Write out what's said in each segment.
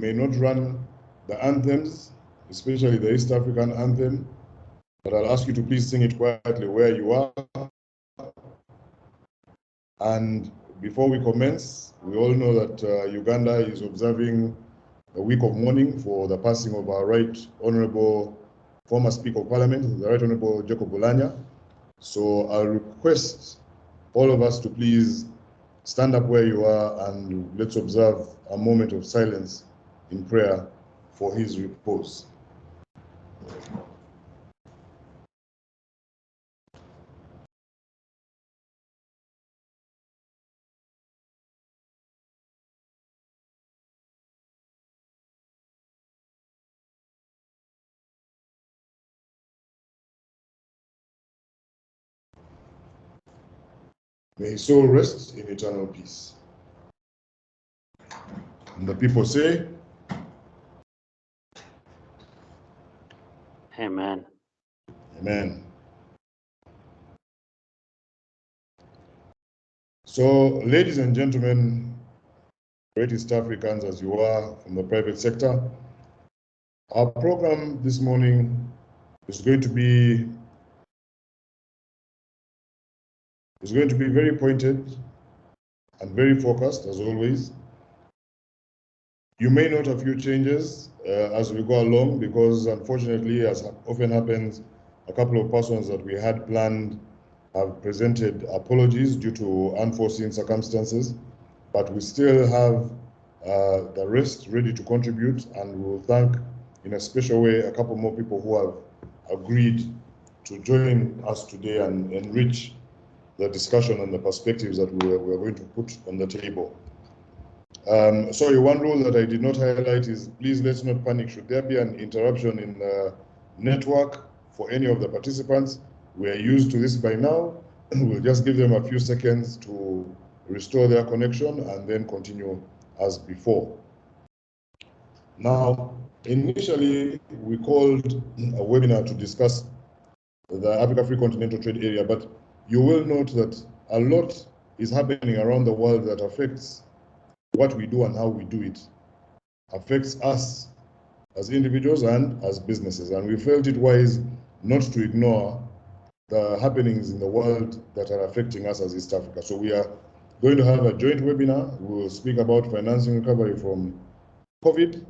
may not run the anthems, especially the East African anthem, but I'll ask you to please sing it quietly where you are. And before we commence, we all know that Uganda is observing a week of mourning for the passing of our Right Honorable former Speaker of Parliament, the Right Honorable Jacob Bulanya. So I'll request all of us to please stand up where you are and let's observe a moment of silence in prayer for his repose. May his soul rest in eternal peace. And the people say, Amen. Amen. So, ladies and gentlemen, great East Africans as you are from the private sector, our program this morning is going to be very pointed and very focused, as always. You may note a few changes as we go along because, unfortunately, as often happens, a couple of persons that we had planned have presented apologies due to unforeseen circumstances, but we still have the rest ready to contribute, and we'll thank in a special way a couple more people who have agreed to join us today and enrich the discussion and the perspectives that we're going to put on the table. Sorry, one rule that I did not highlight is please let's not panic. Should there be an interruption in the network for any of the participants, we are used to this by now. We'll just give them a few seconds to restore their connection and then continue as before. Now, initially, we called a webinar to discuss the Africa Free Continental Trade Area, but you will note that a lot is happening around the world that affects what we do and how we do it, affects us as individuals and as businesses. And we felt it wise not to ignore the happenings in the world that are affecting us as East Africa. So we are going to have a joint webinar. We will speak about financing recovery from COVID,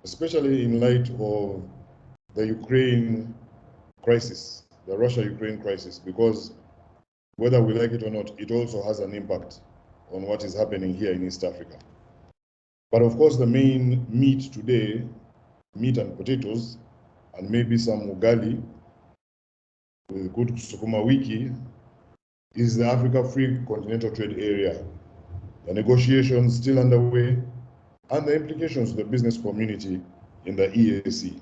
especially in light of the Ukraine crisis, the Russia-Ukraine crisis, because whether we like it or not, it also has an impact on what is happening here in East Africa. But of course, the main meat today, meat and potatoes, and maybe some ugali with good sukuma wiki, is the Africa Free Continental Trade Area. The negotiations still underway, and the implications to the business community in the EAC.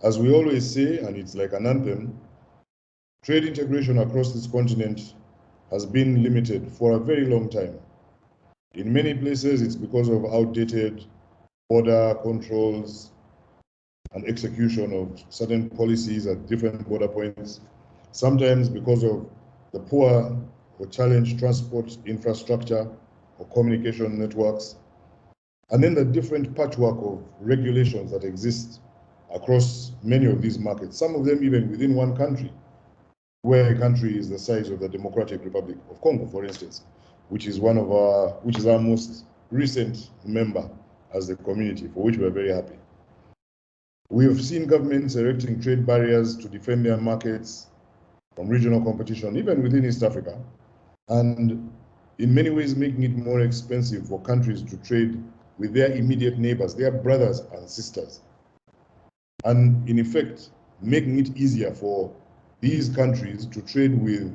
As we always say, and it's like an anthem, trade integration across this continent has been limited for a very long time. In many places, it's because of outdated border controls and execution of certain policies at different border points, sometimes because of the poor or challenged transport infrastructure or communication networks, and then the different patchwork of regulations that exist across many of these markets, some of them even within one country, where a country is the size of the Democratic Republic of Congo, for instance, which is our most recent member as a community, for which we're very happy. We have seen governments erecting trade barriers to defend their markets from regional competition, even within East Africa, and in many ways making it more expensive for countries to trade with their immediate neighbors, their brothers and sisters, and in effect, making it easier for these countries to trade with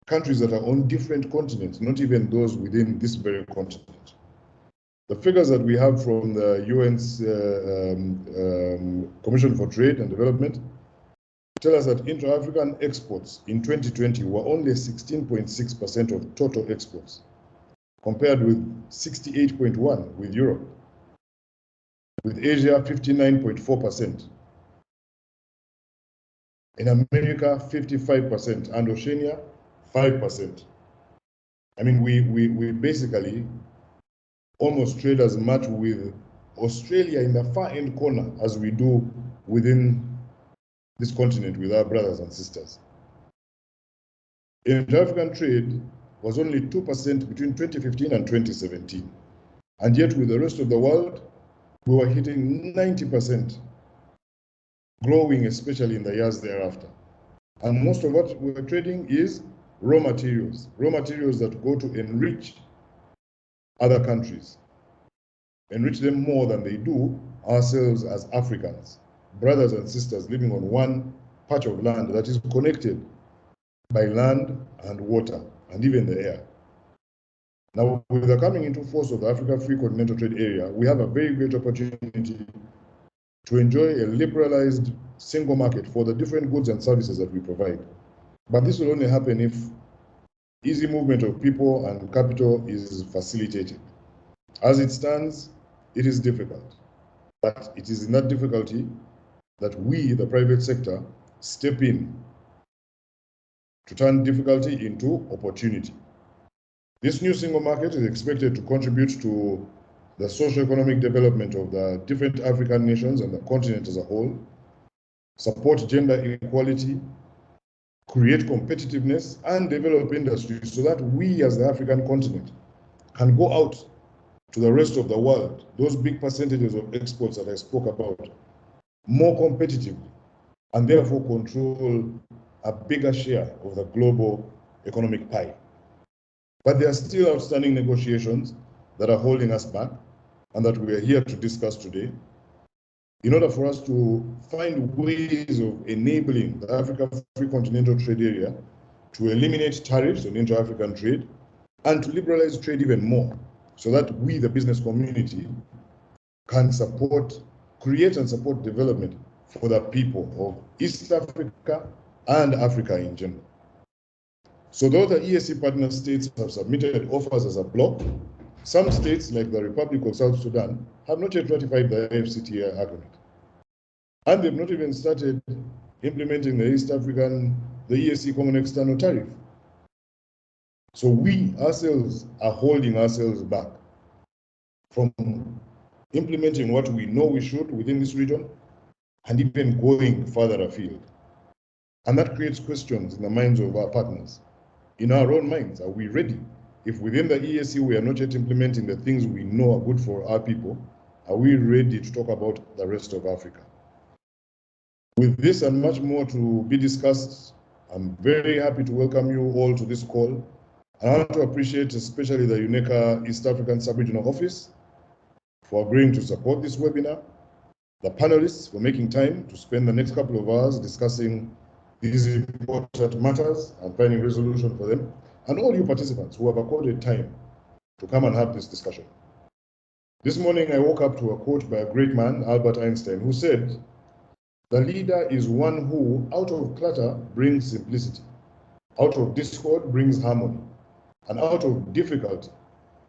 countries that are on different continents, not even those within this very continent. The figures that we have from the UN's Commission for Trade and Development tell us that intra-African exports in 2020 were only 16.6% of total exports, compared with 68.1% with Europe, with Asia 59.4%, in America 55%, and Oceania 5%. I mean, we basically almost trade as much with Australia in the far end corner as we do within this continent with our brothers and sisters. Inter-African trade was only 2% between 2015 and 2017. And yet with the rest of the world, we were hitting 90%, growing especially in the years thereafter. And most of what we are trading is raw materials that go to enrich other countries, enrich them more than they do ourselves as Africans, brothers and sisters living on one patch of land that is connected by land and water and even the air. Now, with the coming into force of the Africa Free Continental Trade Area, we have a very great opportunity to enjoy a liberalized single market for the different goods and services that we provide. But this will only happen if easy movement of people and capital is facilitated. As it stands, it is difficult. But it is in that difficulty that we, the private sector, step in to turn difficulty into opportunity. This new single market is expected to contribute to the socio-economic development of the different African nations and the continent as a whole, support gender equality, create competitiveness, and develop industries so that we as the African continent can go out to the rest of the world, those big percentages of exports that I spoke about, more competitively, and therefore control a bigger share of the global economic pie. But there are still outstanding negotiations that are holding us back and that we are here to discuss today in order for us to find ways of enabling the Africa Free Continental Trade Area to eliminate tariffs on inter-African trade and to liberalize trade even more so that we, the business community, can create and support development for the people of East Africa and Africa in general. So though the EAC partner states have submitted offers as a bloc, some states, like the Republic of South Sudan, have not yet ratified the AfCFTA agreement. And they've not even started implementing the EAC Common External Tariff. So we ourselves are holding ourselves back from implementing what we know we should within this region and even going further afield. And that creates questions in the minds of our partners. In our own minds, are we ready? If within the EAC we are not yet implementing the things we know are good for our people, are we ready to talk about the rest of Africa? With this and much more to be discussed, I'm very happy to welcome you all to this call. And I want to appreciate especially the UNECA East African Sub-Regional Office for agreeing to support this webinar, the panelists for making time to spend the next couple of hours discussing these important matters and finding resolution for them, and all you participants who have accorded time to come and have this discussion. This morning I woke up to a quote by a great man, Albert Einstein, who said, "The leader is one who, out of clutter, brings simplicity, out of discord brings harmony, and out of difficulty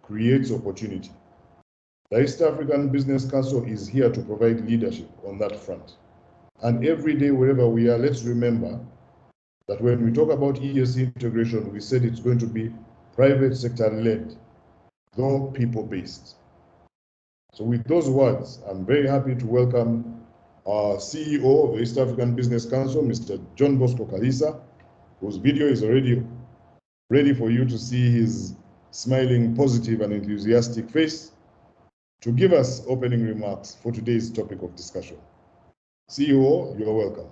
creates opportunity." The East African Business Council is here to provide leadership on that front. And every day, wherever we are, let's remember that when we talk about EAC integration, we said it's going to be private sector led, though people based. So with those words, I'm very happy to welcome our CEO of the East African Business Council, Mr. John Bosco Kalisa, whose video is already ready for you to see his smiling, positive, and enthusiastic face, to give us opening remarks for today's topic of discussion. CEO, you're welcome.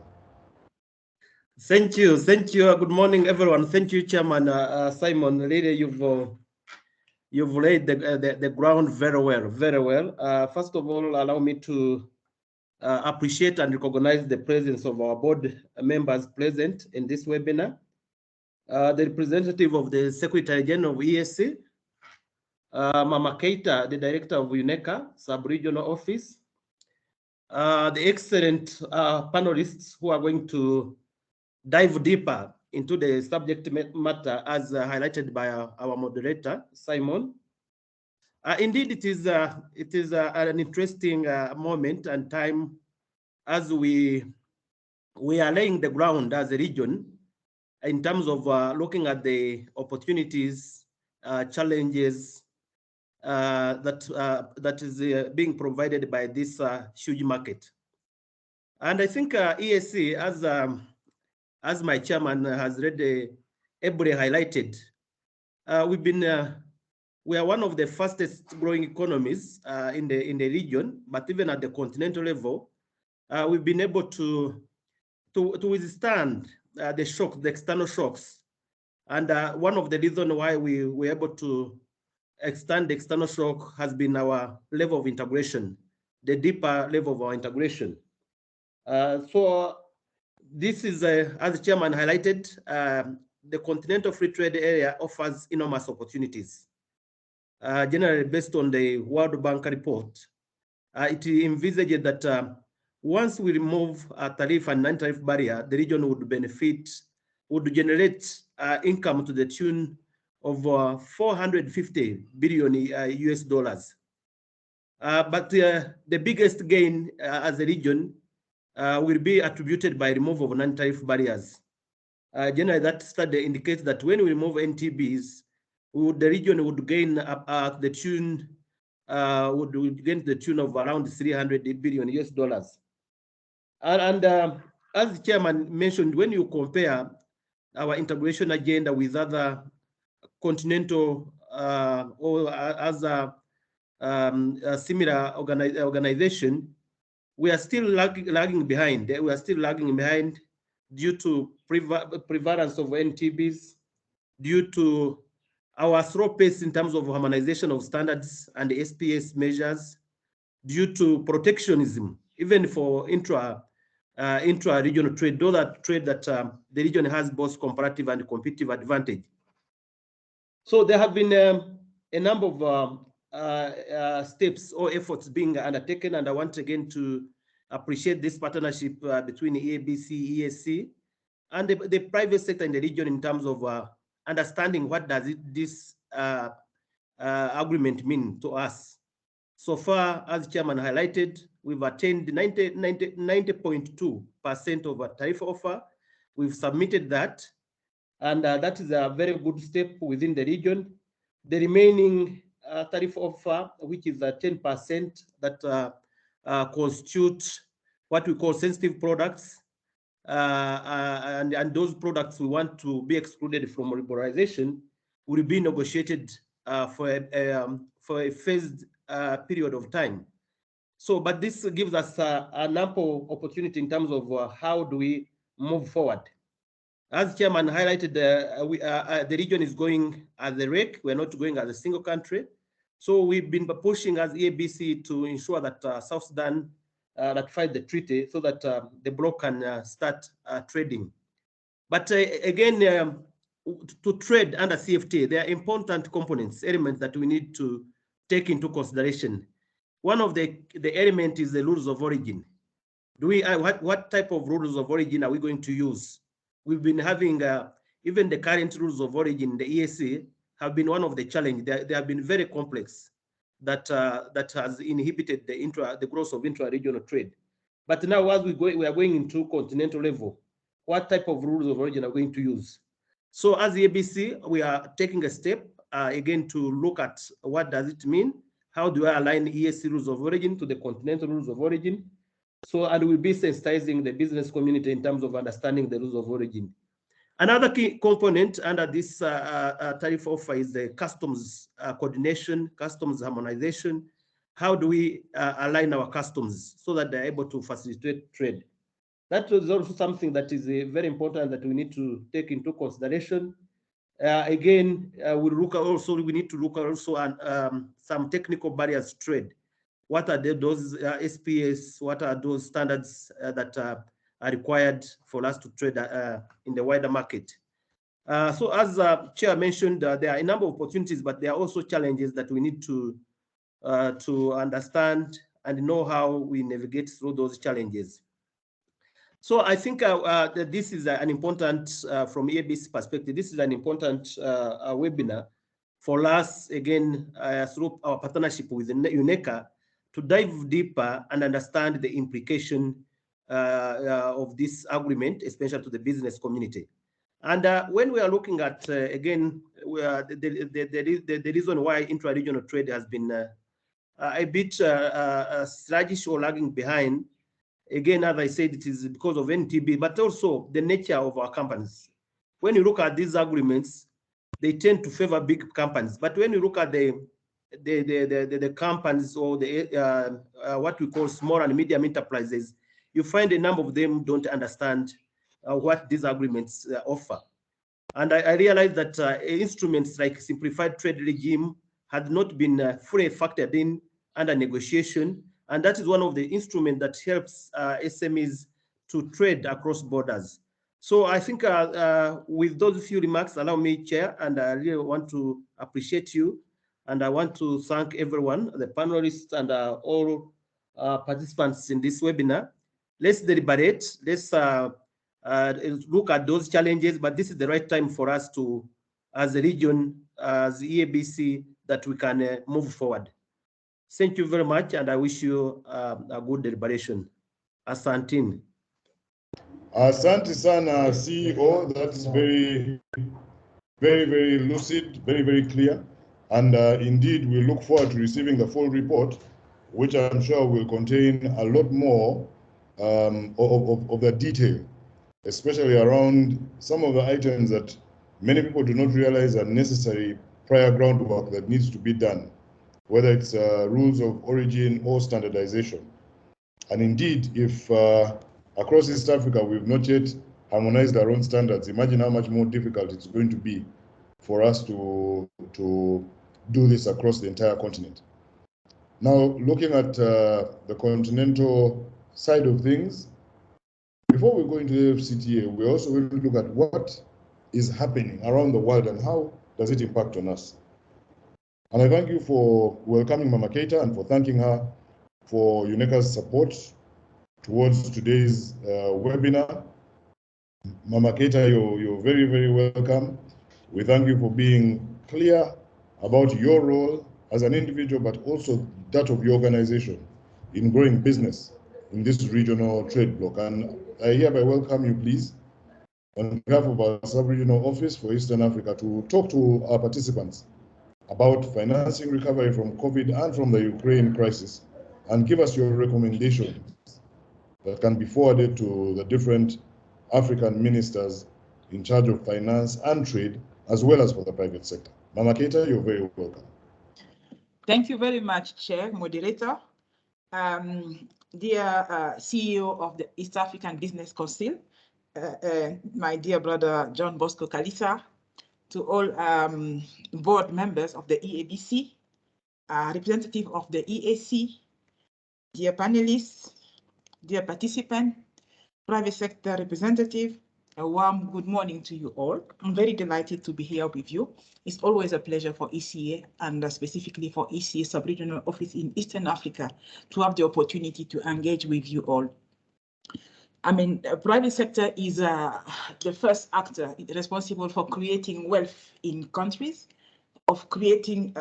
Thank you. Good morning, everyone. Thank you, Chairman Simon. Really, you've laid the ground very well. First of all, allow me to appreciate and recognize the presence of our board members present in this webinar. The representative of the Secretary General of EAC, Mama Keita, the Director of UNECA Sub-Regional Office, the excellent panelists who are going to dive deeper into the subject matter as highlighted by our moderator, Simon. Indeed, it is an interesting moment and time as we are laying the ground as a region in terms of looking at the opportunities, challenges, that is being provided by this huge market. And I think EAC, as my chairman has already ably highlighted, we are one of the fastest growing economies in the region, but even at the continental level, we've been able to withstand the external shocks. And one of the reasons why we were able to extend the external shock has been our level of integration, the deeper level of our integration. So this is, as the chairman highlighted, the Continental Free Trade Area offers enormous opportunities. Generally based on the World Bank report, it envisaged that once we remove tariff and non-tariff barrier, the region would generate income to the tune of 450 billion US dollars. But the biggest gain as a region will be attributed by removal of non-tariff barriers. Generally, that study indicates that when we remove NTBs, the region would gain the tune would gain the tune of around 300 billion US dollars. And as the chairman mentioned, when you compare our integration agenda with other continental or other similar organization, we are still lagging behind. We are still lagging behind due to prevalence of NTBs, due to our slow pace in terms of harmonization of standards and the SPS measures, due to protectionism, even for intra-regional trade, though that trade that the region has both comparative and competitive advantage. So there have been a number of steps or efforts being undertaken, and I want again to appreciate this partnership between EABC-ECA and the private sector in the region in terms of understanding what does this agreement mean to us. So far, as Chairman highlighted, we've attained 90.2% of our tariff offer. We've submitted that, and that is a very good step within the region. The remaining tariff offer, which is 10% that constitute what we call sensitive products, and those products we want to be excluded from liberalization, will be negotiated for a phased period of time. So, but this gives us an ample opportunity in terms of how do we move forward. As Chairman highlighted, the region is going as a REC. We're not going as a single country. So we've been pushing as EABC to ensure that South Sudan ratified the treaty so that the bloc can start trading. But again, to trade under CFTA, there are important components, elements that we need to take into consideration. One of the elements is the rules of origin. What type of rules of origin are we going to use? We've been having, even the current rules of origin, the EAC, have been one of the challenges. They have been very complex, that has inhibited the growth of intra-regional trade. But now, as we are going into continental level, what type of rules of origin are we going to use? So as the EABC, we are taking a step again to look at what does it mean? How do I align EAC rules of origin to the continental rules of origin? So, and we'll be sensitizing the business community in terms of understanding the rules of origin. Another key component under this tariff offer is the customs coordination, customs harmonization. How do we align our customs so that they're able to facilitate trade? That is also something that is very important that we need to take into consideration. Again, we need to look also at some technical barriers to trade. What are those SPS? What are those standards that are required for us to trade in the wider market? So as Chair mentioned, there are a number of opportunities, but there are also challenges that we need to understand and know how we navigate through those challenges. So I think that this is an important, from EABC perspective, this is an important webinar for us, again, through our partnership with UNECA, to dive deeper and understand the implication of this agreement, especially to the business community. And when we are looking at, again, the reason why intra-regional trade has been a bit sluggish or lagging behind, again, as I said, it is because of NTB, but also the nature of our companies. When you look at these agreements, they tend to favor big companies. But when you look at the companies or the what we call small and medium enterprises, you find a number of them don't understand what these agreements offer. And I realized that instruments like simplified trade regime had not been fully factored in under negotiation. And that is one of the instruments that helps SMEs to trade across borders. So I think with those few remarks, allow me, Chair, and I really want to appreciate you. And I want to thank everyone, the panelists and all participants in this webinar. Let's deliberate. Let's look at those challenges, but this is the right time for us to, as a region, as EABC, that we can move forward. Thank you very much, and I wish you a good deliberation. Asantini. Asante sana, CEO. That's very, very lucid, very clear. And indeed, we look forward to receiving the full report, which I'm sure will contain a lot more of the detail, especially around some of the items that many people do not realize are necessary prior groundwork that needs to be done, whether it's rules of origin or standardization. And indeed, if across East Africa we've not yet harmonized our own standards, imagine how much more difficult it's going to be for us to do this across the entire continent. Now, looking at the continental side of things, before we go into the AfCFTA, we're also going to look at what is happening around the world and how does it impact on us. And I thank you for welcoming Mama Keita and for thanking her for UNECA's support towards today's webinar. Mama Keita, you're very welcome. We thank you for being clear about your role as an individual, but also that of your organization in growing business in this regional trade bloc. And I hereby welcome you, please, on behalf of our sub-regional office for Eastern Africa, to talk to our participants about financing recovery from COVID and from the Ukraine crisis, and give us your recommendations that can be forwarded to the different African ministers in charge of finance and trade, as well as for the private sector. Mama Keita, you're very welcome. Thank you very much, Chair, Moderator. Dear CEO of the East African Business Council, my dear brother John Bosco Kalisa, to all board members of the EABC, representative of the EAC, dear panelists, dear participants, private sector representative, a warm good morning to you all. I'm very delighted to be here with you. It's always a pleasure for ECA and specifically for ECA Sub-Regional Office in Eastern Africa to have the opportunity to engage with you all. I mean, the private sector is the first actor responsible for creating wealth in countries, of creating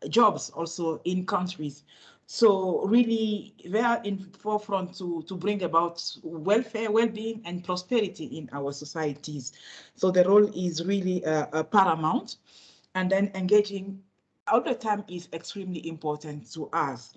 jobs also in countries. So really, they are in forefront to bring about welfare, well-being, and prosperity in our societies. So the role is really paramount. And then engaging all the time is extremely important to us.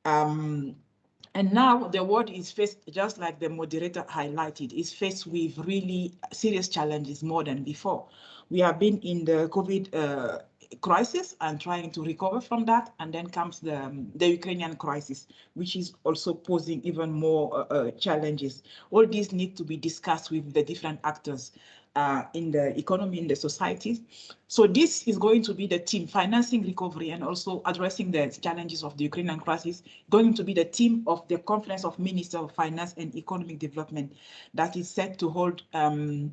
And now the world is faced, just like the moderator highlighted, is faced with really serious challenges more than before. We have been in the COVID crisis and trying to recover from that, and then comes the Ukrainian crisis, which is also posing even more challenges. All these need to be discussed with the different actors in the economy, in the society. So this is going to be the team, financing recovery and also addressing the challenges of the Ukrainian crisis, going to be the theme of the Conference of Ministers of Finance and Economic Development that is set to hold in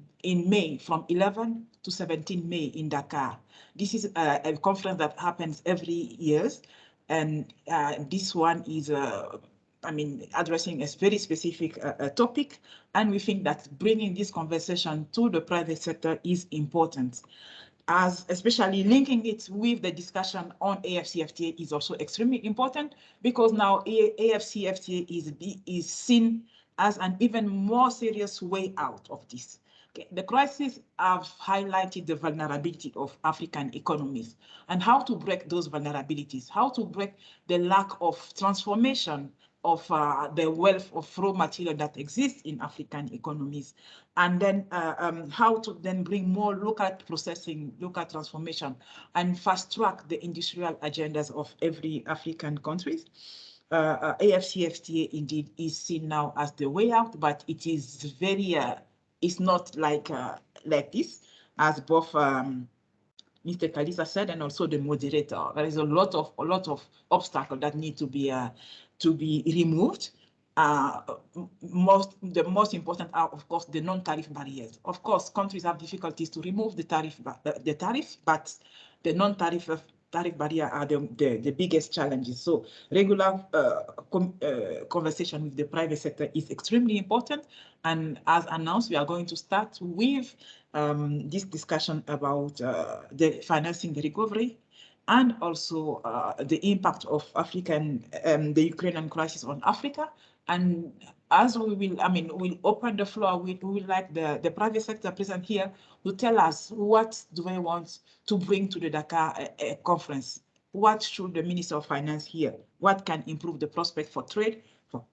May, from 11 to 17 May in Dakar. This is a conference that happens every year, and this one is addressing a very specific topic, and we think that bringing this conversation to the private sector is important. As especially linking it with the discussion on AfCFTA is also extremely important, because now AfCFTA is seen as an even more serious way out of this. Okay. The crisis have highlighted the vulnerability of African economies and how to break those vulnerabilities, how to break the lack of transformation of the wealth of raw material that exists in African economies, and then how to then bring more local processing, local transformation, and fast track the industrial agendas of every African countries. AfCFTA indeed is seen now as the way out, but it is very, it's not like this, as both Mr. Kalisa said, and also the moderator. There is a lot of obstacles that need to be removed. The most important are, of course, the non-tariff barriers. Of course, countries have difficulties to remove the tariff, but the non-tariff barrier are the biggest challenges. So regular conversation with the private sector is extremely important. And as announced, we are going to start with this discussion about the financing the recovery, and also the impact of the Ukrainian crisis on Africa. And as we will, we'll open the floor. We would like the private sector present here to tell us what do they want to bring to the Dakar conference. What should the Minister of Finance hear? What can improve the prospect for trade, for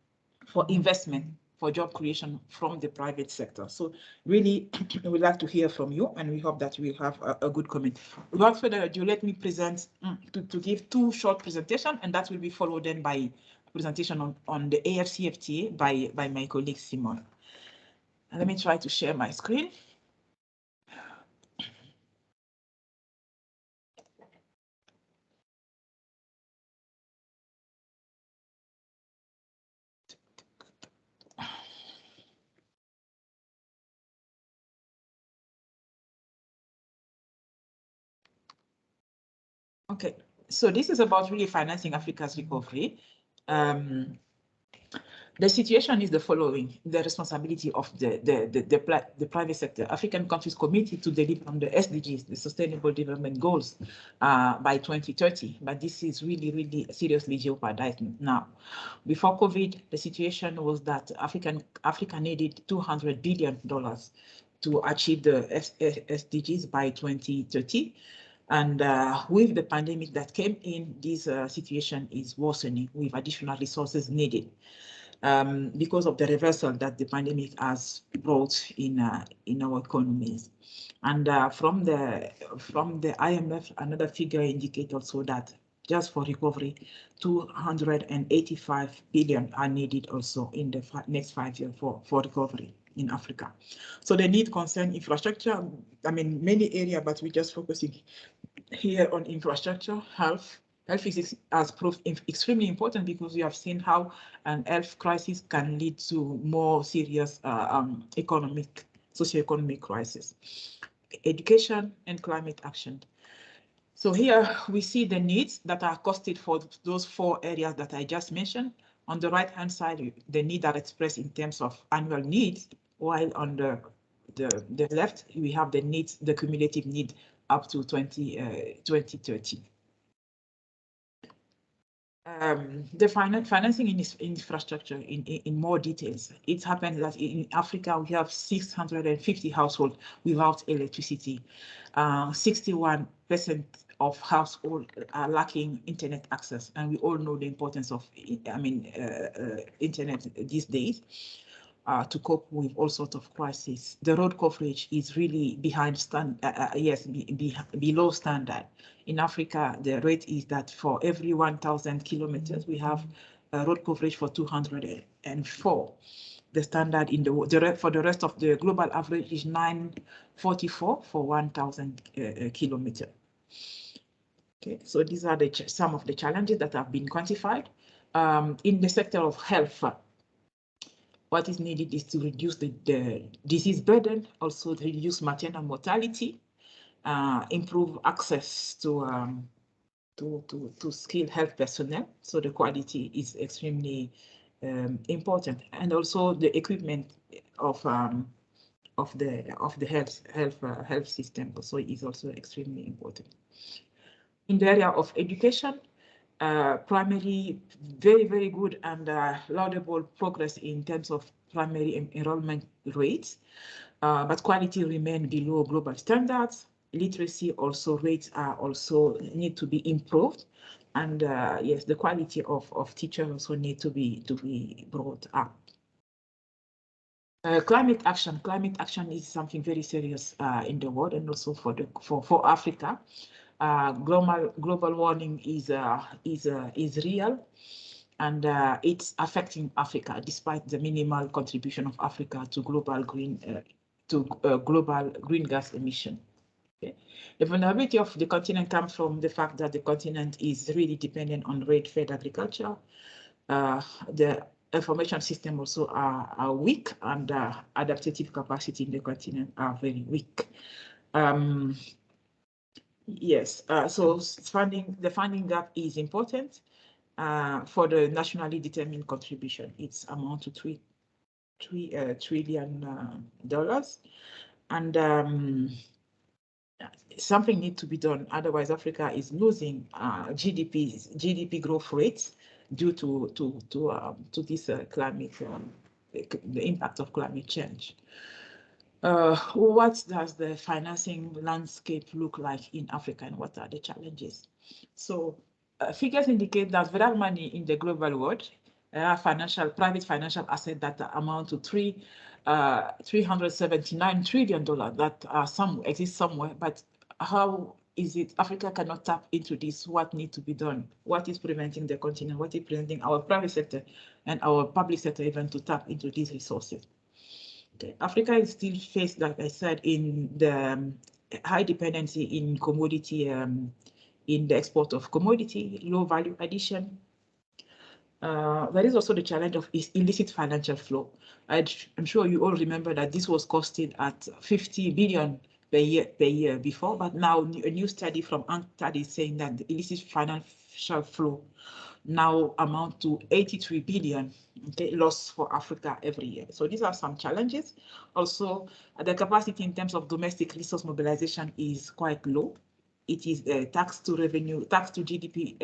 investment, for job creation from the private sector? So really, we'd like to hear from you, and we hope that we'll have a good comment. Without further ado, let me present, to give two short presentations, and that will be followed then by a presentation on the AfCFTA by my colleague Simon. And let me try to share my screen. Okay, so this is about really financing Africa's recovery. The situation is the following: the responsibility of the private sector. African countries committed to deliver on the SDGs, the Sustainable Development Goals, by 2030. But this is really seriously jeopardized now. Before COVID, the situation was that Africa needed $200 billion to achieve the SDGs by 2030. And with the pandemic that came in, this situation is worsening with additional resources needed because of the reversal that the pandemic has brought in our economies. And from the IMF, another figure indicates also that just for recovery, 285 billion are needed also in the next 5 years for recovery in Africa. So the need concern infrastructure, many areas, but we're just focusing here on infrastructure. Health has proved extremely important, because we have seen how an health crisis can lead to more serious socio-economic crisis. Education and climate action. So here we see the needs that are costed for those 4 areas that I just mentioned. On the right-hand side, the needs are expressed in terms of annual needs, while on the left, we have the needs, the cumulative need up to 2030. The financing in infrastructure in more details. It happens that in Africa, we have 650 households without electricity. 61% of households are lacking internet access, and we all know the importance of internet these days. To cope with all sorts of crises. The road coverage is really below standard. In Africa, the rate is that for every 1,000 kilometers, we have a road coverage for 204. The standard in for the rest of the global average is 944 for 1,000 kilometers. Okay, so these are some of the challenges that have been quantified. In the sector of health, what is needed is to reduce the disease burden, also to reduce maternal mortality, improve access to skilled health personnel. So the quality is extremely important, and also the equipment of the health system also is also extremely important. In the area of education, primary, very, very good and laudable progress in terms of primary enrollment rates, but quality remain below global standards. Literacy also rates are also need to be improved, and yes, the quality of teachers also need to be brought up. Climate action is something very serious in the world, and also for Africa. Global warming is real, and it's affecting Africa despite the minimal contribution of Africa to global green gas emission. Okay. The vulnerability of the continent comes from the fact that the continent is really dependent on rain-fed agriculture. The information system also are weak, and adaptive capacity in the continent are very weak. Yes, so the funding gap is important for the nationally determined contribution. It's amount to $3 trillion, and something needs to be done. Otherwise, Africa is losing GDP growth rates due to this climate, the impact of climate change. What does the financing landscape look like in Africa, and what are the challenges? So figures indicate that without money in the global world, private financial assets that amount to $379 trillion that exist somewhere, but how is it Africa cannot tap into this? What needs to be done? What is preventing the continent? What is preventing our private sector and our public sector even to tap into these resources? Okay. Africa is still faced, like I said, in the high dependency in commodity, in the export of commodity, low value addition. There is also the challenge of illicit financial flow. I'm sure you all remember that this was costed at 50 billion per year before, but now a new study from UNCTAD is saying that the illicit financial flow now amount to 83 billion loss for Africa every year. So these are some challenges. Also, the capacity in terms of domestic resource mobilization is quite low. It is tax to GDP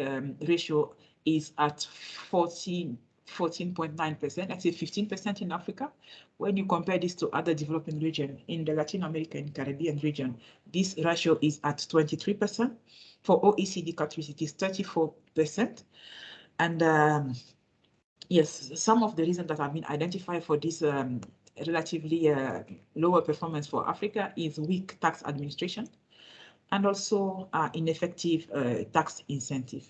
ratio is at 14.9%, actually 15% in Africa. When you compare this to other developing regions in the Latin American and Caribbean region, this ratio is at 23%. For OECD countries, it is 34%. And yes, some of the reasons that have been identified for this relatively lower performance for Africa is weak tax administration and also ineffective tax incentive.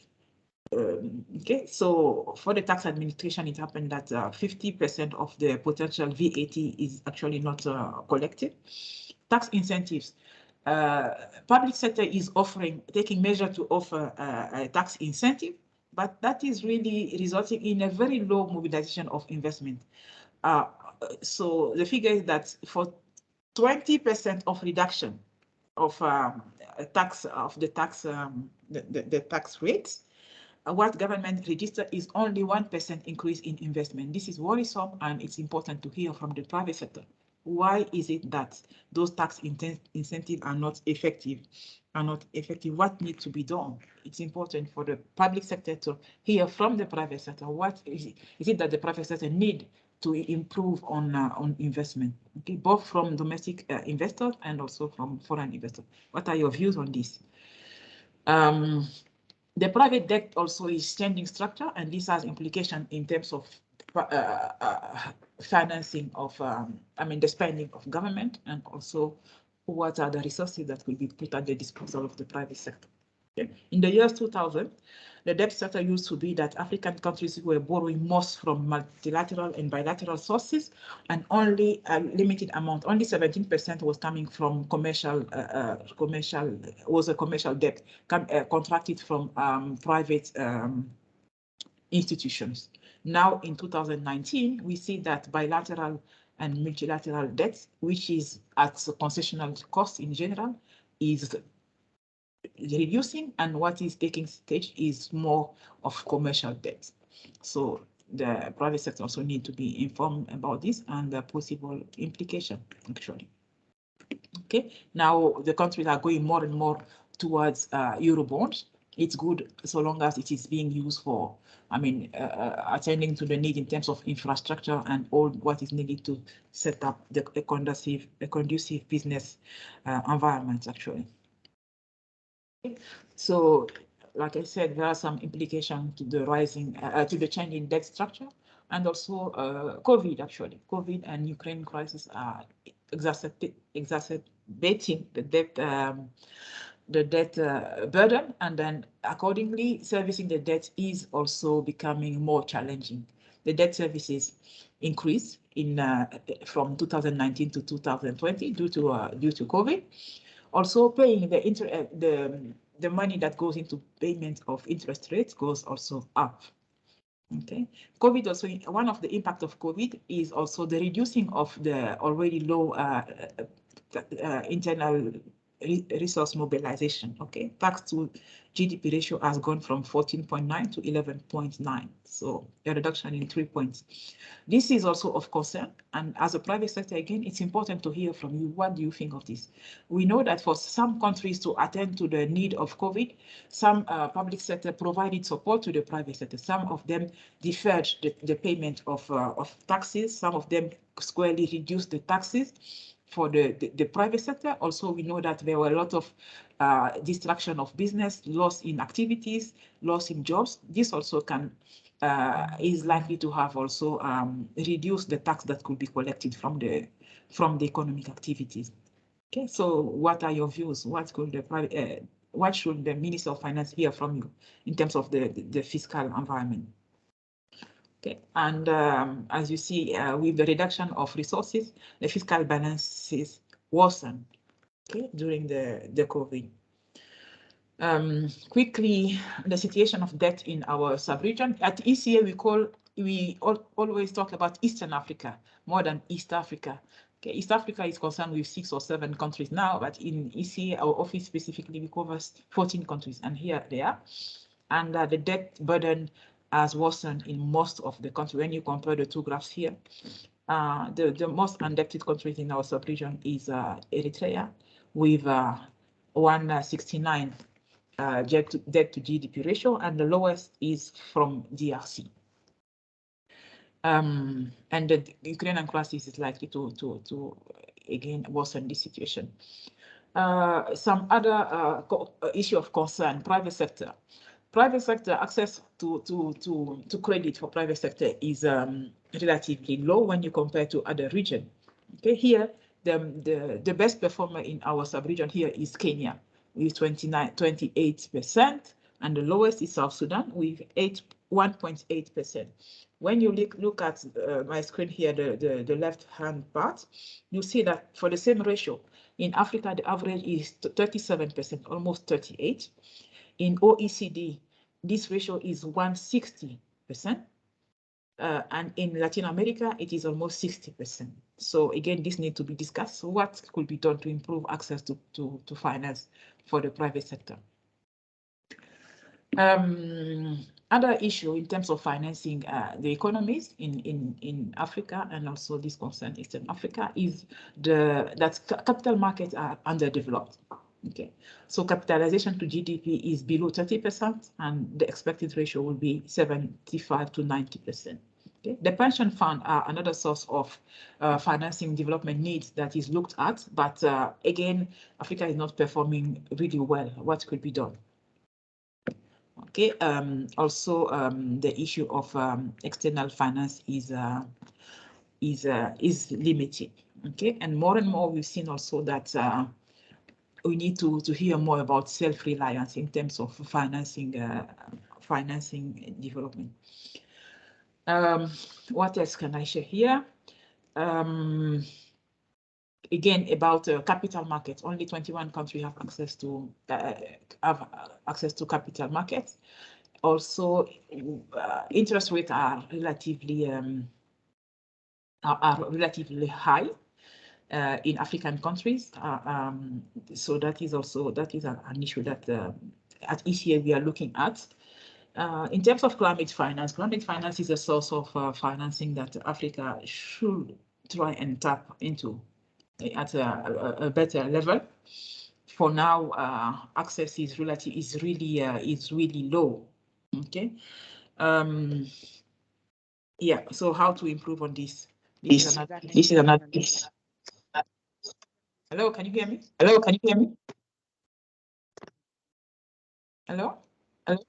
Okay, so for the tax administration, it happened that 50% of the potential VAT is actually not collected. Tax incentives. Public sector is taking measure to offer a tax incentive, but that is really resulting in a very low mobilization of investment. So the figure is that for 20% of reduction of the tax rates, what government register is only 1% increase in investment. This is worrisome, and it's important to hear from the private sector. Why is it that those tax incentives are not effective? What needs to be done? It's important for the public sector to hear from the private sector. What is it that the private sector need to improve on investment? Okay, both from domestic investors and also from foreign investors. What are your views on this? The private debt also is changing structure, and this has implication in terms of financing of, the spending of government, and also what are the resources that will be put at the disposal of the private sector. Okay. In the years 2000, the debt sector used to be that African countries were borrowing most from multilateral and bilateral sources, and only a limited amount, only 17% was coming from commercial debt contracted from private institutions. Now in 2019, we see that bilateral and multilateral debt, which is at concessional cost in general, is reducing, and what is taking stage is more of commercial debt. So the private sector also need to be informed about this and the possible implication, actually. Okay, now the countries are going more and more towards Eurobonds, it's good so long as it is being used for, attending to the need in terms of infrastructure and all what is needed to set up a conducive business environment, actually. So, like I said, there are some implications to the rising, to the change in debt structure, and also COVID, actually. COVID and Ukraine crisis are exacerbating the debt burden, and then accordingly servicing the debt is also becoming more challenging. The debt services increased in from 2019 to 2020 due to COVID. Also, paying the money that goes into payment of interest rates goes also up. Okay, COVID also, one of the impact of COVID is also the reducing of the already low internal resource mobilization. Okay, tax to GDP ratio has gone from 14.9 to 11.9, so a reduction in 3 points. This is also of concern, and as a private sector, again, it's important to hear from you. What do you think of this? We know that for some countries to attend to the need of COVID, some public sector provided support to the private sector. Some of them deferred the payment of taxes. Some of them squarely reduced the taxes for the private sector. Also, we know that there were a lot of distraction of business, loss in activities, loss in jobs. This also can is likely to have also reduced the tax that could be collected from the economic activities. Okay, so what are your views? What could the private, what should the Minister of Finance hear from you in terms of the fiscal environment? Okay, and as you see, with the reduction of resources, the fiscal balances worsen, okay, during the COVID. Quickly, the situation of debt in our sub-region. At ECA, we always talk about Eastern Africa more than East Africa. Okay, East Africa is concerned with 6 or 7 countries now, but in ECA, our office specifically, we cover 14 countries, and here they are. And the debt burden has worsened in most of the countries. When you compare the two graphs here, the most indebted countries in our sub-region is Eritrea, with 169 debt to GDP ratio, and the lowest is from DRC. And the Ukrainian crisis is likely to again worsen this situation. Some other issue of concern: private sector. Private sector access to credit for private sector is relatively low when you compare to other regions. Okay, here the best performer in our sub-region here is Kenya with 28%, and the lowest is South Sudan with 1.8%. When you look at my screen here, the left-hand part, you see that for the same ratio in Africa, the average is 37%, almost 38%. In OECD, this ratio is 160%, and in Latin America, it is almost 60%. So again, this needs to be discussed. So what could be done to improve access to finance for the private sector? Other issue in terms of financing the economies in Africa, and also this concern Eastern Africa, is that capital markets are underdeveloped. Okay, so capitalization to GDP is below 30%, and the expected ratio will be 75 to 90%. Okay, the pension fund are another source of financing development needs that is looked at, but again, Africa is not performing really well. What could be done? Okay, also the issue of external finance is limited. Okay, and more we've seen also that we need to hear more about self-reliance in terms of financing development. What else can I share here? Again, about capital markets, only 21 countries have access to capital markets. Also, interest rates are relatively high in African countries. So that is an issue that at ECA we are looking at. In terms of climate finance is a source of financing that Africa should try and tap into at a better level. for now, access is really low. Okay. Yeah. So how to improve on this? This is another piece. Hello, can you hear me? Hello, can you hear me? Hello? Hello?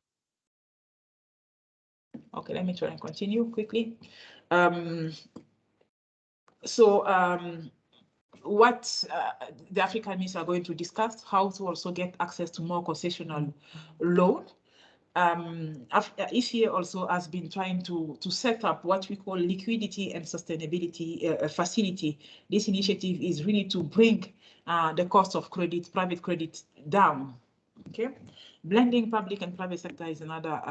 Okay, let me try and continue quickly. What the African ministers are going to discuss, how to also get access to more concessional loan. ECA also has been trying to set up what we call liquidity and sustainability facility. This initiative is really to bring the cost of credit, private credit, down. Okay, blending public and private sector is another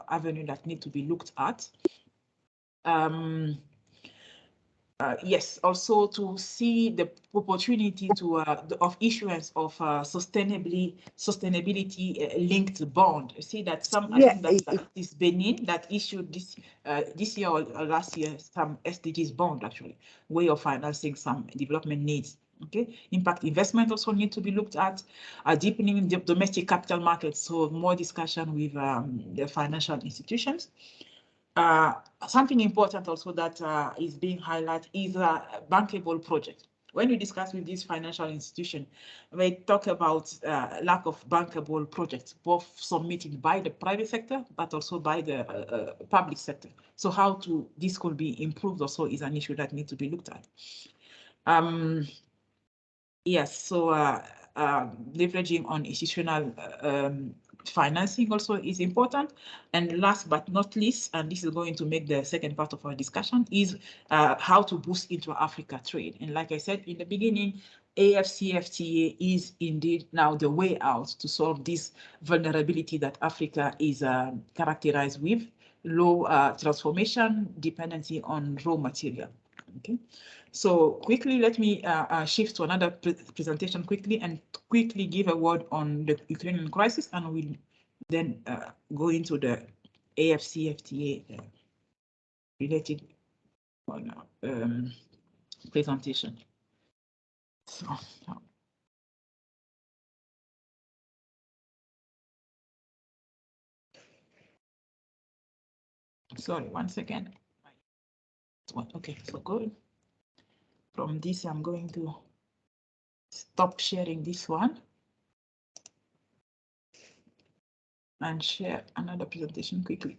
avenue that need to be looked at. Yes, also to see the opportunity to of issuance of sustainability linked bond. You see that some, I think that it is Benin that issued this year or last year some SDGs bond, actually, way of financing some development needs. Okay, impact investment also need to be looked at, deepening the domestic capital markets, so more discussion with the financial institutions. Something important also that is being highlighted is a bankable project. When we discuss with this financial institution, they talk about lack of bankable projects, both submitted by the private sector, but also by the public sector. So how this could be improved also is an issue that needs to be looked at. Yes, so leveraging on institutional financing also is important. And last but not least, and this is going to make the second part of our discussion, is how to boost intra-Africa trade. And like I said in the beginning, AfCFTA is indeed now the way out to solve this vulnerability that Africa is characterized with, low transformation, dependency on raw material. Okay. So quickly, let me shift to another presentation quickly and quickly give a word on the Ukrainian crisis, and we'll then go into the AfCFTA related presentation. So, sorry, one second. Okay, so good. From this, I'm going to stop sharing this one and share another presentation quickly.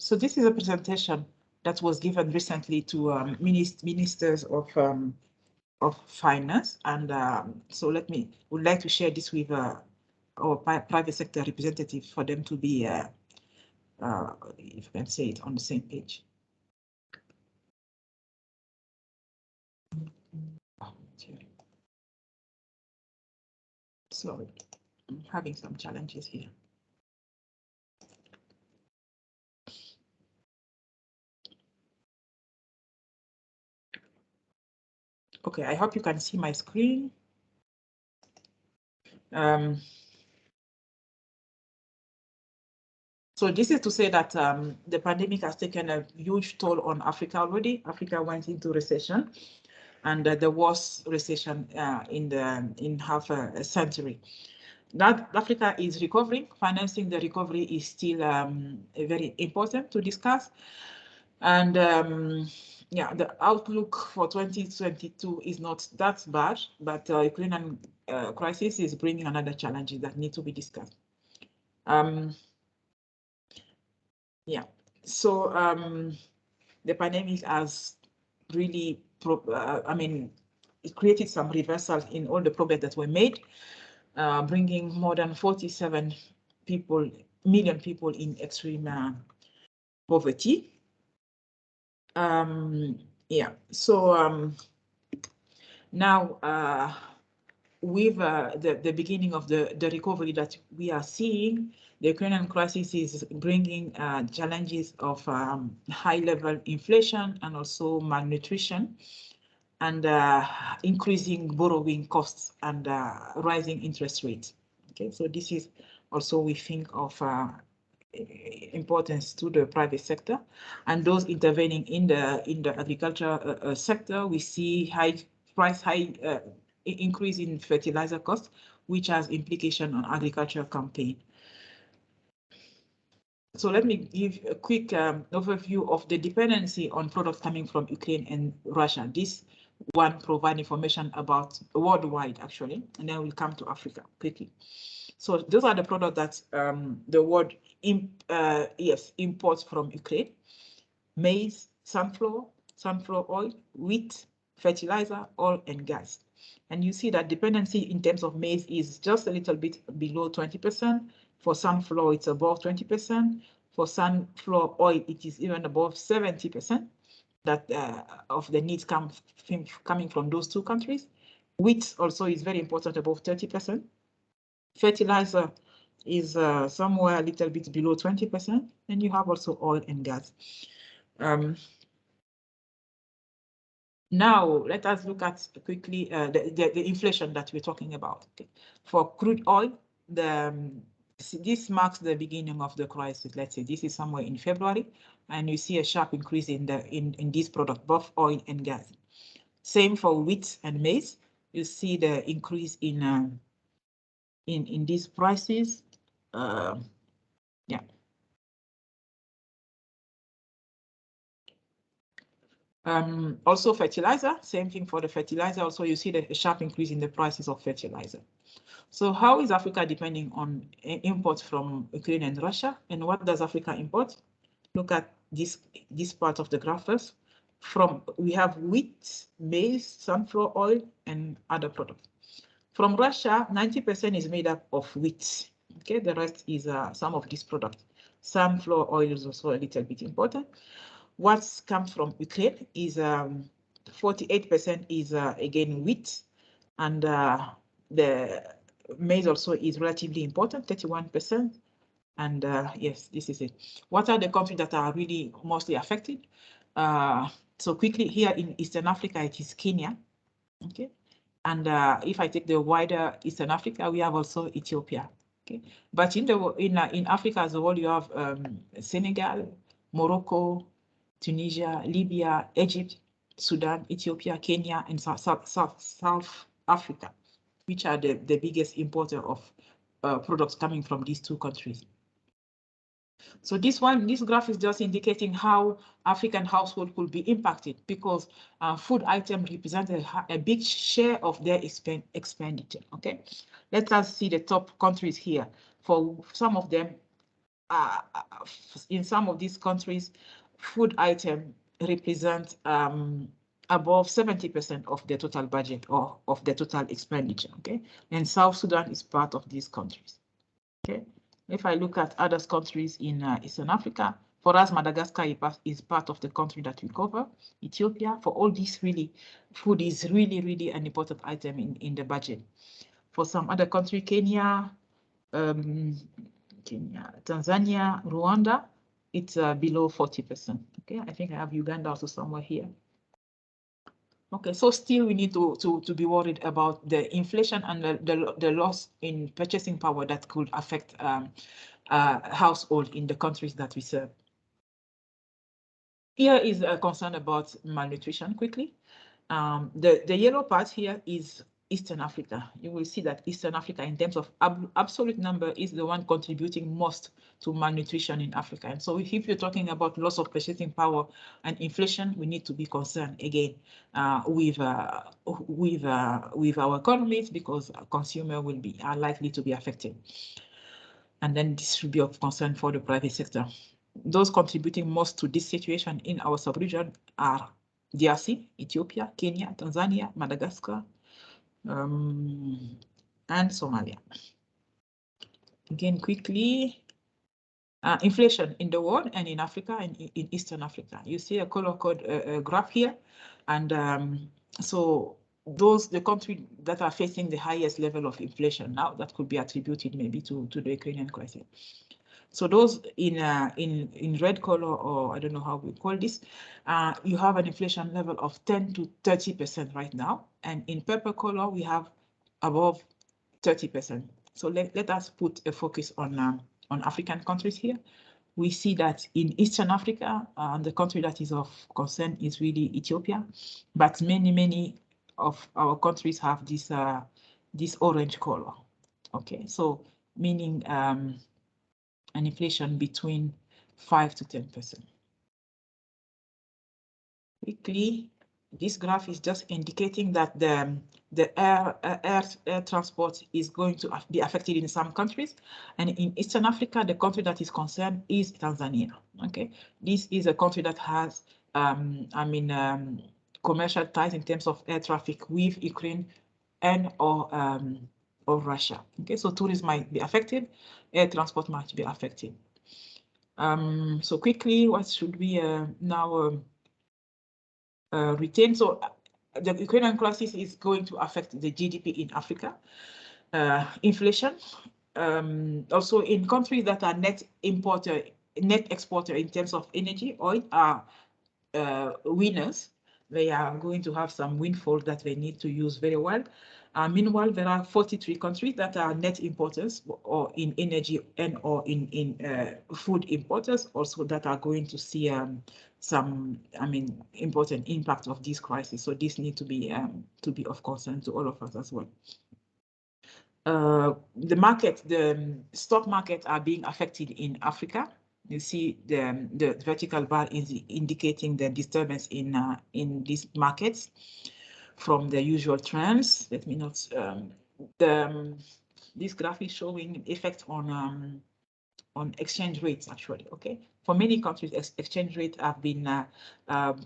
So this is a presentation that was given recently to ministers of finance, and so would like to share this with our private sector representative for them to be, if you can say it, on the same page. Sorry, I'm having some challenges here. Okay, I hope you can see my screen. So this is to say that the pandemic has taken a huge toll on Africa already. Africa went into recession, and the worst recession in half a century. Now Africa is recovering. Financing the recovery is still very important to discuss. And yeah, the outlook for 2022 is not that bad, but Ukrainian crisis is bringing another challenge that need to be discussed. Yeah, so the pandemic has really, it created some reversals in all the progress that were made, bringing more than 47 million people in extreme poverty. Yeah, so Now, with the beginning of the recovery that we are seeing, the Ukrainian crisis is bringing challenges of high-level inflation and also malnutrition, and increasing borrowing costs and rising interest rates. Okay, so this is also, we think, of importance to the private sector and those intervening in the agriculture sector. We see high increase in fertilizer costs, which has implication on agricultural campaign. So let me give a quick overview of the dependency on products coming from Ukraine and Russia. This one provide information about worldwide, actually, and then we'll come to Africa quickly. So those are the products that the world imports from Ukraine: maize, sunflower oil, wheat, fertilizer, oil, and gas. And you see that dependency in terms of maize is just a little bit below 20%. For sunflower, it's above 20%. For sunflower oil, it is even above 70%. That of the needs coming from those two countries. Wheat also is very important, above 30%. Fertilizer is somewhere a little bit below 20%, and you have also oil and gas. Now, let us look at quickly the inflation that we're talking about. Okay. For crude oil, this marks the beginning of the crisis. Let's say this is somewhere in February, and you see a sharp increase in this product, both oil and gas. Same for wheat and maize. You see the increase in these prices. Yeah. Also fertilizer, same thing for the fertilizer. Also, you see a sharp increase in the prices of fertilizer. So how is Africa depending on imports from Ukraine and Russia? And what does Africa import? Look at this part of the graph first. We have wheat, maize, sunflower oil, and other products. From Russia, 90% is made up of wheat. Okay, the rest is some of these products. Sunflower oil is also a little bit important. What comes from Ukraine is 48% is again wheat, and the maize also is relatively important, 31%. And yes, this is it. What are the countries that are really mostly affected? So quickly here in Eastern Africa, it is Kenya. Okay, and if I take the wider Eastern Africa, we have also Ethiopia. Okay, but in Africa as a whole, you have Senegal, Morocco, Tunisia, Libya, Egypt, Sudan, Ethiopia, Kenya, and South Africa, which are the biggest importer of products coming from these two countries. So this graph is just indicating how African households could be impacted, because food items represent a big share of their expenditure. Okay, let us see the top countries here. For some of them, in some of these countries, food item represent above 70% of the total budget or of the total expenditure. Okay, and South Sudan is part of these countries. Okay, if I look at other countries in Eastern Africa, for us, Madagascar is part of the country that we cover. Ethiopia, for all these, really, food is really an important item in the budget. For some other country, Kenya, Tanzania, Rwanda, it's below 40%. Okay, I think I have Uganda also somewhere here. Okay, so still we need to be worried about the inflation and the loss in purchasing power that could affect household in the countries that we serve. Here is a concern about malnutrition quickly. The yellow part here is Eastern Africa. You will see that Eastern Africa, in terms of absolute number, is the one contributing most to malnutrition in Africa. And so if you're talking about loss of purchasing power and inflation, we need to be concerned again with our economies, because consumer are likely to be affected. And then this should be of concern for the private sector. Those contributing most to this situation in our sub-region are DRC, Ethiopia, Kenya, Tanzania, Madagascar, and Somalia. Again, quickly, inflation in the world and in Africa and in Eastern Africa. You see a color code graph here, and so the countries that are facing the highest level of inflation now, that could be attributed maybe to the Ukrainian crisis. So those in red color, or I don't know how we call this, you have an inflation level of 10 to 30% right now, and in purple color we have above 30%. So let us put a focus on African countries here. We see that in Eastern Africa, the country that is of concern is really Ethiopia, but many of our countries have this this orange color. Okay, so meaning an inflation between 5 to 10%. Quickly, this graph is just indicating that the air transport is going to be affected in some countries, and in Eastern Africa, the country that is concerned is Tanzania. Okay, this is a country that has, commercial ties in terms of air traffic with Ukraine and or Russia. Okay, so tourism might be affected, air transport might be affected. So quickly, what should we now retain? So the Ukrainian crisis is going to affect the GDP in Africa, inflation. Also in countries that are net exporter in terms of energy, oil are winners. They are going to have some windfall that they need to use very well. Meanwhile, there are 43 countries that are net importers or in energy and or in food importers also that are going to see some, important impact of this crisis. So this needs to be of concern to all of us as well. The stock markets are being affected in Africa. You see the vertical bar is indicating the disturbance in these markets from the usual trends. Let me not. This graph is showing effect on exchange rates actually. Okay, for many countries, exchange rates have been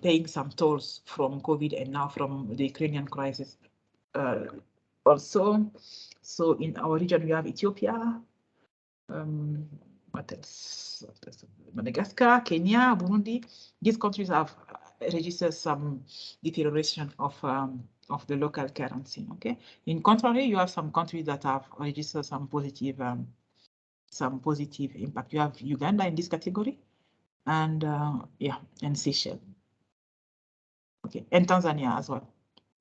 paying some tolls from COVID and now from the Ukrainian crisis. Also, so in our region we have Ethiopia. What else? Madagascar, Kenya, Burundi. These countries have registered some deterioration of the local currency. Okay. In contrary, you have some countries that have registered some positive impact. You have Uganda in this category, and and Seychelles. Okay, and Tanzania as well.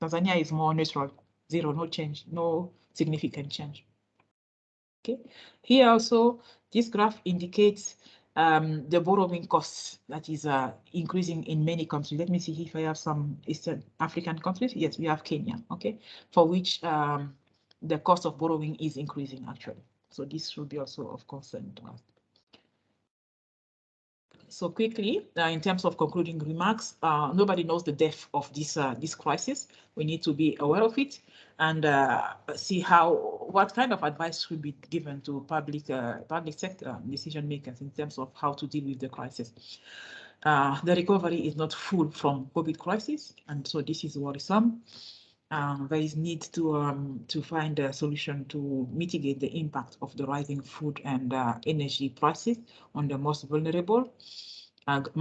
Tanzania is more neutral, zero, no change, no significant change. Okay, here also this graph indicates the borrowing costs that is increasing in many countries. Let me see if I have some Eastern African countries. Yes, we have Kenya, okay, for which the cost of borrowing is increasing actually. So this should be also of concern to us. So quickly, in terms of concluding remarks, nobody knows the depth of this crisis. We need to be aware of it and see what kind of advice should be given to public sector decision makers in terms of how to deal with the crisis. The recovery is not full from COVID crisis, and so this is worrisome. There is need to find a solution to mitigate the impact of the rising food and energy prices on the most vulnerable.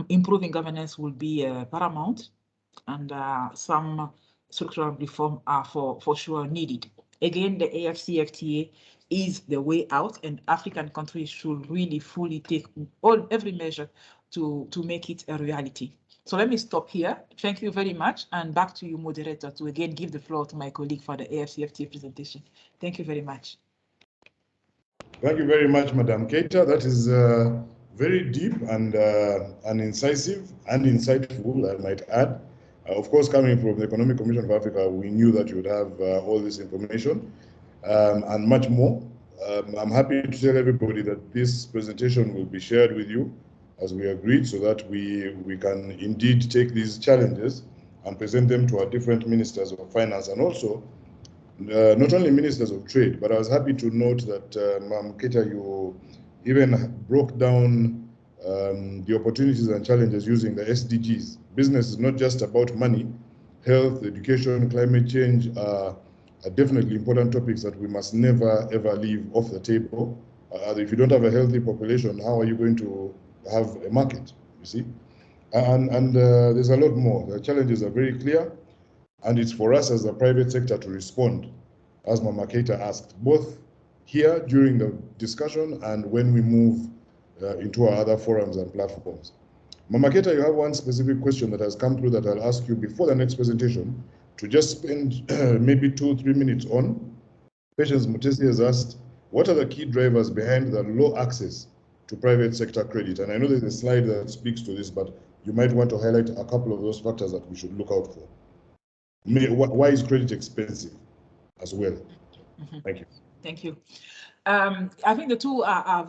Improving governance will be paramount, and some structural reform are for sure needed. Again, the AfCFTA is the way out, and African countries should really fully take every measure to make it a reality. So let me stop here. Thank you very much, and back to you, moderator, to again give the floor to my colleague for the AfCFTA presentation. Thank you very much. Thank you very much, Madam Keita. That is very deep and incisive and insightful, I might add. Of course, coming from the Economic Commission of Africa, we knew that you would have all this information and much more. I'm happy to tell everybody that this presentation will be shared with you as we agreed, so that we can indeed take these challenges and present them to our different ministers of finance, and also not only ministers of trade, but I was happy to note that, Ms. Keita, you even broke down the opportunities and challenges using the SDGs. Business is not just about money. Health, education, climate change are definitely important topics that we must never, ever leave off the table. If you don't have a healthy population, how are you going to have a market, you see? And there's a lot more. The challenges are very clear. And it's for us as the private sector to respond, as Mama Keita asked, both here during the discussion and when we move into our other forums and platforms. Mama Keita, you have one specific question that has come through that I'll ask you before the next presentation to just spend maybe 2-3 minutes on. Patience Mutesi has asked, what are the key drivers behind the low access to private sector credit? And I know there's a slide that speaks to this, but you might want to highlight a couple of those factors that we should look out for. Why is credit expensive as well? Thank you. Thank you. I think the two are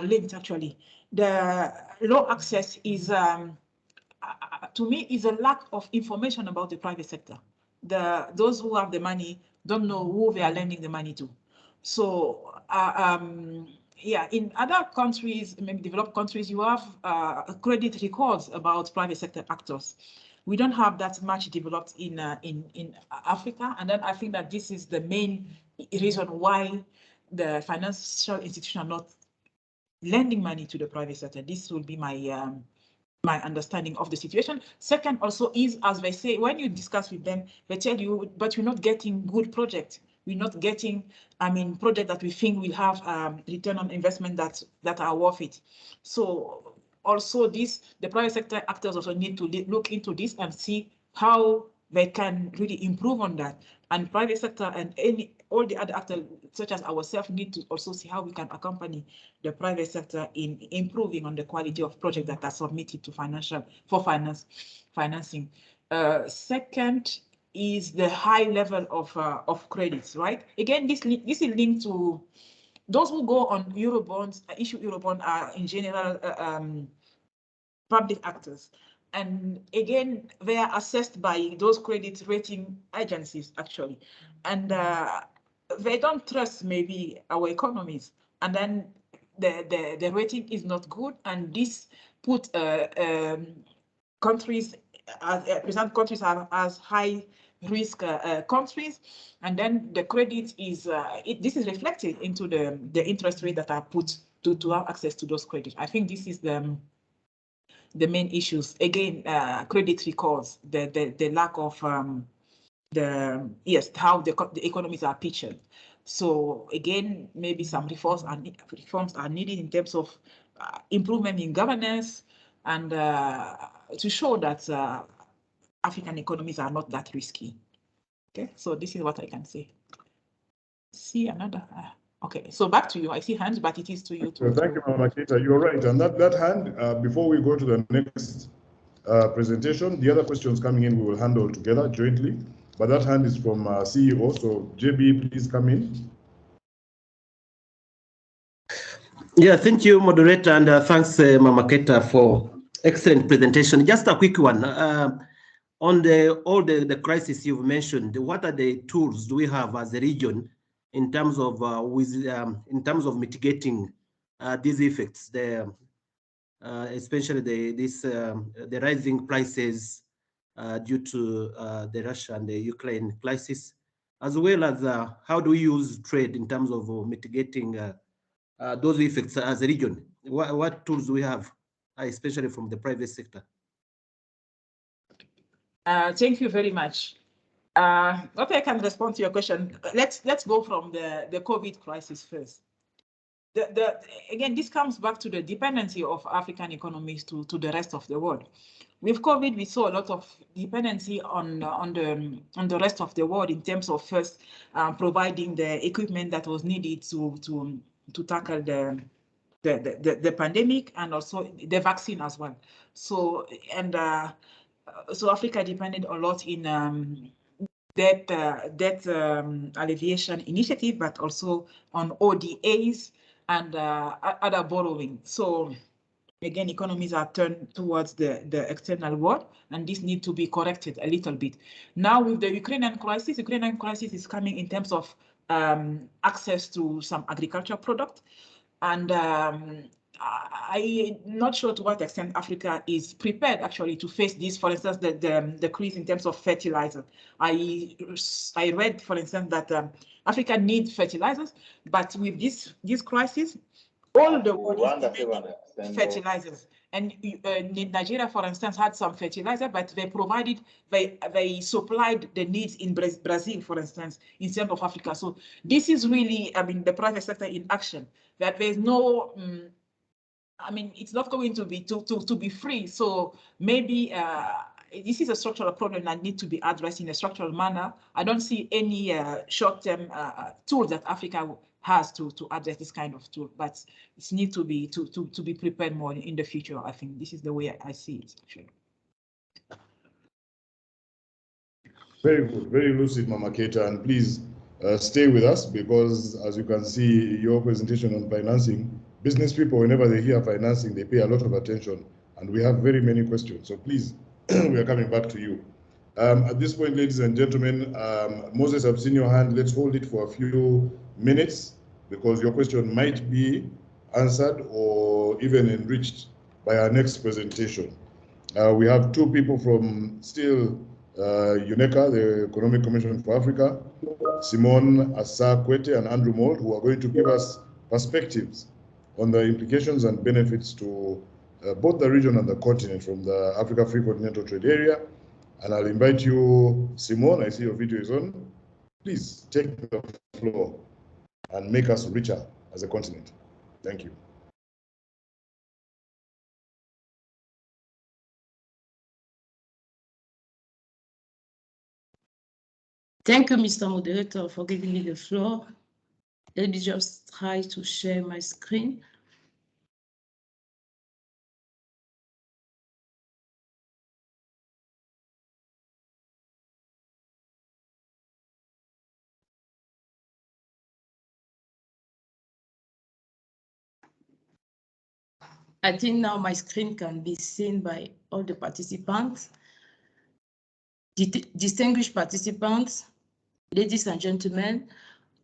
linked actually. The low access is, to me, is a lack of information about the private sector. Those who have the money don't know who they are lending the money to. So, yeah, in other countries, maybe developed countries, you have credit records about private sector actors. We don't have that much developed in Africa, and then I think that this is the main reason why the financial institutions are not lending money to the private sector. This will be my my understanding of the situation. Second, also is, as they say, when you discuss with them, they tell you, but you're not getting good projects. We're not getting, I mean, projects that we think will have return on investment that are worth it. So also this, the private sector actors also need to look into this and see how they can really improve on that. And private sector and all the other actors, such as ourselves, need to also see how we can accompany the private sector in improving on the quality of projects that are submitted to financing. Second is the high level of credits, right? Again, this is linked to those who go on Eurobonds, issue Eurobond are in general public actors. And again, they are assessed by those credit rating agencies, actually. And they don't trust maybe our economies. And then the rating is not good. And this put countries, present countries are as high risk countries. And then the credit is, this is reflected into the interest rate that are put to have access to those credits. I think this is the main issues. Again, credit records, the lack of how the economies are pictured. So again, maybe some reforms are needed in terms of improvement in governance and to show that African economies are not that risky. Okay, so this is what I can say. See another. Okay, so back to you. I see hands, but it is to you. Thank you, Mama Keita. You're right. And that hand, before we go to the next presentation, the other questions coming in, we will handle together jointly. But that hand is from CEO. So JB, please come in. Yeah, thank you, moderator, and thanks, Mama Keita, for excellent presentation. Just a quick one. On all the crises you've mentioned, what are the tools do we have as a region in terms of mitigating these effects, especially the rising prices due to the Russia and the Ukraine crisis, as well as how do we use trade in terms of mitigating those effects as a region? What tools do we have, especially from the private sector? Thank you very much. Okay, I can respond to your question. Let's go from the COVID crisis first. Again, this comes back to the dependency of African economies to the rest of the world. With COVID, we saw a lot of dependency on the rest of the world in terms of first providing the equipment that was needed to tackle the pandemic and also the vaccine as well. So so Africa depended a lot in debt alleviation initiative, but also on ODAs and other borrowing. So again, economies are turned towards the external world, and this needs to be corrected a little bit. Now with the Ukrainian crisis is coming in terms of access to some agricultural product. And I'm not sure to what extent Africa is prepared actually to face this. For instance, the crisis in terms of fertilizer. I read, for instance, that Africa needs fertilizers, but with this crisis, all the world is demanding fertilizers. And Nigeria, for instance, had some fertilizer, but they provided, they supplied the needs in Brazil, for instance, in terms of Africa. So this is really, I mean, the private sector in action, that there's no, I mean, it's not going to be to be free. So maybe this is a structural problem that needs to be addressed in a structural manner. I don't see any short-term tools that Africa has to address this kind of tool, but it needs to be prepared more in the future. I think this is the way I see it. Actually. Very good, very lucid, Mama Keita, and please stay with us, because as you can see, your presentation on financing, business people, whenever they hear financing, they pay a lot of attention, and we have very many questions. So please, we are coming back to you. At this point, ladies and gentlemen, Moses, I've seen your hand. Let's hold it for a few minutes, because your question might be answered or even enriched by our next presentation. We have two people from still UNECA, the Economic Commission for Africa, Simon Asa-Kwete and Andrew Mold, who are going to give us perspectives on the implications and benefits to both the region and the continent from the Africa Free Continental Trade Area. And I'll invite you, Simon, I see your video is on. Please take the floor and make us richer as a continent. Thank you. Thank you, Mr. Moderator, for giving me the floor. Let me just try to share my screen. I think now my screen can be seen by all the participants. Distinguished participants, ladies and gentlemen,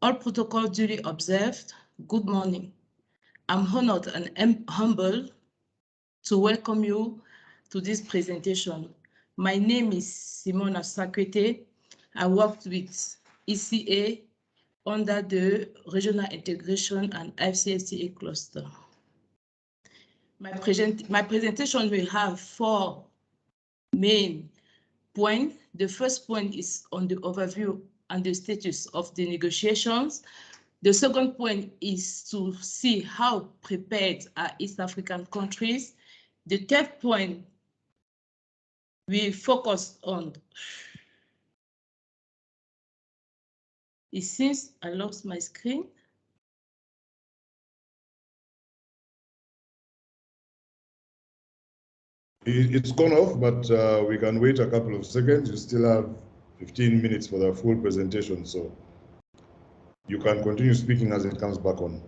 all protocol duly observed, good morning. I'm honored and humbled to welcome you to this presentation. My name is Simon Asa-Kwete. I worked with ECA under the Regional Integration and AfCFTA cluster. My presentation will have four main points. The first point is on the overview and the status of the negotiations. The second point is to see how prepared are East African countries. The third point we focus on. It seems I lost my screen. It's gone off, but we can wait a couple of seconds. You still have 15 minutes for the full presentation, so you can continue speaking as it comes back on.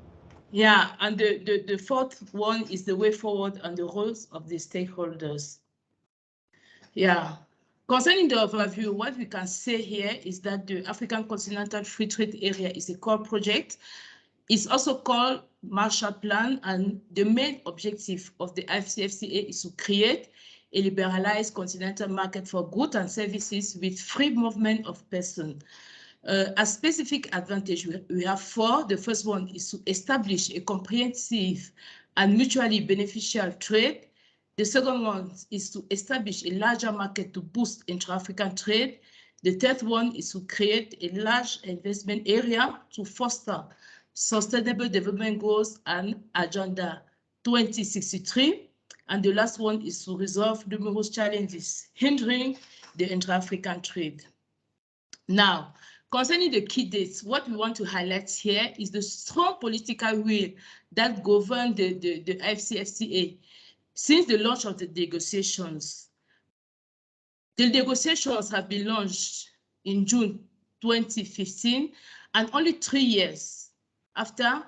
Yeah, and the fourth one is the way forward and the roles of the stakeholders. Yeah, concerning the overview, what we can say here is that the African Continental Free Trade Area is a core project. It's also called Marshall Plan, and the main objective of the AfCFTA is to create a liberalized continental market for goods and services with free movement of persons. A specific advantage we have four. The first one is to establish a comprehensive and mutually beneficial trade. The second one is to establish a larger market to boost intra-African trade. The third one is to create a large investment area to foster Sustainable Development Goals and Agenda 2063. And the last one is to resolve numerous challenges hindering the intra-African trade. Now, concerning the key dates, what we want to highlight here is the strong political will that governed the AfCFTA since the launch of the negotiations. The negotiations have been launched in June 2015, and only 3 years after,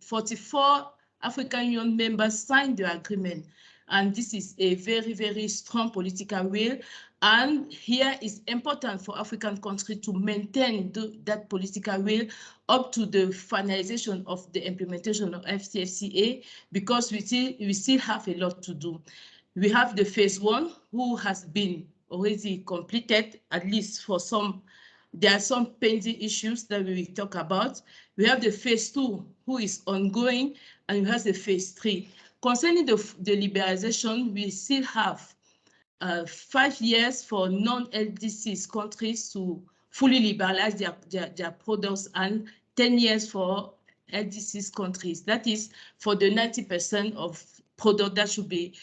44 African Union members signed the agreement. And this is a very, very strong political will. And here it's important for African countries to maintain that political will up to the finalization of the implementation of AfCFTA, because we still have a lot to do. We have the phase one, who has been already completed, at least for some. There are some pending issues that we will talk about. We have the phase two, who is ongoing, and we have the phase 3. Concerning the liberalization, we still have 5 years for non-LDC countries to fully liberalize their products and 10 years for LDC countries. That is for the 90% of product that should be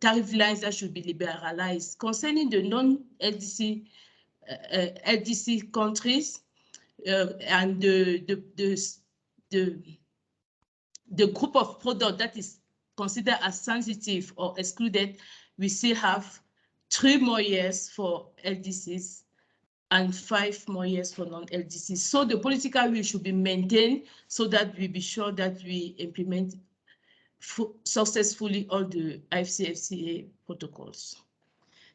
tariff lines that should be liberalized. Concerning the non-LDC LDC countries and the group of product that is considered as sensitive or excluded, we still have 3 more years for LDCs and 5 more years for non-LDCs. So the political will should be maintained so that we be sure that we implement successfully all the AfCFTA protocols.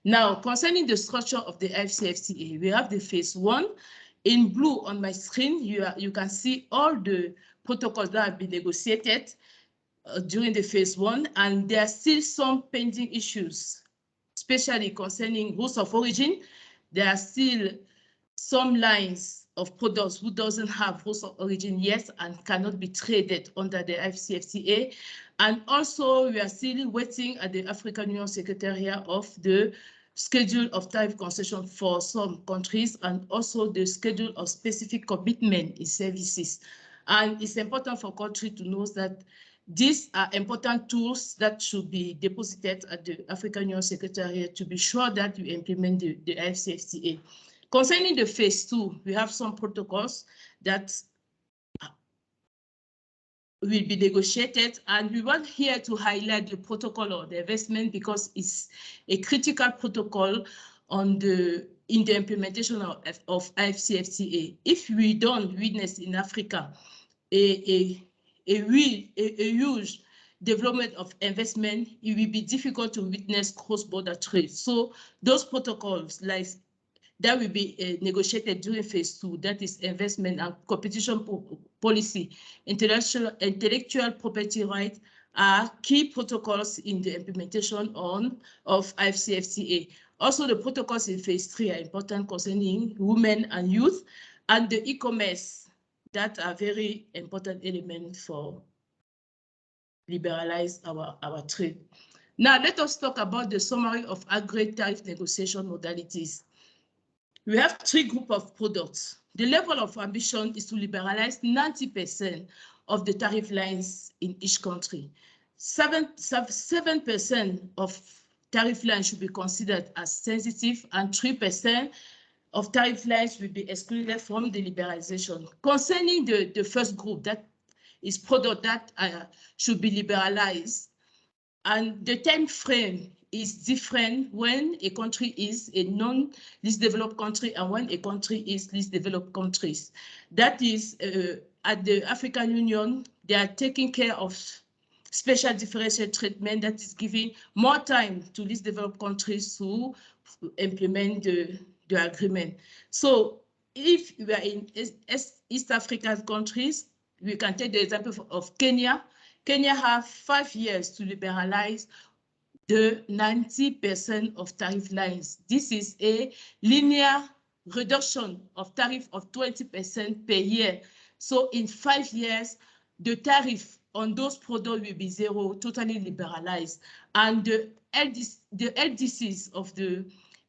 Now, concerning the structure of the AfCFTA, we have the phase 1. In blue on my screen, you can see all the protocols that have been negotiated during the phase 1, and there are still some pending issues, especially concerning rules of origin. There are still some lines of products who doesn't have rules of origin yet and cannot be traded under the AfCFTA. And also, we are still waiting at the African Union Secretariat of the schedule of tariff concession for some countries, and also the schedule of specific commitment in services. And it's important for country to know that these are important tools that should be deposited at the African Union Secretariat to be sure that we implement the AfCFTA. Concerning the phase 2, we have some protocols that will be negotiated, and we want here to highlight the protocol of the investment because it's a critical protocol in the implementation of AfCFTA. If we don't witness in Africa a huge development of investment, it will be difficult to witness cross-border trade. So those protocols like that will be negotiated during phase 2, that is investment and competition policy, intellectual property rights are key protocols in the implementation of AfCFTA. Also, the protocols in phase 3 are important concerning women and youth, and the e-commerce that are very important elements for liberalize our trade. Now, let us talk about the summary of aggregate tariff negotiation modalities. We have 3 groups of products. The level of ambition is to liberalize 90% of the tariff lines in each country. 7% of tariff lines should be considered as sensitive, and 3% of tariff lines will be excluded from the liberalization. Concerning the first group, that is product that should be liberalized, and the time frame is different when a country is a non-least developed country and when a country is least developed countries. That is, at the African Union, they are taking care of special differential treatment that is giving more time to least developed countries to implement the agreement. So if we are in East African countries, we can take the example of Kenya. Kenya have 5 years to liberalize the 90% of tariff lines. This is a linear reduction of tariff of 20% per year. So in 5 years, the tariff on those products will be 0, totally liberalized. And the LDCs of the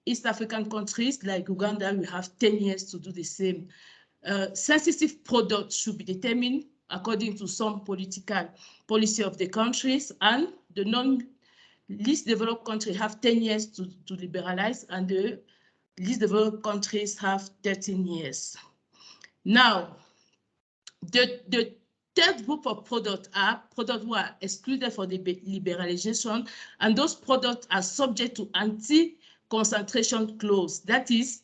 East African countries like Uganda will have 10 years to do the same. Sensitive products should be determined according to some political policy of the countries, and the non-least developed countries have 10 years to liberalize, and the least developed countries have 13 years. Now, the third group of products are products who are excluded for the liberalization, and those products are subject to anti-concentration clause. That is,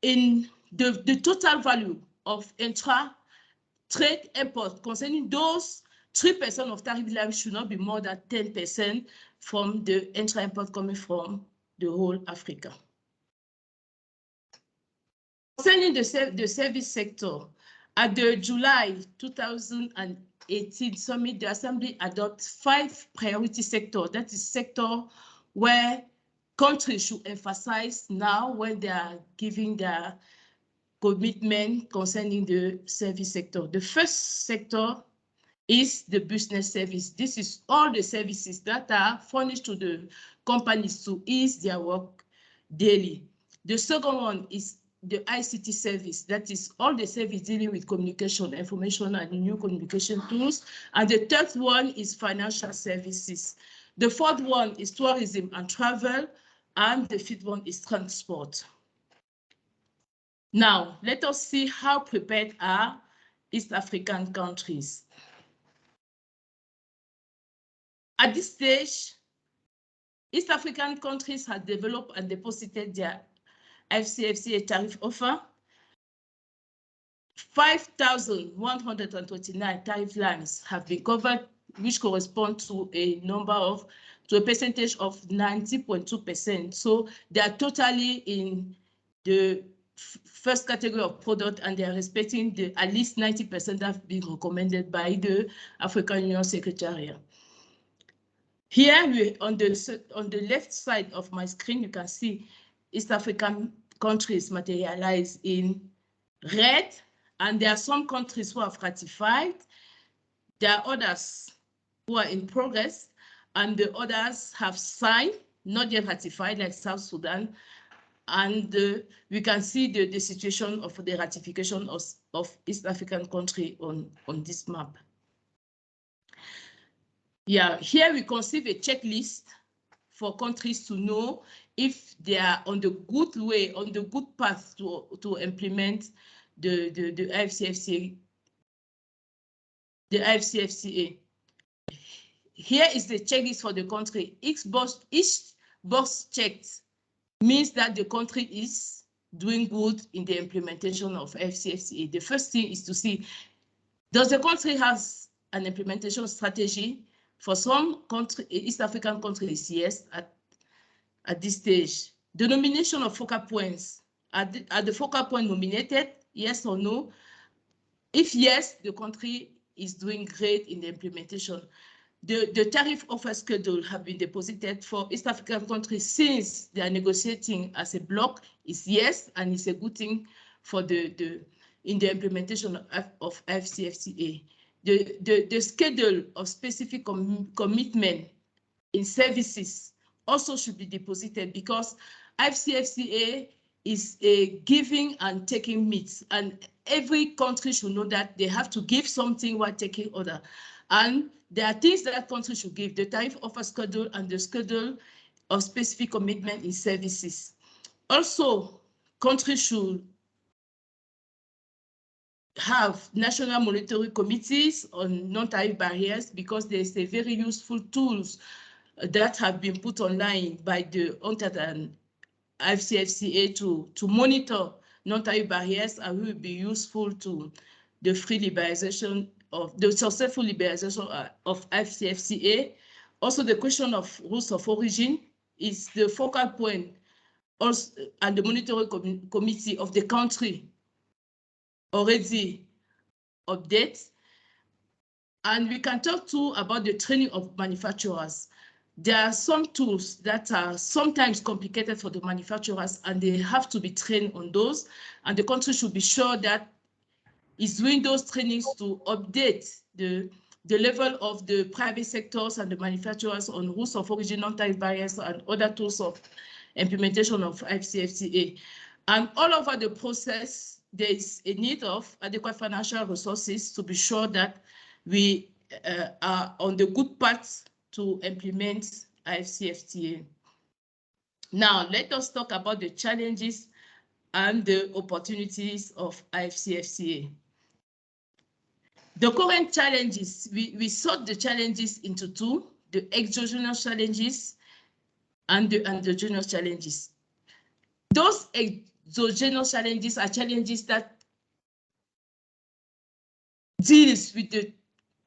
in the total value of intra-trade import concerning those 3% of tariff lines should not be more than 10% from the intra-import coming from the whole Africa. Concerning the service sector, at the July 2018 summit, the Assembly adopted 5 priority sectors. That is sector where countries should emphasize now when they are giving their commitment concerning the service sector. The first sector is the business service. This is all the services that are furnished to the companies to ease their work daily. The second one is the ICT service. That is all the service dealing with communication, information, and new communication tools. And the third one is financial services. The fourth one is tourism and travel. And the fifth one is transport. Now, let us see how prepared are East African countries. At this stage, East African countries have developed and deposited their AfCFTA tariff offer. 5,129 tariff lines have been covered, which correspond to a percentage of 90.2%. So they are totally in the first category of product, and they are respecting the at least 90% that have been recommended by the African Union Secretariat. Here, on the left side of my screen, you can see East African countries materialized in red, and there are some countries who have ratified. There are others who are in progress, and the others have signed, not yet ratified, like South Sudan. And we can see the situation of the ratification of East African country on this map. Yeah, here we conceive a checklist for countries to know if they are on the good way, on the good path to implement the AfCFTA. The AfCFTA. Here is the checklist for the country. Each box checked means that the country is doing good in the implementation of AfCFTA. The first thing is to see, does the country have an implementation strategy? For some East African countries, yes, at this stage. The nomination of focal points, are the focal point nominated, yes or no? If yes, the country is doing great in the implementation. The tariff offer schedule have been deposited for East African countries since they are negotiating as a bloc is yes, and it's a good thing for in the implementation of AfCFTA. The schedule of specific commitment in services also should be deposited, because AfCFTA is a giving and taking meet, and every country should know that they have to give something while taking other. And there are things that countries should give: the tariff offer schedule and the schedule of specific commitment in services. Also, countries should have national monitoring committees on non-tariff barriers, because there's a very useful tools that have been put online by the UNCTAD and AfCFTA to monitor non-tariff barriers, and will be useful to the free liberalization of the successful liberalization of AfCFTA. Also, the question of rules of origin is the focal point also, and the monitoring committee of the country already update. And we can talk too about the training of manufacturers. There are some tools that are sometimes complicated for the manufacturers, and they have to be trained on those. And the country should be sure that it's doing those trainings to update the level of the private sectors and the manufacturers on rules of origin, non-tariff barriers, and other tools of implementation of AfCFTA. And all over the process, there is a need of adequate financial resources to be sure that we are on the good path to implement AfCFTA. Now, let us talk about the challenges and the opportunities of AfCFTA. The current challenges, we sort the challenges into two: the exogenous challenges and the endogenous challenges. Those exogenous challenges are challenges that deals with the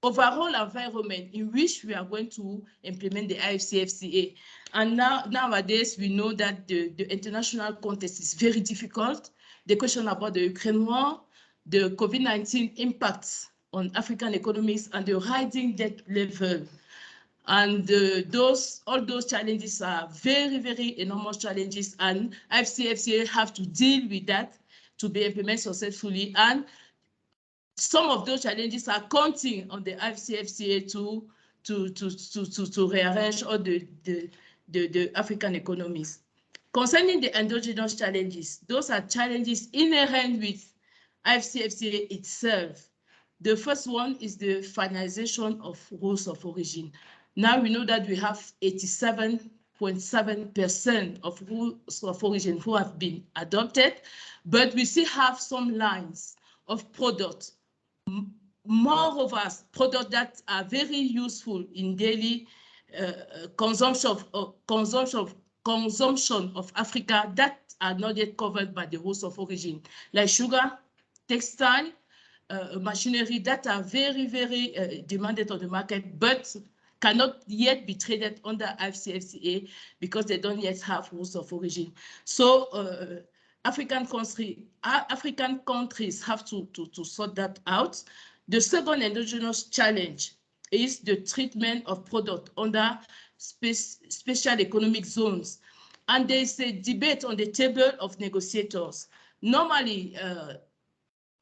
overall environment in which we are going to implement the AfCFTA. And nowadays, we know that the international context is very difficult. The question about the Ukraine war, the COVID-19 impacts on African economies, and the rising debt level. And all those challenges are very, very enormous challenges, and AfCFTA have to deal with that to be implemented successfully. And some of those challenges are counting on the AfCFTA to rearrange all the African economies. Concerning the endogenous challenges, those are challenges inherent with AfCFTA itself. The first one is the finalization of rules of origin. Now we know that we have 87.7% of rules of origin who have been adopted, but we still have some lines of products, moreover, products that are very useful in daily consumption of Africa that are not yet covered by the rules of origin, like sugar, textile, machinery that are very, very demanded on the market, but cannot yet be traded under AfCFTA because they don't yet have rules of origin. So African countries have to sort that out. The second endogenous challenge is the treatment of product under special economic zones. And there is a debate on the table of negotiators. Normally,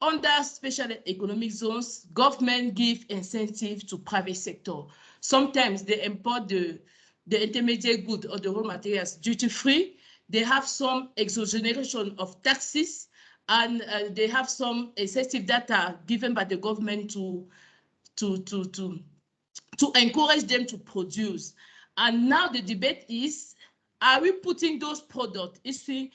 under special economic zones, government give incentive to private sector. Sometimes they import the intermediate good or the raw materials duty-free. They have some exoneration of taxes, and they have some incentive data given by the government to encourage them to produce. And now the debate is, are we putting those products issued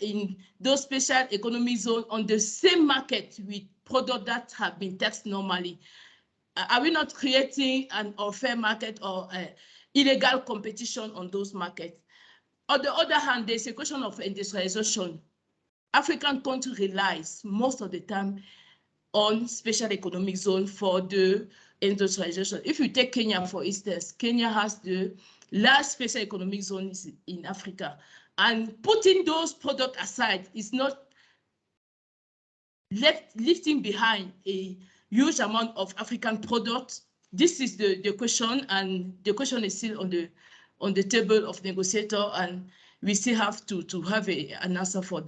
in those special economic zones on the same market with products that have been taxed normally? Are we not creating an unfair market or illegal competition on those markets? On the other hand, there's a question of industrialization. African country relies most of the time on special economic zone for the industrialization. If you take Kenya, for instance, Kenya has the last special economic zones in Africa. And putting those products aside is not lifting behind a huge amount of African products. This is the question, and the question is still on the table of negotiator, and we still have to have an answer for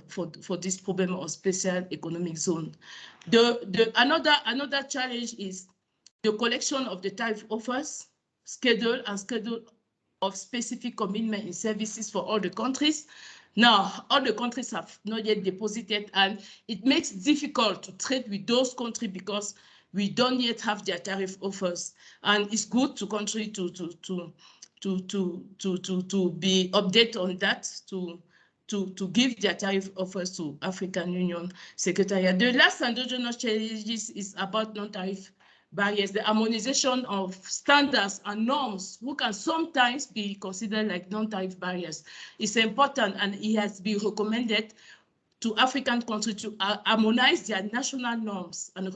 this problem of special economic zone. Another challenge is the collection of the tariff offers, schedule of specific commitment in services for all the countries. Now, all the countries have not yet deposited, and it makes it difficult to trade with those countries because we don't yet have their tariff offers. And it's good to country to be updated on that, to give their tariff offers to African Union Secretariat. The last endogenous challenges is about non-tariff barriers, the harmonization of standards and norms, who can sometimes be considered like non-tariff barriers. It's important, and it has been recommended to African countries to harmonize their national norms and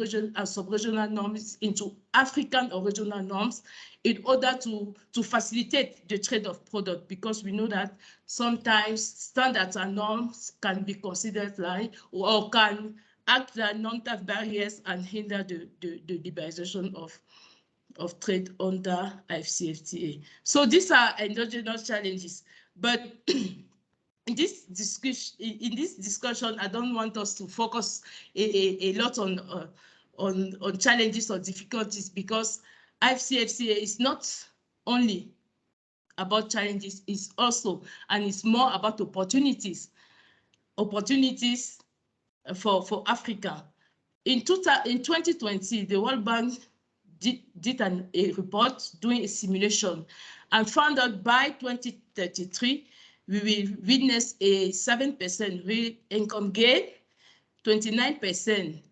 sub-regional norms into African or regional norms in order to facilitate the trade of product, because we know that sometimes standards and norms can be considered like, or can act as non-tariff barriers and hinder the liberalization of trade under AfCFTA. So these are endogenous challenges, but in this discussion, I don't want us to focus a lot on challenges or difficulties, because AfCFTA is not only about challenges, it's also, and it's more about opportunities for Africa. In 2020, the World Bank did a report doing a simulation and found out by 2033, we will witness a 7% real income gain, 29%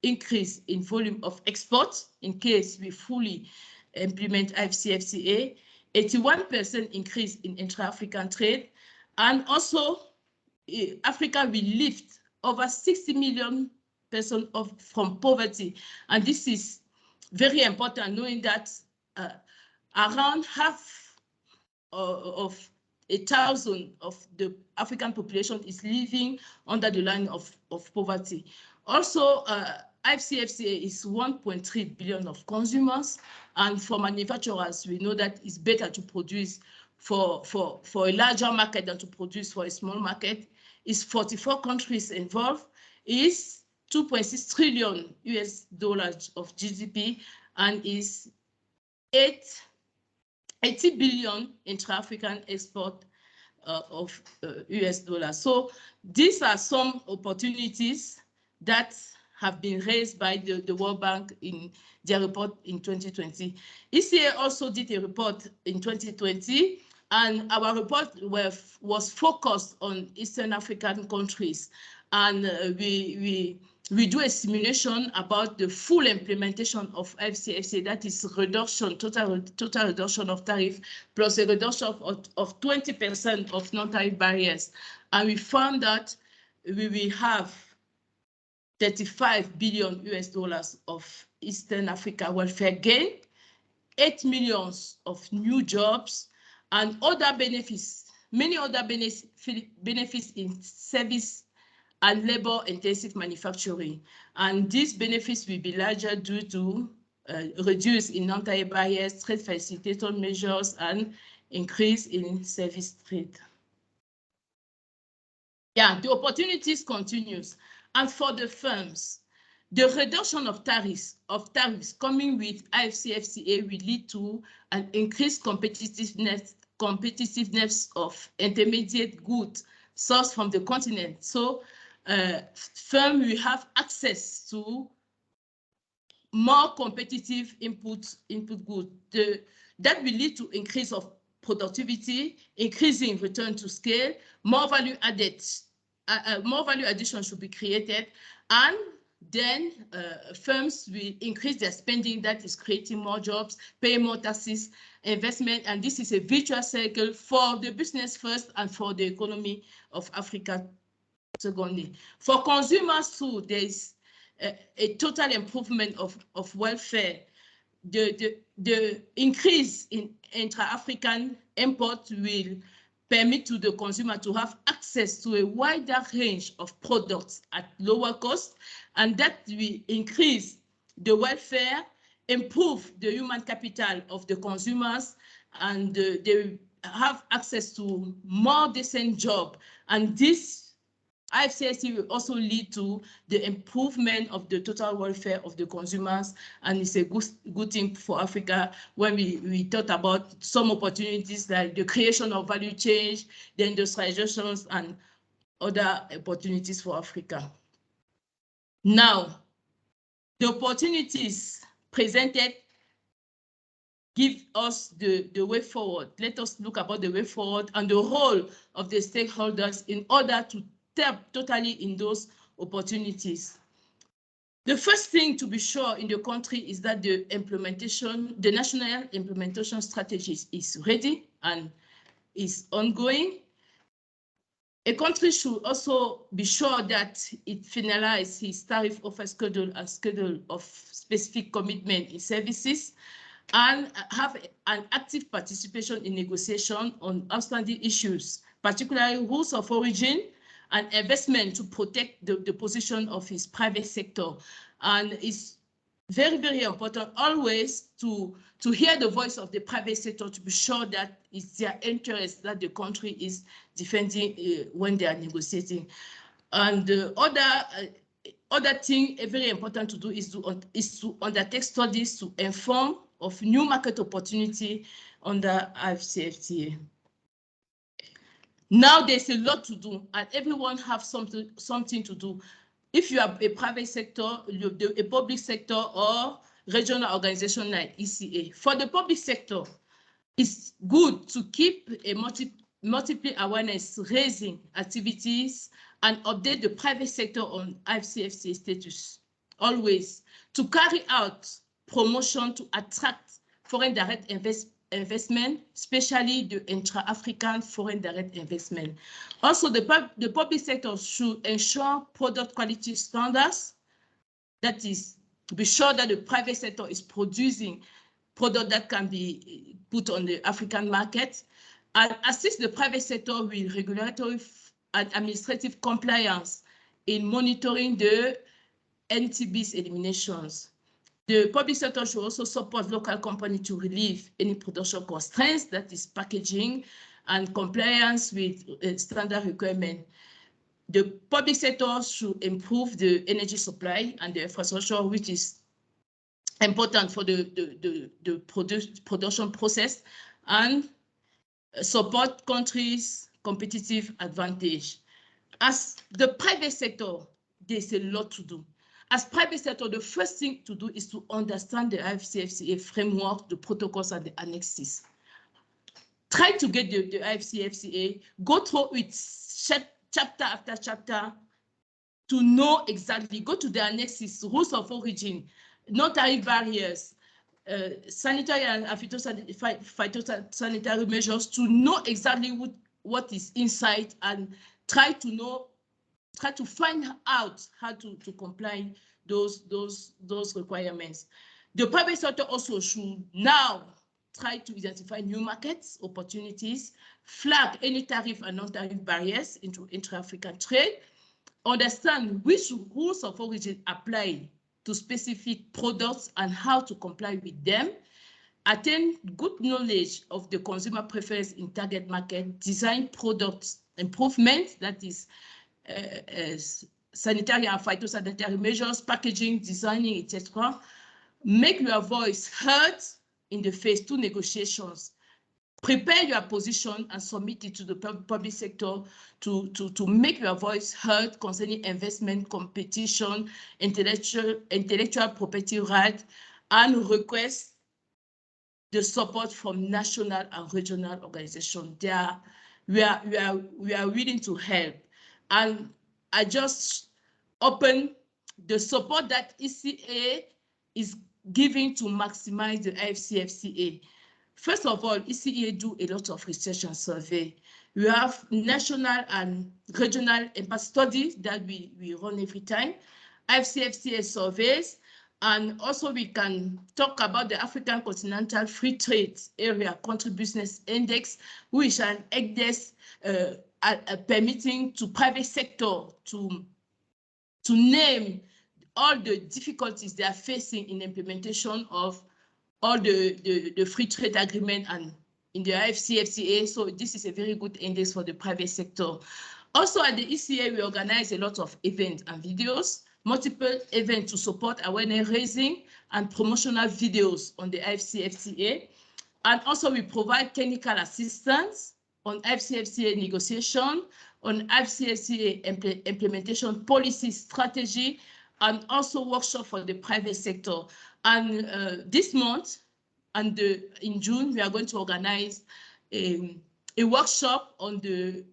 increase in volume of exports in case we fully implement AfCFTA, 81% increase in intra-African trade, and also Africa will lift over 60 million persons from poverty. And this is very important, knowing that around half of 1,000 of the African population is living under the line of poverty. Also, AfCFTA is 1.3 billion of consumers, and for manufacturers, we know that it's better to produce for a larger market than to produce for a small market. It's 44 countries involved. It's 2.6 trillion US dollars of GDP and is 80 billion intra-African export of US dollars. So these are some opportunities that have been raised by the World Bank in their report in 2020. ECA also did a report in 2020, and our report was focused on Eastern African countries. And we do a simulation about the full implementation of AfCFTA, that is reduction, total reduction of tariff, plus a reduction of 20% of non-tariff barriers. And we found that we will have 35 billion US dollars of Eastern Africa welfare gain, 8 million of new jobs, and other benefits, many other benefits in service and labor-intensive manufacturing. And these benefits will be larger due to reduce in non-tariff barriers, trade facilitator measures, and increase in service trade. Yeah, the opportunities continues. And for the firms, the reduction of tariffs coming with AfCFTA will lead to an increased competitiveness of intermediate goods sourced from the continent. So firms will have access to more competitive input goods. That will lead to increase of productivity, increasing return to scale, more value addition should be created, and then firms will increase their spending, that is creating more jobs, paying more taxes, investment, and this is a virtuous cycle for the business first and for the economy of Africa secondly. For consumers too, there is a total improvement of welfare. The increase in intra-African import will permit to the consumer to have access to a wider range of products at lower cost, and that will increase the welfare, improve the human capital of the consumers, and they have access to more decent job. And this AfCFTA will also lead to the improvement of the total welfare of the consumers, and it's a good thing for Africa when we thought about some opportunities like the creation of value change, the industrializations, and other opportunities for Africa. Now, the opportunities presented give us the way forward. Let us look about the way forward and the role of the stakeholders in order to tap totally in those opportunities. The first thing to be sure in the country is that the national implementation strategy is ready and is ongoing. A country should also be sure that it finalizes its tariff offer schedule and schedule of specific commitment in services, and have an active participation in negotiation on outstanding issues, particularly rules of origin and investment to protect the position of its private sector. And it's very, very important always to hear the voice of the private sector, to be sure that it's their interest that the country is defending when they are negotiating. And the other thing very important to do is to undertake studies to inform of new market opportunity under AfCFTA. Now there's a lot to do, and everyone have something to do. If you are a private sector, a public sector, or regional organization like ECA. For the public sector, it's good to keep a multiple awareness raising activities and update the private sector on AfCFTA status. Always to carry out promotion to attract foreign direct investment, especially the intra-African foreign direct investment. Also, the public sector should ensure product quality standards. That is, to be sure that the private sector is producing product that can be put on the African market, and assist the private sector with regulatory and administrative compliance in monitoring the NTB's eliminations. The public sector should also support local companies to relieve any production constraints, that is packaging and compliance with standard requirements. The public sector should improve the energy supply and the infrastructure, which is important for the production process, and support countries' competitive advantage. As the private sector, there's a lot to do. As private sector, the first thing to do is to understand the AfCFTA framework, the protocols, and the annexes. Try to get the AfCFTA, go through it chapter after chapter to know exactly, go to the annexes, rules of origin, non-tariff barriers, sanitary and phytosanitary measures, to know exactly what is inside and try to find out how to comply those requirements. The private sector also should now try to identify new markets, opportunities, flag any tariff and non-tariff barriers into intra-African trade, understand which rules of origin apply to specific products and how to comply with them, attain good knowledge of the consumer preference in target market, design product improvements, that is sanitary and phytosanitary measures, packaging, designing, etc. Make your voice heard in the phase 2 negotiations. Prepare your position and submit it to the public sector to make your voice heard concerning investment, competition, intellectual property rights, and request the support from national and regional organizations. We are willing to help. And I just open the support that ECA is giving to maximize the AfCFTA. First of all, ECA do a lot of research and survey. We have national and regional impact studies that we run every time, AfCFTA surveys, and also we can talk about the African Continental Free Trade Area Country Business Index, which is an index permitting to private sector to name all the difficulties they are facing in implementation of all the free trade agreement and in the AfCFTA. So this is a very good index for the private sector. Also at the ECA, we organize a lot of events and videos, multiple events to support awareness raising and promotional videos on the AfCFTA. And also we provide technical assistance on AfCFTA negotiation, on AfCFTA implementation policy strategy, and also workshop for the private sector. And this month, and in June, we are going to organize a workshop on the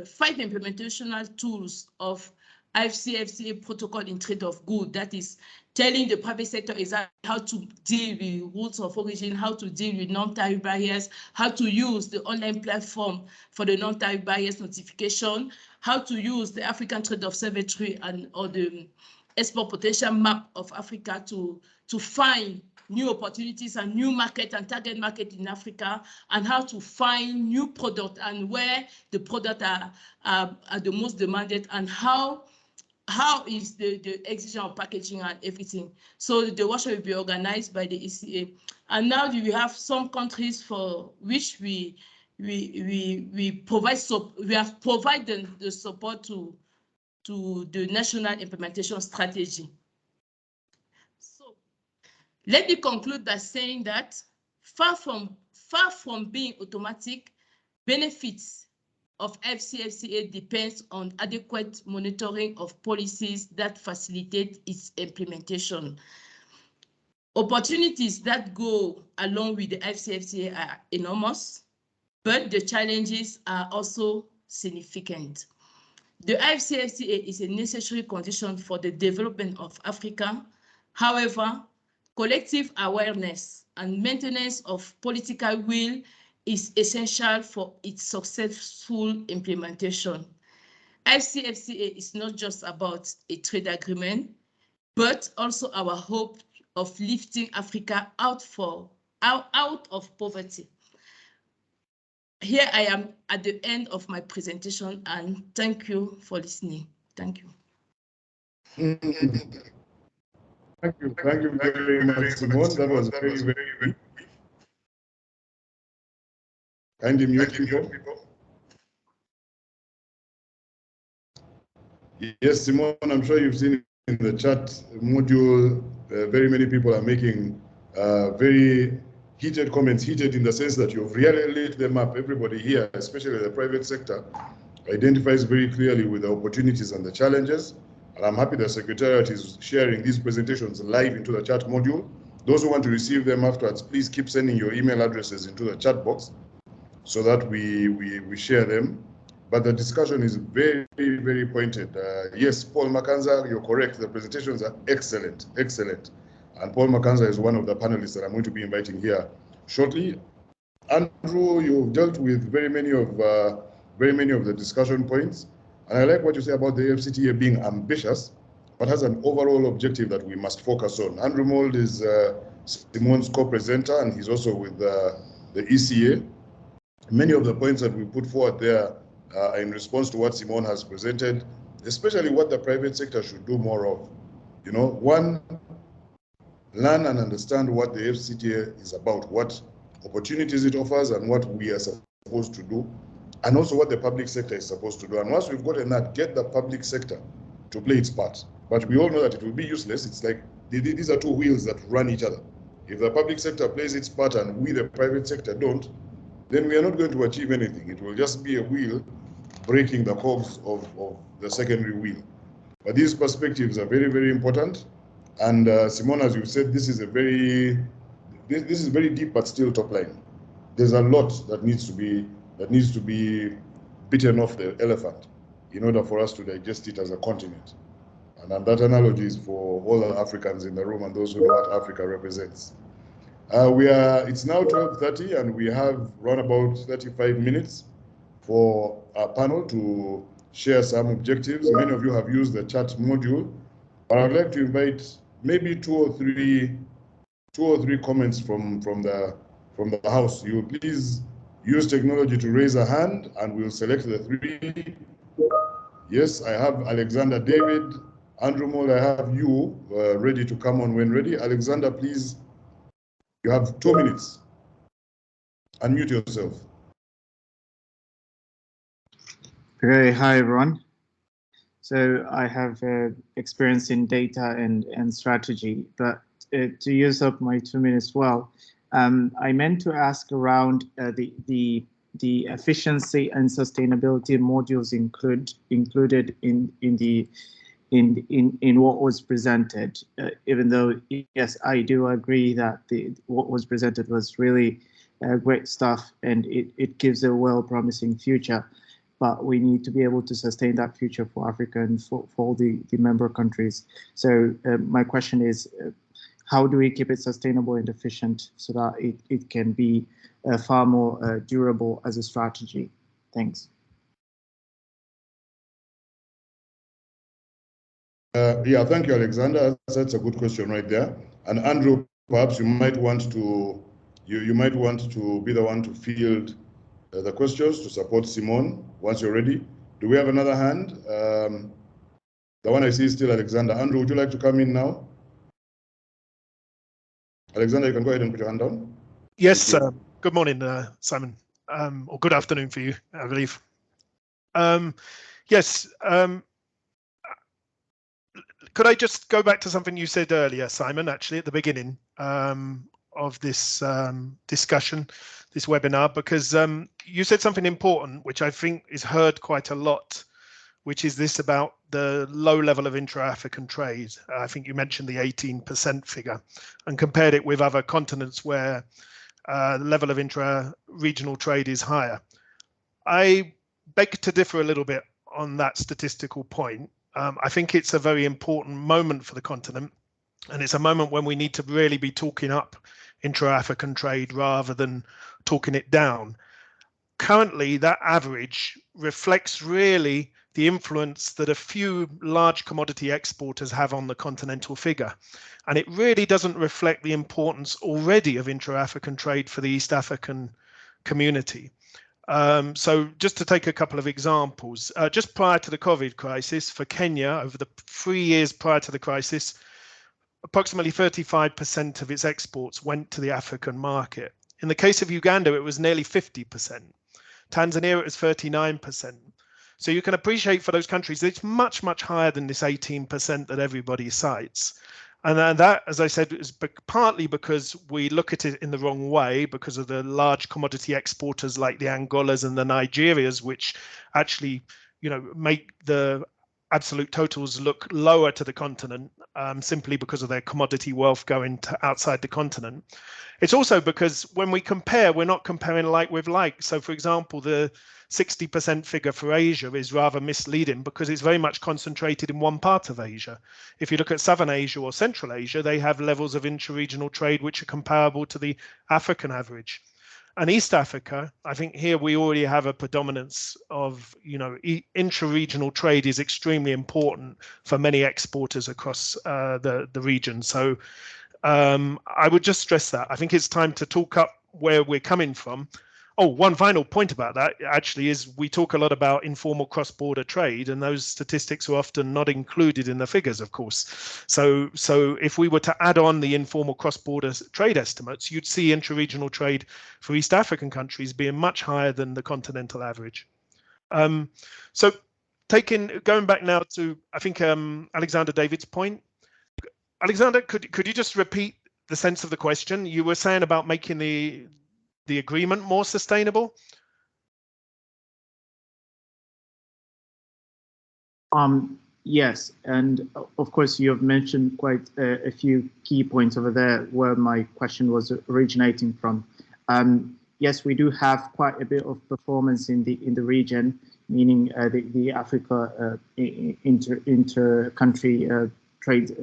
5 implementational tools of AfCFTA protocol in trade of goods. That is telling the private sector exactly how to deal with rules of origin, how to deal with non-tariff barriers, how to use the online platform for the non-tariff barriers notification, how to use the African Trade Observatory or the export potential map of Africa to find new opportunities and new market and target market in Africa, and how to find new product and where the product are the most demanded, and how is the execution of packaging and everything. So the workshop will be organized by the ECA. And now we have some countries for which we provide we have provided the support to the national implementation strategy. So let me conclude by saying that far from being automatic, benefits of AfCFTA depends on adequate monitoring of policies that facilitate its implementation. Opportunities that go along with the AfCFTA are enormous, but the challenges are also significant. The AfCFTA is a necessary condition for the development of Africa. However, collective awareness and maintenance of political will is essential for its successful implementation. AfCFTA is not just about a trade agreement, but also our hope of lifting Africa out of poverty. Here I am at the end of my presentation, and thank you for listening. Thank you. Thank you very much, Simone. That was very, very good. Kindly mute people. Yes, Simone, I'm sure you've seen in the chat module, very many people are making very heated comments, heated in the sense that you've really lit them up. Everybody here, especially the private sector, identifies very clearly with the opportunities and the challenges. And I'm happy the Secretariat is sharing these presentations live into the chat module. Those who want to receive them afterwards, please keep sending your email addresses into the chat box so that we share them. But the discussion is very, very pointed. Yes, Paul Makanza, you're correct. The presentations are excellent, excellent. And Paul Makanza is one of the panelists that I'm going to be inviting here shortly. Andrew, you've dealt with very many of the discussion points. And I like what you say about the AfCFTA being ambitious, but has an overall objective that we must focus on. Andrew Mold is Simone's co-presenter, and he's also with the ECA. Many of the points that we put forward there are in response to what Simone has presented, especially what the private sector should do more of. You know, one, learn and understand what the AfCFTA is about, what opportunities it offers and what we are supposed to do, and also what the public sector is supposed to do. And once we've gotten that, get the public sector to play its part. But we all know that it will be useless. It's like these are two wheels that run each other. If the public sector plays its part and we, the private sector, don't, then we are not going to achieve anything. It will just be a wheel breaking the cogs of the secondary wheel. But these perspectives are very, very important. And Simone, as you've said, this is very deep, but still top line. There's a lot that needs to be bitten off the elephant in order for us to digest it as a continent. And that analogy is for all the Africans in the room and those who know what Africa represents. It's now 12:30 and we have run about 35 minutes for our panel to share some objectives. Many of you have used the chat module, but I'd like to invite maybe two or three comments from the house. You please use technology to raise a hand and we'll select the three. Yes, I have Alexander David, Andrew Moll, I have you ready to come on when ready. Alexander, please, you have 2 minutes. Unmute yourself. Okay, hi everyone. So I have experience in data and strategy, but to use up my 2 minutes well, I meant to ask around the efficiency and sustainability modules included in what was presented. Even though yes, I do agree that what was presented was really great stuff and it gives a well-promising future. But we need to be able to sustain that future for Africa and for all the member countries. So my question is, how do we keep it sustainable and efficient so that it can be far more durable as a strategy? Thanks. Yeah, thank you, Alexander. That's a good question right there. And Andrew, perhaps you might want to be the one to field the questions to support Simone once you're ready. Do we have another hand? The one I see is still Alexander. Andrew, would you like to come in now? Alexander, you can go ahead and put your hand down. Yes, good morning, Simon, or good afternoon for you, I believe. Yes, could I just go back to something you said earlier, Simon, actually at the beginning of this discussion, this webinar, because you said something important, which I think is heard quite a lot, which is this about the low level of intra-African trade. I think you mentioned the 18% figure and compared it with other continents where the level of intra-regional trade is higher. I beg to differ a little bit on that statistical point. I think it's a very important moment for the continent, and it's a moment when we need to really be talking up intra-African trade rather than talking it down. Currently, that average reflects really the influence that a few large commodity exporters have on the continental figure. And it really doesn't reflect the importance already of intra-African trade for the East African community. So just to take a couple of examples, just prior to the COVID crisis for Kenya, over the 3 years prior to the crisis, approximately 35% of its exports went to the African market. In the case of Uganda, it was nearly 50%. Tanzania, it was 39%. So you can appreciate for those countries, it's much, much higher than this 18% that everybody cites. And that, as I said, is partly because we look at it in the wrong way because of the large commodity exporters like the Angolas and the Nigerias, which actually, make the absolute totals look lower to the continent simply because of their commodity wealth going to outside the continent. It's also because when we compare, we're not comparing like with like. So, for example, the 60% figure for Asia is rather misleading because it's very much concentrated in one part of Asia. If you look at Southern Asia or Central Asia, they have levels of intra-regional trade which are comparable to the African average. And East Africa, I think here we already have a predominance of, intra-regional trade is extremely important for many exporters across the region. So I would just stress that. I think it's time to talk up where we're coming from. Oh, one final point about that actually is we talk a lot about informal cross-border trade, and those statistics are often not included in the figures, of course. So if we were to add on the informal cross-border trade estimates, you'd see intra-regional trade for East African countries being much higher than the continental average. So going back now to, I think, Alexander David's point. Alexander, could you just repeat the sense of the question? You were saying about making the agreement more sustainable? Yes, and of course you have mentioned quite a few key points over there where my question was originating from. Yes, we do have quite a bit of performance in the region, meaning the Africa inter-country trade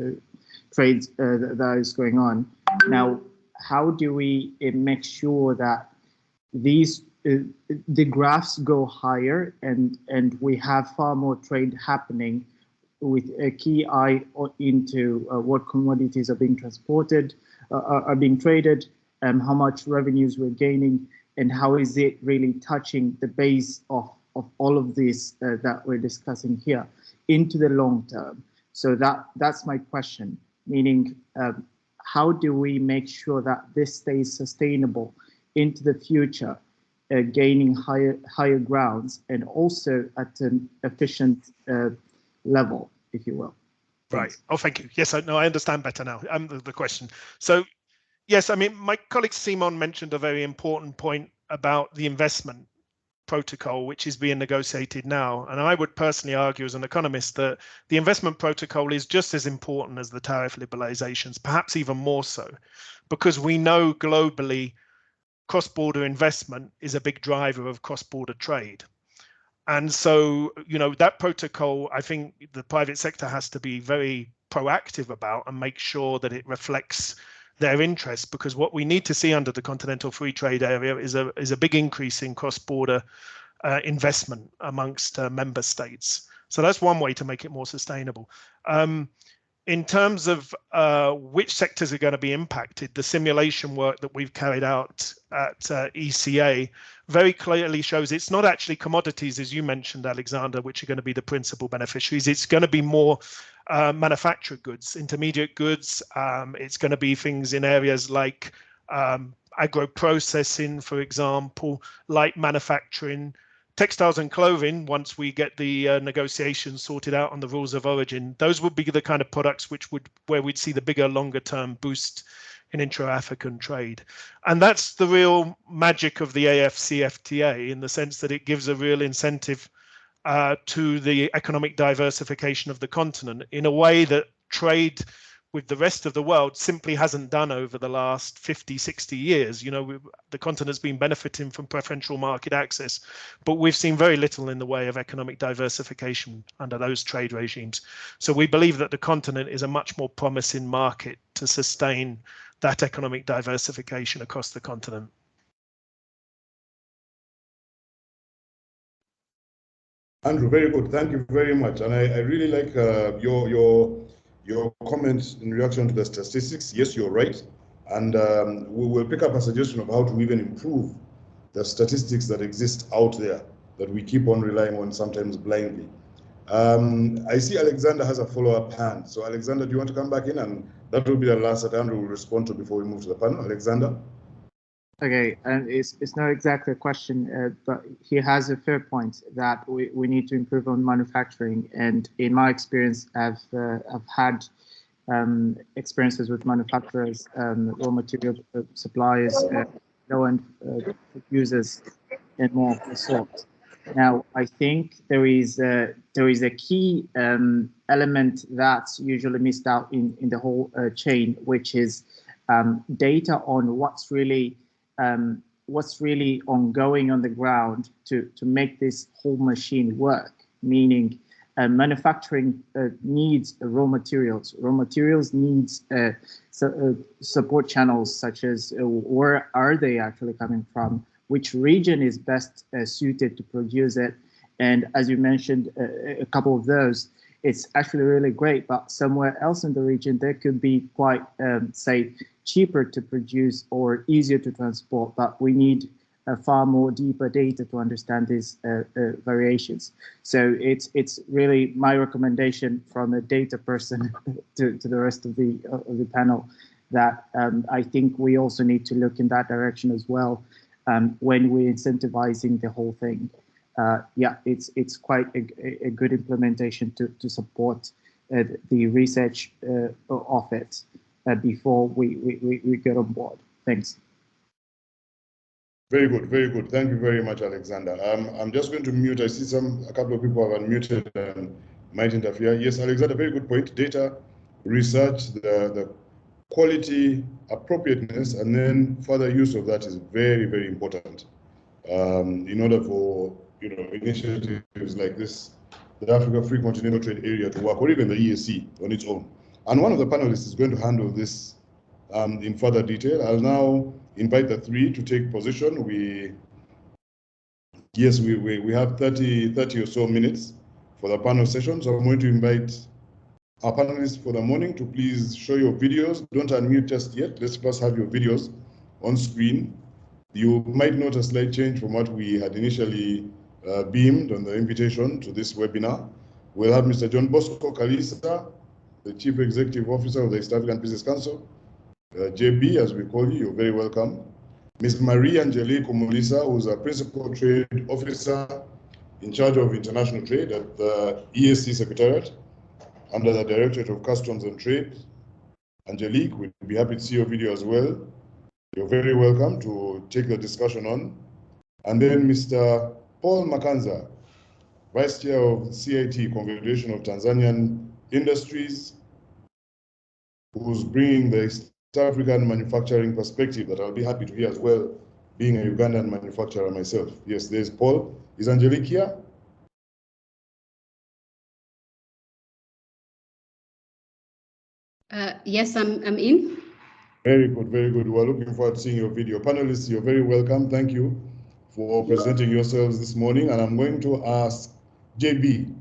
that is going on. Now, how do we make sure that these the graphs go higher and we have far more trade happening with a key eye into what commodities are being transported, are being traded, how much revenues we're gaining, and how is it really touching the base of all of this that we're discussing here into the long term? So that's my question, meaning how do we make sure that this stays sustainable into the future, gaining higher grounds and also at an efficient level, if you will? Thanks. Right. Oh, thank you. Yes, no, I understand better now. The question. So, yes, I mean, my colleague Simon mentioned a very important point about the investment protocol, which is being negotiated now. And I would personally argue as an economist that the investment protocol is just as important as the tariff liberalizations, perhaps even more so, because we know globally cross-border investment is a big driver of cross-border trade. And so, that protocol, I think the private sector has to be very proactive about and make sure that it reflects their interests, because what we need to see under the Continental Free Trade Area is a big increase in cross-border investment amongst member states. So that's one way to make it more sustainable. In terms of which sectors are going to be impacted, the simulation work that we've carried out at ECA very clearly shows it's not actually commodities, as you mentioned, Alexander, which are going to be the principal beneficiaries. It's going to be more manufactured goods, intermediate goods. It's going to be things in areas like agro-processing, for example, light manufacturing, textiles and clothing. Once we get the negotiations sorted out on the rules of origin, those would be the kind of products where we'd see the bigger, longer-term boost in intra-African trade. And that's the real magic of the AfCFTA, in the sense that it gives a real incentive to the economic diversification of the continent in a way that trade with the rest of the world simply hasn't done over the last 50, 60 years. The continent's been benefiting from preferential market access, but we've seen very little in the way of economic diversification under those trade regimes. So we believe that the continent is a much more promising market to sustain that economic diversification across the continent. Andrew, very good. Thank you very much. And I really like your comments in reaction to the statistics. Yes, you're right. And we will pick up a suggestion of how to even improve the statistics that exist out there that we keep on relying on, sometimes blindly. I see Alexander has a follow-up hand. So Alexander, do you want to come back in? And that will be the last that Andrew will respond to before we move to the panel. Alexander? Okay, and it's not exactly a question, but he has a fair point that we need to improve on manufacturing. And in my experience, I've had experiences with manufacturers, raw material suppliers, low-end users, and more of the sort. Now, I think there is a key element that's usually missed out in the whole chain, which is data on what's really ongoing on the ground to make this whole machine work. Meaning, manufacturing needs raw materials. Raw materials needs support channels, such as where are they actually coming from, which region is best suited to produce it. And as you mentioned, a couple of those, it's actually really great, but somewhere else in the region, there could be quite, say, cheaper to produce or easier to transport, but we need far more deeper data to understand these variations. So it's really my recommendation from a data person to the rest of the panel that I think we also need to look in that direction as well when we're incentivizing the whole thing. Yeah, it's quite a good implementation to support the research of it before we get on board. Thanks. Very good, very good. Thank you very much, Alexander. I'm just going to mute. I see a couple of people have unmuted and might interfere. Yes, Alexander, very good point. Data, research, the quality, appropriateness, and then further use of that is very, very important in order for initiatives like this, the Africa Free Continental Trade Area to work, or even the EAC on its own. And one of the panelists is going to handle this in further detail. I'll now invite the three to take position. We have 30 or so minutes for the panel session. So I'm going to invite our panelists for the morning to please show your videos. Don't unmute just yet. Let's first have your videos on screen. You might note a slight change from what we had initially beamed on the invitation to this webinar. We'll have Mr. John Bosco Kalisa, the Chief Executive Officer of the East African Business Council. JB, as we call you, you're very welcome. Ms. Marie Angelique Umulisa, who's a Principal Trade Officer in charge of international trade at the EAC Secretariat under the Directorate of Customs and Trade. Angelique, we'd be happy to see your video as well. You're very welcome to take the discussion on. And then Mr. Paul Makanza, Vice Chair of CIT, Confederation of Tanzanian Industries, who's bringing the East African manufacturing perspective that I'll be happy to hear as well, being a Ugandan manufacturer myself. Yes, there's Paul. Is Angelique here? Yes, I'm in. Very good, very good. We're looking forward to seeing your video. Panelists, you're very welcome. Thank you for presenting yourselves this morning. And I'm going to ask JB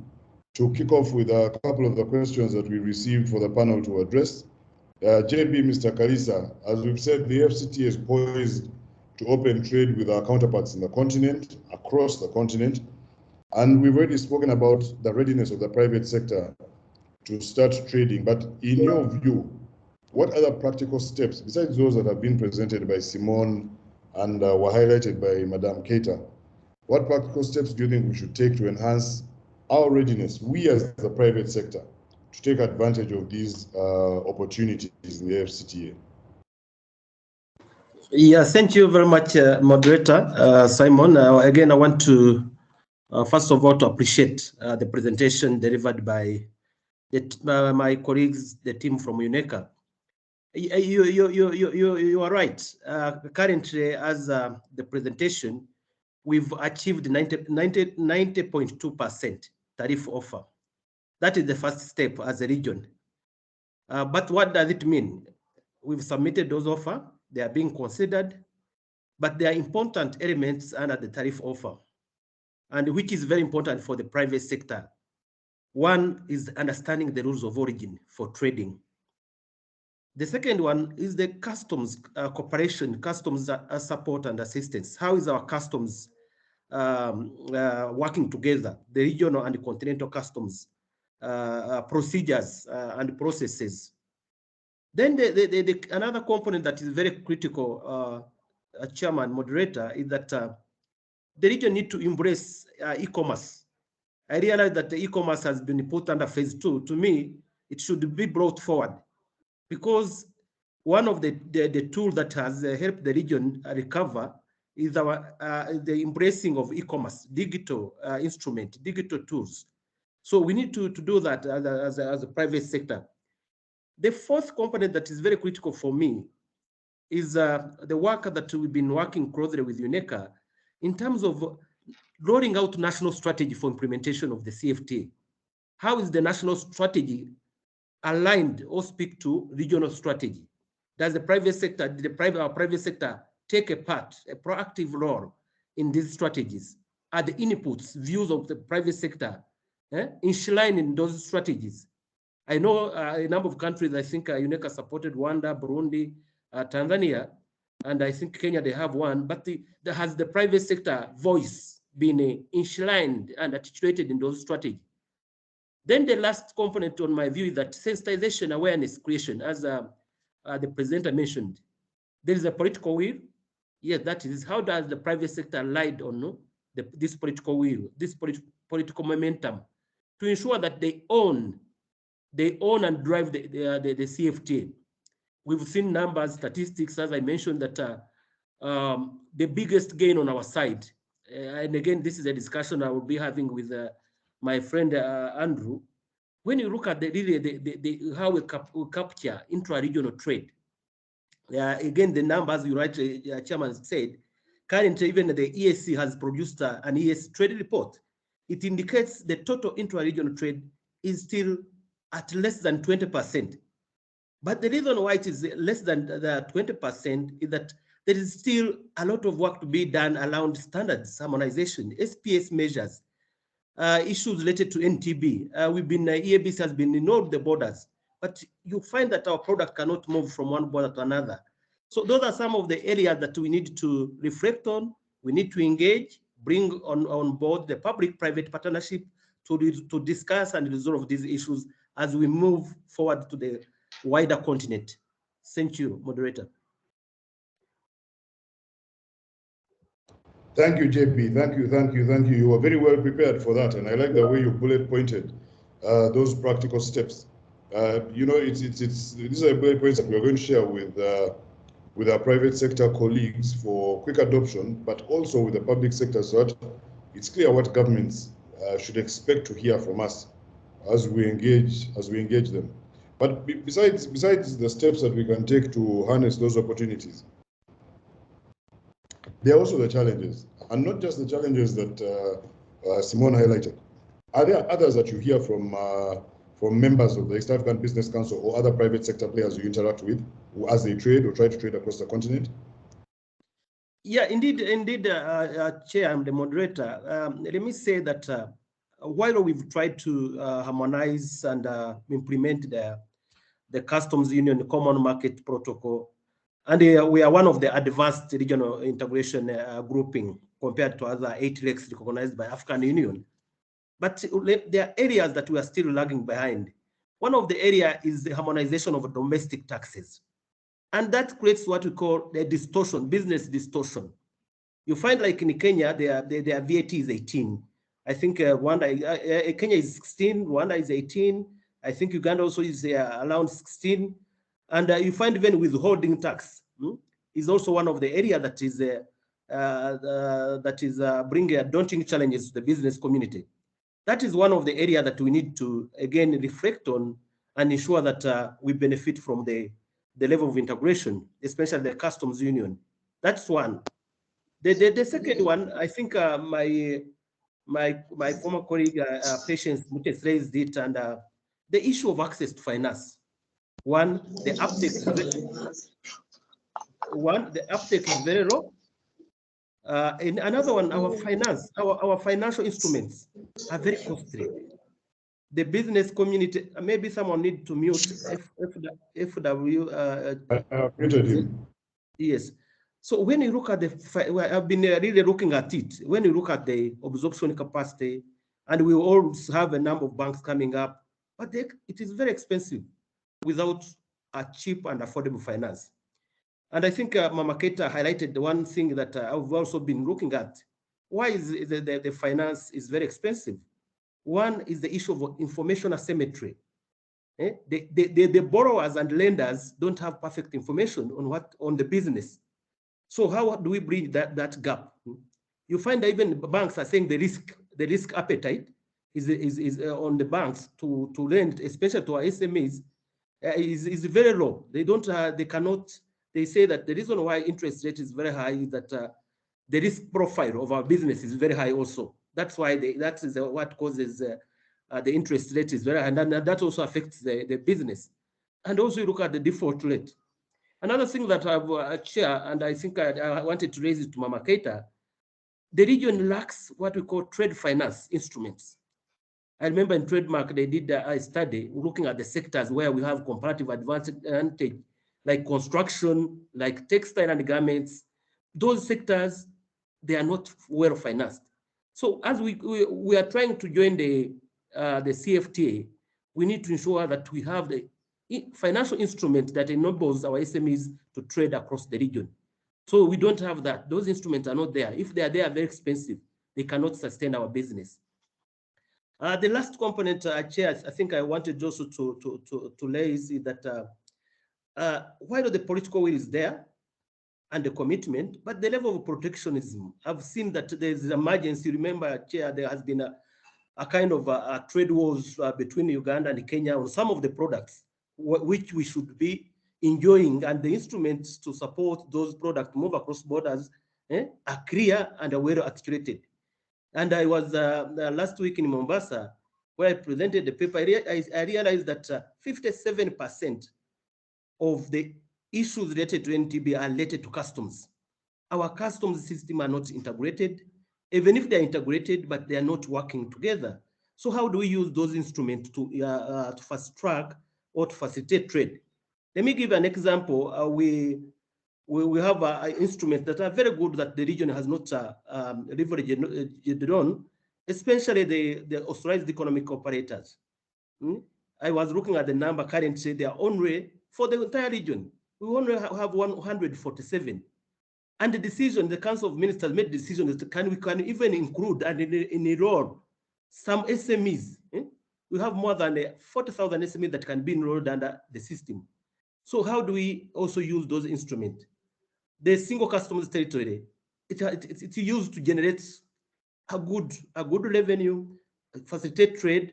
to kick off with a couple of the questions that we received for the panel to address. JB, Mr. Kalisa, as we've said, the FCTA is poised to open trade with our counterparts in the continent, across the continent. And we've already spoken about the readiness of the private sector to start trading. But in your view, what other practical steps, besides those that have been presented by Simone and were highlighted by Madame Keita, what practical steps do you think we should take to enhance our readiness, we as the private sector, to take advantage of these opportunities in the FCTA? Yeah, thank you very much, moderator Simon. Again, I want to first of all to appreciate the presentation delivered by my colleagues, the team from UNECA. You are right. Currently, as the presentation, we've achieved 90.2% tariff offer. That is the first step as a region. But what does it mean? We've submitted those offers. They are being considered, but there are important elements under the tariff offer, and which is very important for the private sector. One is understanding the rules of origin for trading. The second one is the customs cooperation, customs support and assistance. How is our customs working together, the regional and the continental customs procedures and processes? Then another component that is very critical Chairman, moderator, is that the region need to embrace e-commerce. I realize that the e-commerce has been put under phase 2. To me, it should be brought forward, because one of the tools that has helped the region recover is the embracing of e-commerce, digital instrument, digital tools. So we need to do that as a private sector. The fourth component that is very critical for me is the work that we've been working closely with UNECA in terms of rolling out national strategy for implementation of the CFTA. How is the national strategy aligned or speak to regional strategy? Does the private sector, our private sector take a part, a proactive role in these strategies? Are the inputs, views of the private sector enshrined in those strategies? I know a number of countries, I think UNECA supported Rwanda, Burundi, Tanzania, and I think Kenya, they have one, but has the private sector voice been enshrined and articulated in those strategies? Then the last component on my view is that sensitization, awareness creation, as the presenter mentioned. There is a political will. Yes, that is, how does the private sector ride on this political will, this political momentum, to ensure that they own and drive the CFTA. We've seen numbers, statistics, as I mentioned, that the biggest gain on our side, and again, this is a discussion I will be having with my friend Andrew. When you look at how we capture intra-regional trade, again, the numbers you rightly, Chairman said, currently even the EAC has produced an EAC trade report. It indicates the total intra-regional trade is still at less than 20%. But the reason why it is less than the 20% is that there is still a lot of work to be done around standards, harmonization, SPS measures, issues related to NTB. EABC has been in all the borders, but you find that our product cannot move from one border to another. So those are some of the areas that we need to reflect on. We need to engage, bring on board the public-private partnership to discuss and resolve these issues as we move forward to the wider continent. Thank you, moderator. Thank you, JP. Thank you. You were very well prepared for that, and I like the way you bullet pointed those practical steps. You know, these are bullet points that we are going to share with our private sector colleagues for quick adoption, but also with the public sector, so that it's clear what governments should expect to hear from us as we engage them. But besides the steps that we can take to harness those opportunities, there are also the challenges, and not just the challenges that Simone highlighted. Are there others that you hear from members of the East African Business Council or other private sector players you interact with as they trade or try to trade across the continent? Yeah, indeed, Chair, I'm the moderator. Let me say that while we've tried to harmonize and implement the customs union, the common market protocol, and we are one of the advanced regional integration grouping compared to other 8 legs recognized by African Union. But there are areas that we are still lagging behind. One of the areas is the harmonization of domestic taxes. And that creates what we call the distortion, business distortion. You find like in Kenya, their VAT is 18. I think Kenya is 16, Rwanda is 18. I think Uganda also is around 16. And you find even withholding tax is also one of the areas that is bringing daunting challenges to the business community. That is one of the areas that we need to, again, reflect on and ensure that we benefit from the level of integration, especially the customs union. That's one. The second one, I think my former colleague, Patience Mutes, raised it, and the issue of access to finance. One, the uptake is very low. And another one, our financial instruments are very costly. The business community, maybe someone need to mute FW. I muted him. Yes. So when you look at I've been really looking at it. When you look at the absorption capacity, and we all have a number of banks coming up, but it is very expensive without a cheap and affordable finance. And I think Mama Keita highlighted the one thing that I've also been looking at. Why is the finance is very expensive? One is the issue of information asymmetry. The borrowers and lenders don't have perfect information on the business. So how do we bridge that gap? You find that even banks are saying the risk appetite is on the banks to lend, especially to our SMEs, is very low. They don't, they cannot. They say that the reason why interest rate is very high is that the risk profile of our business is very high also. That's why that is what causes the interest rate is very high, and that also affects the business. And also you look at the default rate. Another thing that I've shared, and I think I wanted to raise it to Mama Keita, the region lacks what we call trade finance instruments. I remember in Trademark, they did a study looking at the sectors where we have comparative advantage, like construction, like textile and garments. Those sectors, they are not well financed. So as we are trying to join the CFTA, we need to ensure that we have the financial instrument that enables our SMEs to trade across the region. So we don't have that. Those instruments are not there. If they are there, very expensive. They cannot sustain our business. The last component, Chair, I think I wanted also to raise is that while the political will is there and the commitment, but the level of protectionism, I've seen that there's an emergency. Remember, Chair, there has been a kind of a trade wars between Uganda and Kenya on some of the products, which we should be enjoying, and the instruments to support those products move across borders are clear and are well articulated. And I was last week in Mombasa, where I presented the paper. I realized that 57% of the issues related to NTB are related to customs. Our customs system are not integrated, even if they're integrated, but they are not working together. So how do we use those instruments to fast track or to facilitate trade? Let me give an example. We have instruments that are very good that the region has not leveraged on, especially the authorized economic operators. I was looking at the number currently, they are only, for the entire region, we only have 147. And the decision, the Council of Ministers made the decision that we can even include and enroll some SMEs. We have more than 40,000 SMEs that can be enrolled under the system. So how do we also use those instruments? The single customs territory, it's used to generate a good revenue, facilitate trade,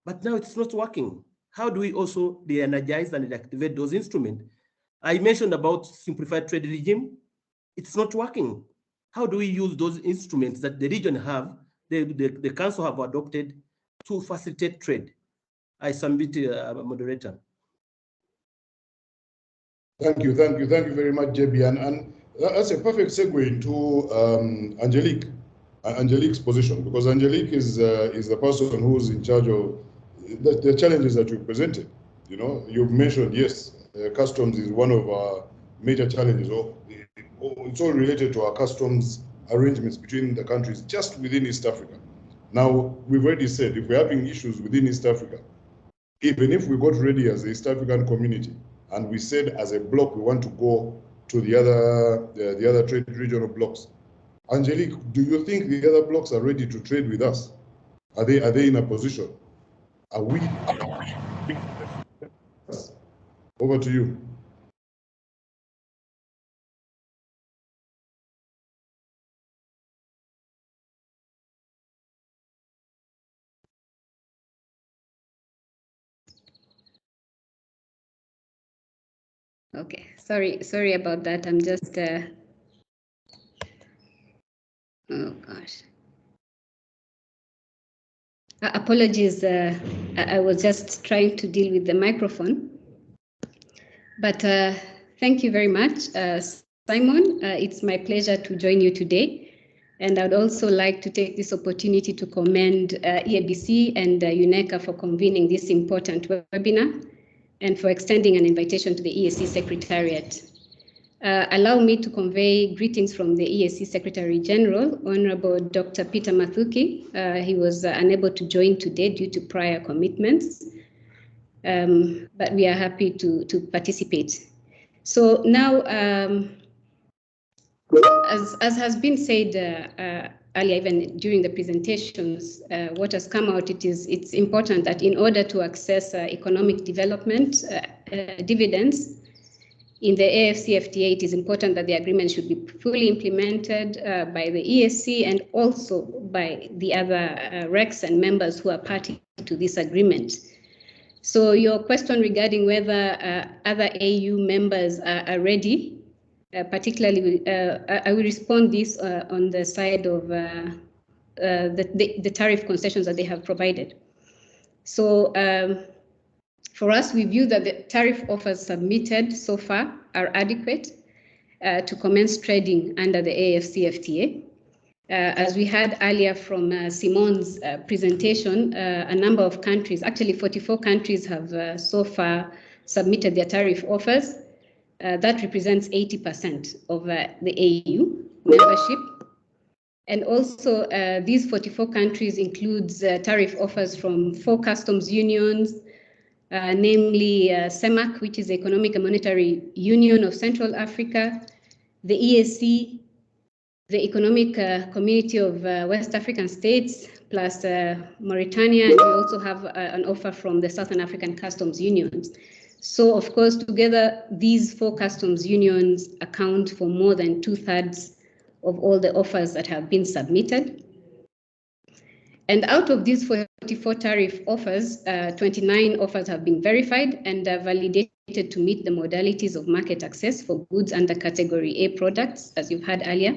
but now it's not working. How do we also de-energize and deactivate those instruments? I mentioned about simplified trade regime. It's not working. How do we use those instruments that the region have, the council have adopted to facilitate trade? I submit, moderator. Thank you very much, JB. And that's a perfect segue into Angelique's position, because Angelique is the person who's in charge of the challenges that you presented. You know, you've mentioned, yes, customs is one of our major challenges. It's all related to our customs arrangements between the countries just within East Africa. Now, we've already said, if we're having issues within East Africa, even if we got ready as the East African community, and we said as a bloc we want to go to the other trade regional blocks, Angelique, do you think the other blocks are ready to trade with us? Are they in a position? Are we? Over to you. Okay, sorry about that. I'm just, oh gosh. Apologies, I was just trying to deal with the microphone. But thank you very much, Simon. It's my pleasure to join you today. And I'd also like to take this opportunity to commend EABC and UNECA for convening this important webinar and for extending an invitation to the EAC Secretariat. Allow me to convey greetings from the EAC Secretary General, Honorable Dr. Peter Mathuki. He was unable to join today due to prior commitments, but we are happy to participate. So now, as has been said earlier, even during the presentations, what has come out, it's important that in order to access economic development dividends in the AfCFTA, it is important that the agreement should be fully implemented by the EAC and also by the other RECs and members who are party to this agreement. So your question regarding whether other AU members are ready, particularly, I will respond this on the side of the tariff concessions that they have provided. So for us, we view that the tariff offers submitted so far are adequate to commence trading under the AfCFTA. As we heard earlier from Simon's presentation, a number of countries, actually 44 countries have so far submitted their tariff offers. That represents 80% of the AU membership. And also these 44 countries includes tariff offers from 4 customs unions, namely CEMAC, which is the Economic and Monetary Union of Central Africa, the EAC, the Economic Community of West African States, plus Mauritania, and we also have an offer from the Southern African Customs Unions. So, of course, together, these 4 customs unions account for more than 2/3 of all the offers that have been submitted. And out of these 44 tariff offers, 29 offers have been verified and validated to meet the modalities of market access for goods under Category A products, as you've heard earlier.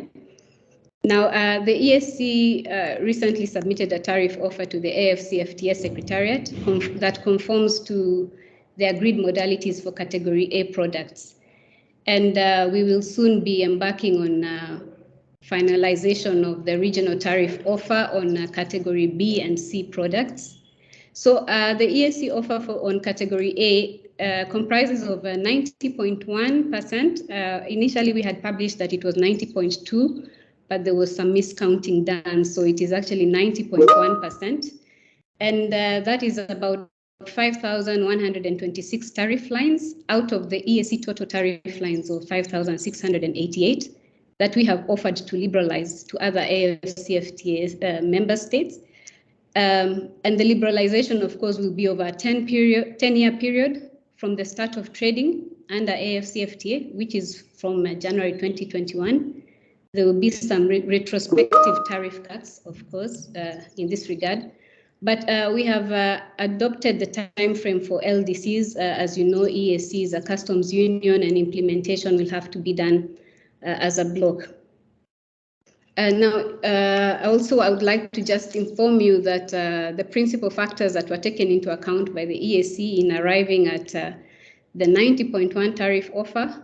Now, the EAC recently submitted a tariff offer to the AfCFTA Secretariat that conforms to the agreed modalities for Category A products. And we will soon be embarking on finalization of the regional tariff offer on Category B and C products. So the EAC offer on Category A comprises of 90.1%. Initially, we had published that it was 90.2%, but there was some miscounting done, so it is actually 90.1%. And that is about 5,126 tariff lines out of the EAC total tariff lines of 5,688 that we have offered to liberalize to other AfCFTA member states. And the liberalization, of course, will be over a 10-year period from the start of trading under AfCFTA, which is from January 2021. There will be some retrospective tariff cuts, of course, in this regard. But we have adopted the time frame for LDCs. As you know, EAC is a customs union and implementation will have to be done as a block. Now, also, I would like to just inform you that the principal factors that were taken into account by the EAC in arriving at the 90.1 tariff offer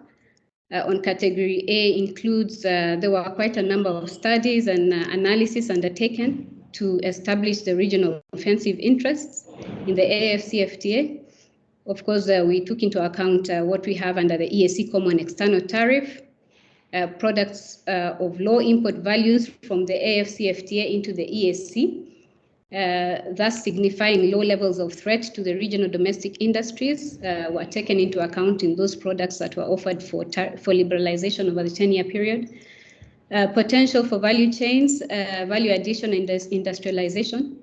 on Category A includes, there were quite a number of studies and analysis undertaken to establish the regional offensive interests in the AfCFTA. Of course, we took into account what we have under the EAC Common External Tariff, products of low import values from the AfCFTA into the EAC, thus signifying low levels of threat to the regional domestic industries were taken into account in those products that were offered for liberalization over the 10-year period. Potential for value chains, value addition and industrialization,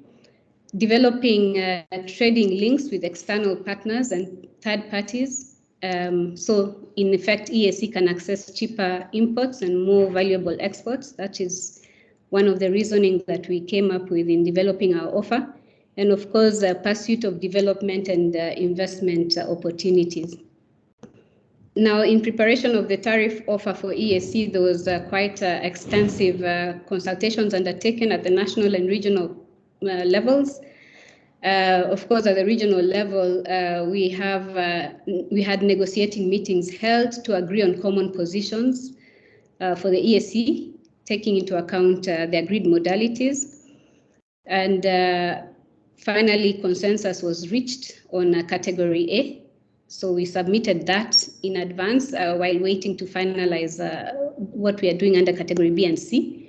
developing trading links with external partners and third parties. So in effect, EAC can access cheaper imports and more valuable exports. That is one of the reasoning that we came up with in developing our offer. And of course, pursuit of development and investment opportunities. Now, in preparation of the tariff offer for EAC, there was quite extensive consultations undertaken at the national and regional levels. Of course, at the regional level, we had negotiating meetings held to agree on common positions for the EAC, taking into account the agreed modalities. And finally, consensus was reached on Category A. So we submitted that in advance while waiting to finalize what we are doing under Category B and C.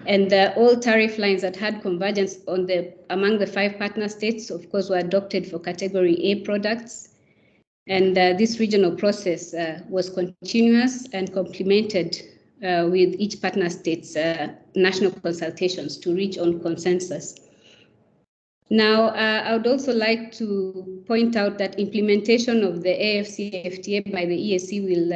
And all tariff lines that had convergence among the 5 partner states, of course, were adopted for Category A products. And this regional process was continuous and complemented with each partner state's national consultations to reach on consensus. Now, I would also like to point out that implementation of the AfCFTA by the EAC will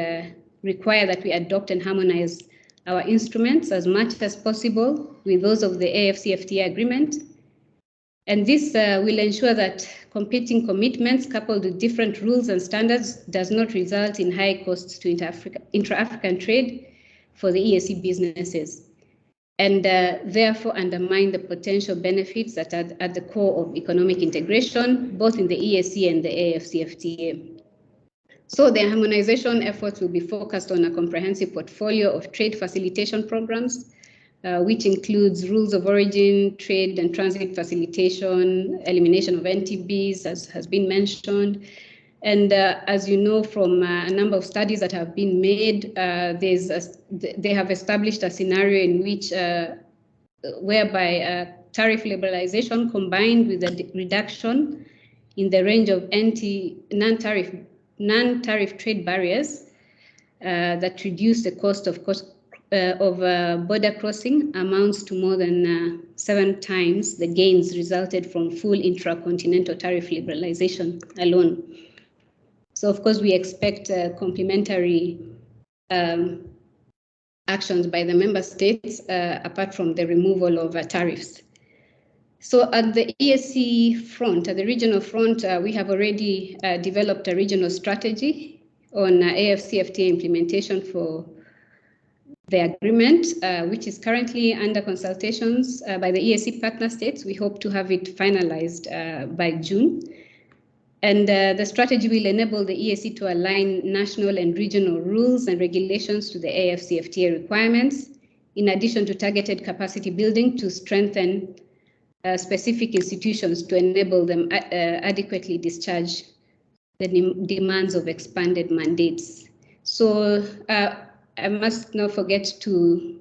require that we adopt and harmonize our instruments as much as possible with those of the AfCFTA agreement. And this will ensure that competing commitments coupled with different rules and standards does not result in high costs to intra-African trade for the EAC businesses, and therefore undermine the potential benefits that are at the core of economic integration, both in the EAC and the AfCFTA. So the harmonization efforts will be focused on a comprehensive portfolio of trade facilitation programs, which includes rules of origin, trade and transit facilitation, elimination of NTBs, as has been mentioned. And as you know from a number of studies that have been made, they have established a scenario in which, whereby tariff liberalization combined with a reduction in the range of non-tariff trade barriers that reduce the cost of border crossing amounts to more than 7 times the gains resulted from full intracontinental tariff liberalization alone. So of course we expect complementary actions by the member states apart from the removal of tariffs. So at the EAC front, at the regional front, we have already developed a regional strategy on AfCFTA implementation for the agreement, which is currently under consultations by the EAC partner states. We hope to have it finalized by June. And the strategy will enable the EAC to align national and regional rules and regulations to the AfCFTA requirements, in addition to targeted capacity building to strengthen specific institutions to enable them adequately discharge the demands of expanded mandates. So I must not forget to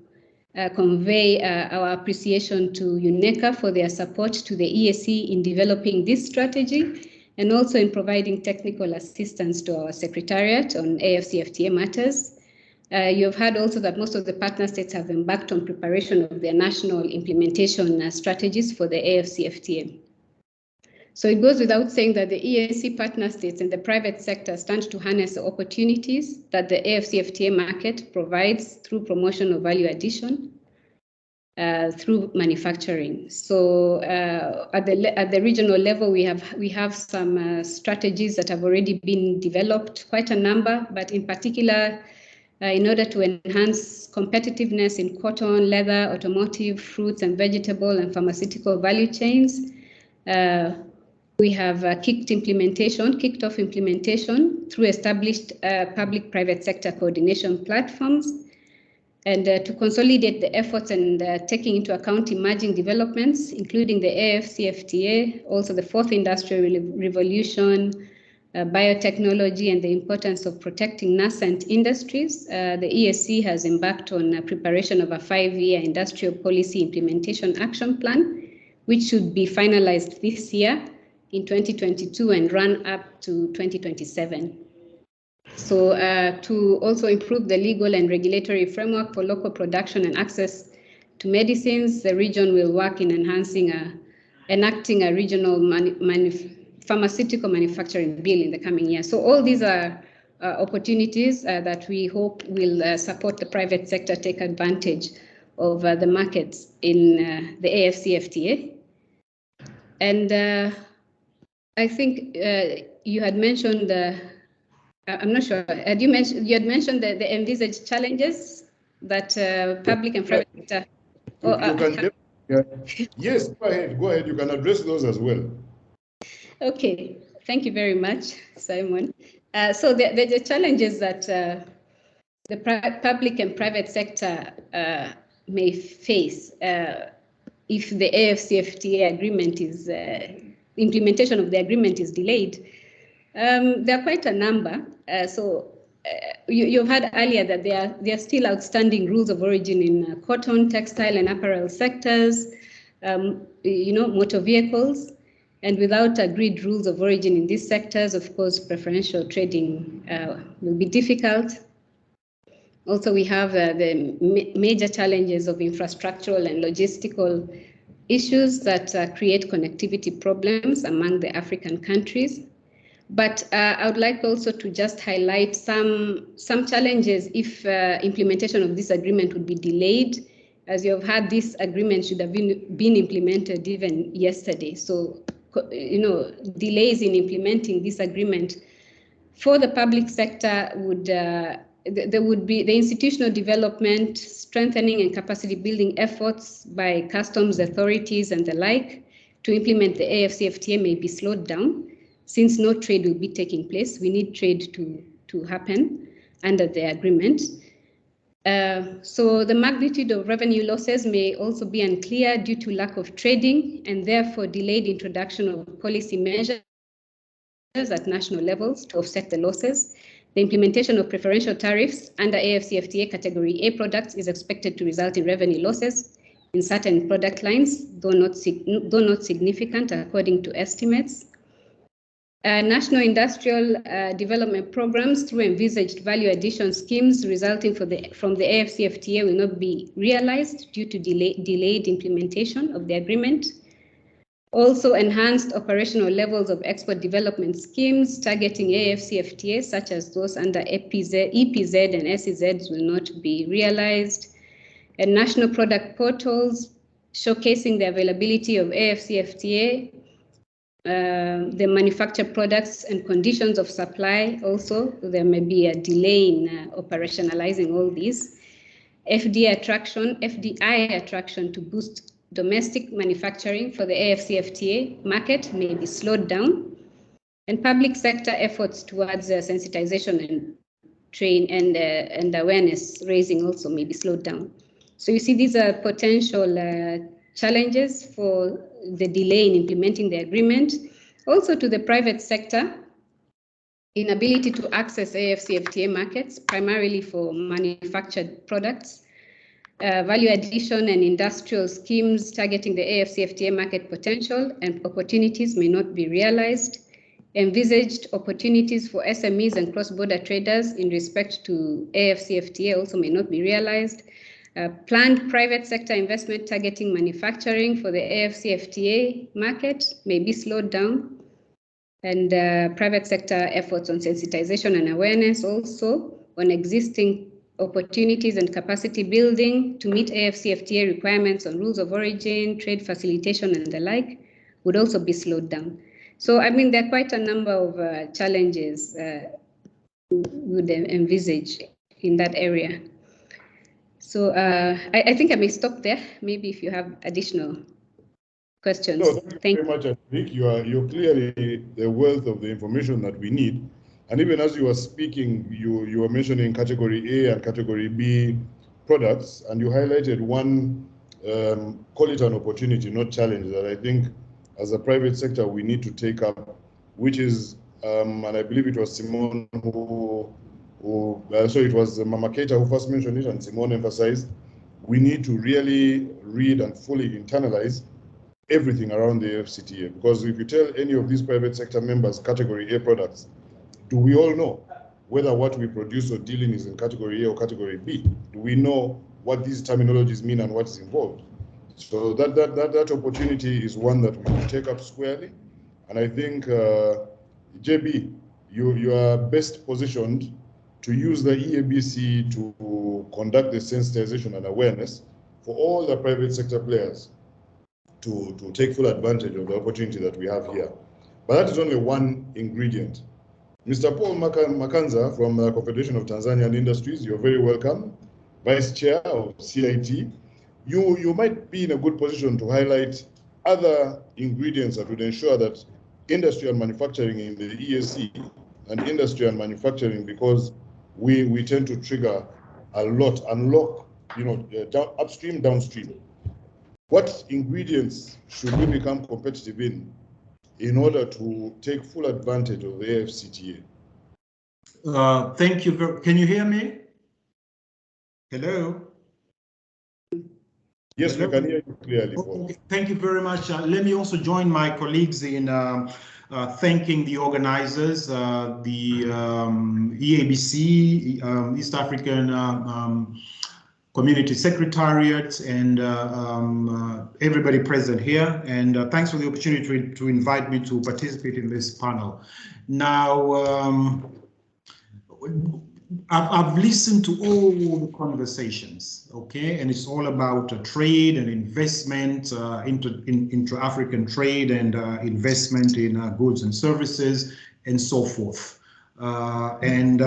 convey our appreciation to UNECA for their support to the EAC in developing this strategy and also in providing technical assistance to our Secretariat on AfCFTA matters. You've heard also that most of the partner states have embarked on preparation of their national implementation strategies for the AfCFTA. So it goes without saying that the EAC partner states and the private sector stand to harness the opportunities that the AfCFTA market provides through promotion of value addition through manufacturing. So at the regional level, we have some strategies that have already been developed, quite a number, but in particular, in order to enhance competitiveness in cotton, leather, automotive, fruits and vegetable and pharmaceutical value chains, we have kicked off implementation through established public-private sector coordination platforms. And to consolidate the efforts and taking into account emerging developments, including the AfCFTA, also the fourth industrial revolution, biotechnology, and the importance of protecting nascent industries, the EAC has embarked on preparation of a 5-year industrial policy implementation action plan, which should be finalized this year in 2022 and run up to 2027. So to also improve the legal and regulatory framework for local production and access to medicines, the region will work in enacting a regional pharmaceutical manufacturing bill in the coming year. So all these are opportunities that we hope will support the private sector take advantage of the markets in the AfCFTA. And I think you had mentioned, I'm not sure, you had mentioned the envisaged challenges that public and private sector. Yes, go ahead, you can address those as well. Okay, thank you very much, Simon. So the challenges that the public and private sector may face if the AfCFTA agreement is, implementation of the agreement is delayed, there are quite a number. You've heard earlier that there are still outstanding rules of origin in cotton, textile and apparel sectors, motor vehicles. And without agreed rules of origin in these sectors, of course, preferential trading will be difficult. Also, we have the major challenges of infrastructural and logistical issues that create connectivity problems among the African countries. But I would like also to just highlight some challenges if implementation of this agreement would be delayed. As you have heard, this agreement should have been implemented even yesterday. So, delays in implementing this agreement for the public sector would there would be the institutional development, strengthening and capacity building efforts by customs authorities and the like to implement the AfCFTA may be slowed down since no trade will be taking place. We need trade to happen under the agreement. So the magnitude of revenue losses may also be unclear due to lack of trading and therefore delayed introduction of policy measures at national levels to offset the losses. The implementation of preferential tariffs under AfCFTA Category A products is expected to result in revenue losses in certain product lines, though not significant according to estimates. National industrial development programs through envisaged value addition schemes resulting from the AfCFTA will not be realized due to delayed implementation of the agreement. Also, enhanced operational levels of export development schemes targeting AfCFTA, such as those under EPZ and SEZs, will not be realized. And national product portals showcasing the availability of AfCFTA, the manufactured products and conditions of supply. Also, there may be a delay in operationalizing all these. FDI attraction to boost domestic manufacturing for the AfCFTA market may be slowed down, and public sector efforts towards sensitization and awareness raising also may be slowed down. So you see, these are potential challenges for the delay in implementing the agreement. Also, to the private sector, inability to access AfCFTA markets, primarily for manufactured products. Value addition and industrial schemes targeting the AfCFTA market potential and opportunities may not be realized. Envisaged opportunities for SMEs and cross-border traders in respect to AfCFTA also may not be realized. Planned private sector investment targeting manufacturing for the AfCFTA market may be slowed down. And private sector efforts on sensitization and awareness also on existing opportunities and capacity building to meet AfCFTA requirements on rules of origin, trade facilitation, and the like would also be slowed down. So, I mean, there are quite a number of challenges we would envisage in that area. So I think I may stop there. Maybe if you have additional questions. No, thank you very much, Nick. You're clearly the wealth of the information that we need. And even as you were speaking, you were mentioning Category A and Category B products, and you highlighted one, call it an opportunity, not challenge, that I think as a private sector we need to take up, which is, and I believe it was Simone so it was Mama Keita who first mentioned it, and Simone emphasized, we need to really read and fully internalize everything around the AfCFTA. Because if you tell any of these private sector members Category A products, do we all know whether what we produce or deal in is in Category A or Category B? Do we know what these terminologies mean and what is involved? So that opportunity is one that we will take up squarely. And I think, JB, you are best positioned to use the EABC to conduct the sensitization and awareness for all the private sector players to take full advantage of the opportunity that we have here. But that is only one ingredient. Mr. Paul Makanza from the Confederation of Tanzanian Industries, you're very welcome. Vice Chair of CIT. You might be in a good position to highlight other ingredients that would ensure that industry and manufacturing in the EAC and industry and manufacturing, because we tend to trigger a lot, unlock, upstream, downstream. What ingredients should we become competitive in order to take full advantage of the AfCFTA? Thank you. Can you hear me? Hello? Yes, we can hear you clearly. Okay, thank you very much. Let me also join my colleagues in thanking the organizers, the EABC, East African Community Secretariat, and everybody present here. And thanks for the opportunity to invite me to participate in this panel. Now, I've listened to all the conversations, okay, and it's all about trade and investment, intra-African trade and investment in goods and services and so forth. In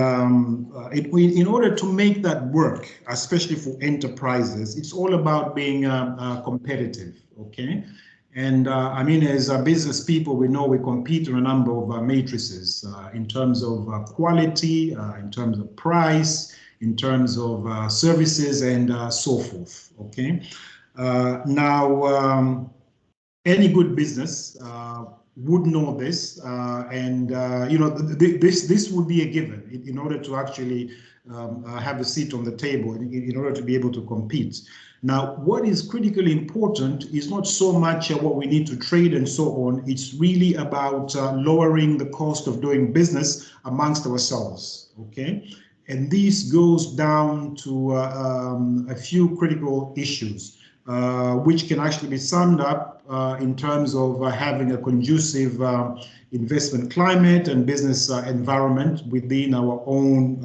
order to make that work, especially for enterprises, it's all about being competitive, okay? And I mean, as business people, we know we compete on a number of matrices in terms of quality, in terms of price, in terms of services, and so forth. Okay. Now, any good business would know this, you know, this would be a given in order to actually have a seat on the table, in order to be able to compete. Now, what is critically important is not so much what we need to trade and so on. It's really about lowering the cost of doing business amongst ourselves, okay? And this goes down to a few critical issues, which can actually be summed up in terms of having a conducive investment climate and business environment within our own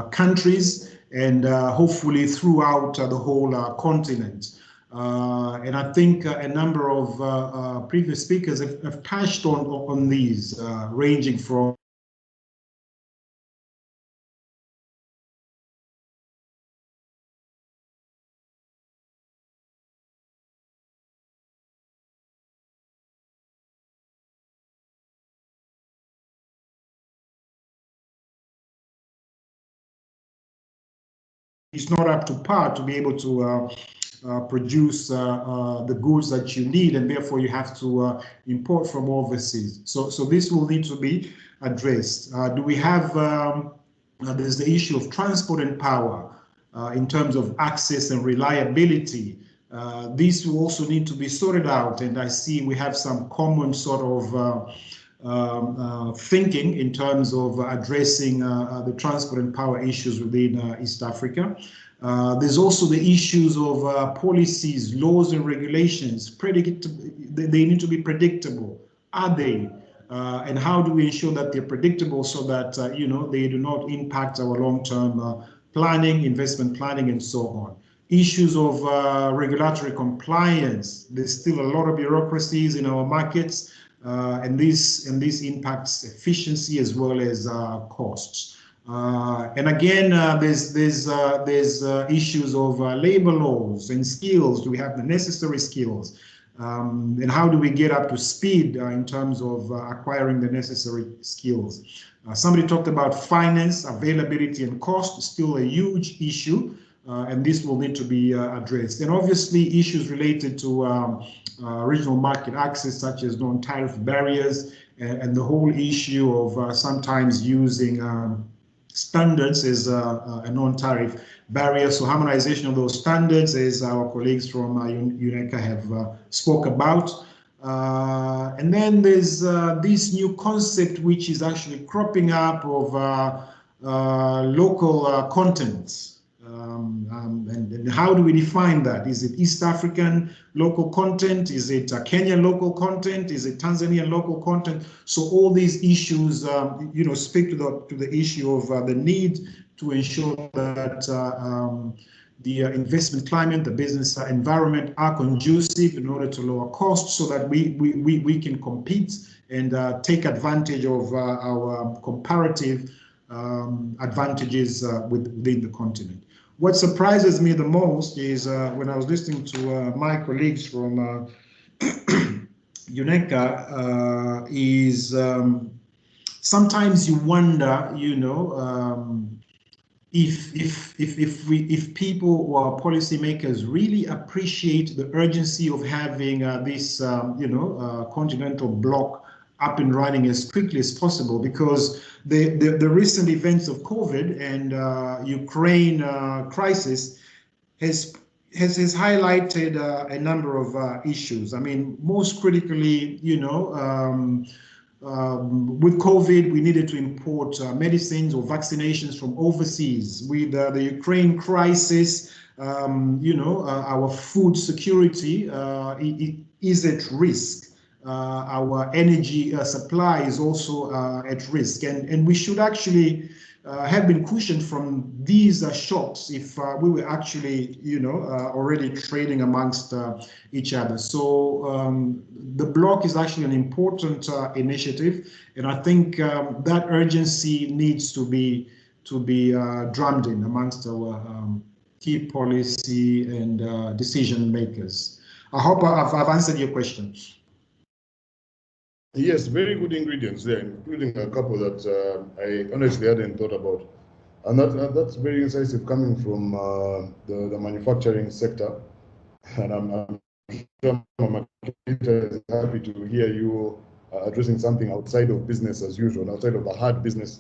countries, and hopefully throughout the whole continent. And I think a number of previous speakers have touched on these, ranging from it's not up to par to be able to produce the goods that you need, and therefore you have to import from overseas. So this will need to be addressed. Do we have, there's the issue of transport and power in terms of access and reliability. This will also need to be sorted out, and I see we have some common sort of thinking in terms of addressing the transport and power issues within East Africa. There's also the issues of policies, laws and regulations. They need to be predictable. Are they? And how do we ensure that they're predictable so that you know, they do not impact our long-term planning, investment planning, and so on. Issues of regulatory compliance. There's still a lot of bureaucracies in our markets. And this impacts efficiency as well as costs. And again, there's issues of labor laws and skills. Do we have the necessary skills? And how do we get up to speed in terms of acquiring the necessary skills? Somebody talked about finance, availability, and cost, still a huge issue. And this will need to be addressed. And obviously issues related to regional market access, such as non-tariff barriers, and the whole issue of sometimes using standards as a non-tariff barrier. So harmonization of those standards, as our colleagues from UNECA have spoke about. And then there's this new concept which is actually cropping up of local content. And how do we define that? Is it East African local content? Is it Kenyan local content? Is it Tanzanian local content? So all these issues, you know, speak to the issue of the need to ensure that the investment climate, the business environment are conducive in order to lower costs, so that we can compete and take advantage of our comparative advantages within the continent. What surprises me the most is when I was listening to my colleagues from UNECA, is sometimes you wonder, you know, if people or policymakers really appreciate the urgency of having this, you know, continental bloc up and running as quickly as possible, because the recent events of COVID and Ukraine crisis has has highlighted a number of issues. I mean, most critically, with COVID, we needed to import medicines or vaccinations from overseas. With the Ukraine crisis, our food security it is at risk. Our energy supply is also at risk, and we should actually have been cushioned from these shocks if we were actually, already trading amongst each other. So the bloc is actually an important initiative, and I think that urgency needs to be drummed in amongst our key policy and decision makers. I hope I've answered your question. Yes, very good ingredients there, including a couple that I honestly hadn't thought about. And that's very incisive coming from the manufacturing sector. And I'm sure Mama Kita is happy to hear you addressing something outside of business as usual, outside of the hard business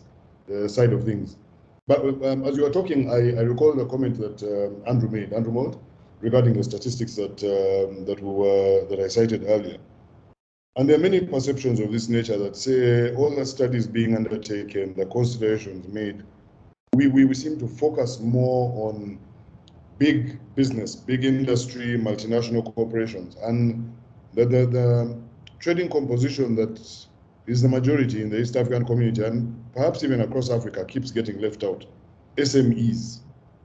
side of things. But as you were talking, I recall the comment that Andrew made, regarding the statistics that I cited earlier. And there are many perceptions of this nature that say all the studies being undertaken, the considerations made, we seem to focus more on big business, big industry, multinational corporations, and the trading composition that is the majority in the East African community and perhaps even across Africa keeps getting left out. SMEs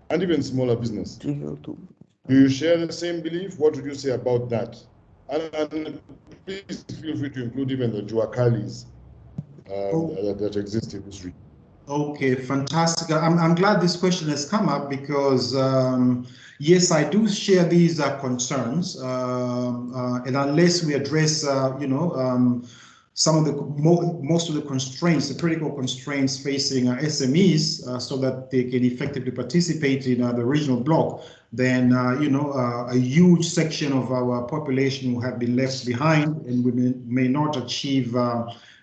and even smaller business. Do you share the same belief? What would you say about that? And please feel free to include even the Juakalis that exist in this region. Okay, fantastic. I'm glad this question has come up because, yes, I do share these concerns. And unless we address, some of the most of the constraints, the critical constraints facing SMEs, so that they can effectively participate in the regional bloc, then a huge section of our population will have been left behind, and we may not achieve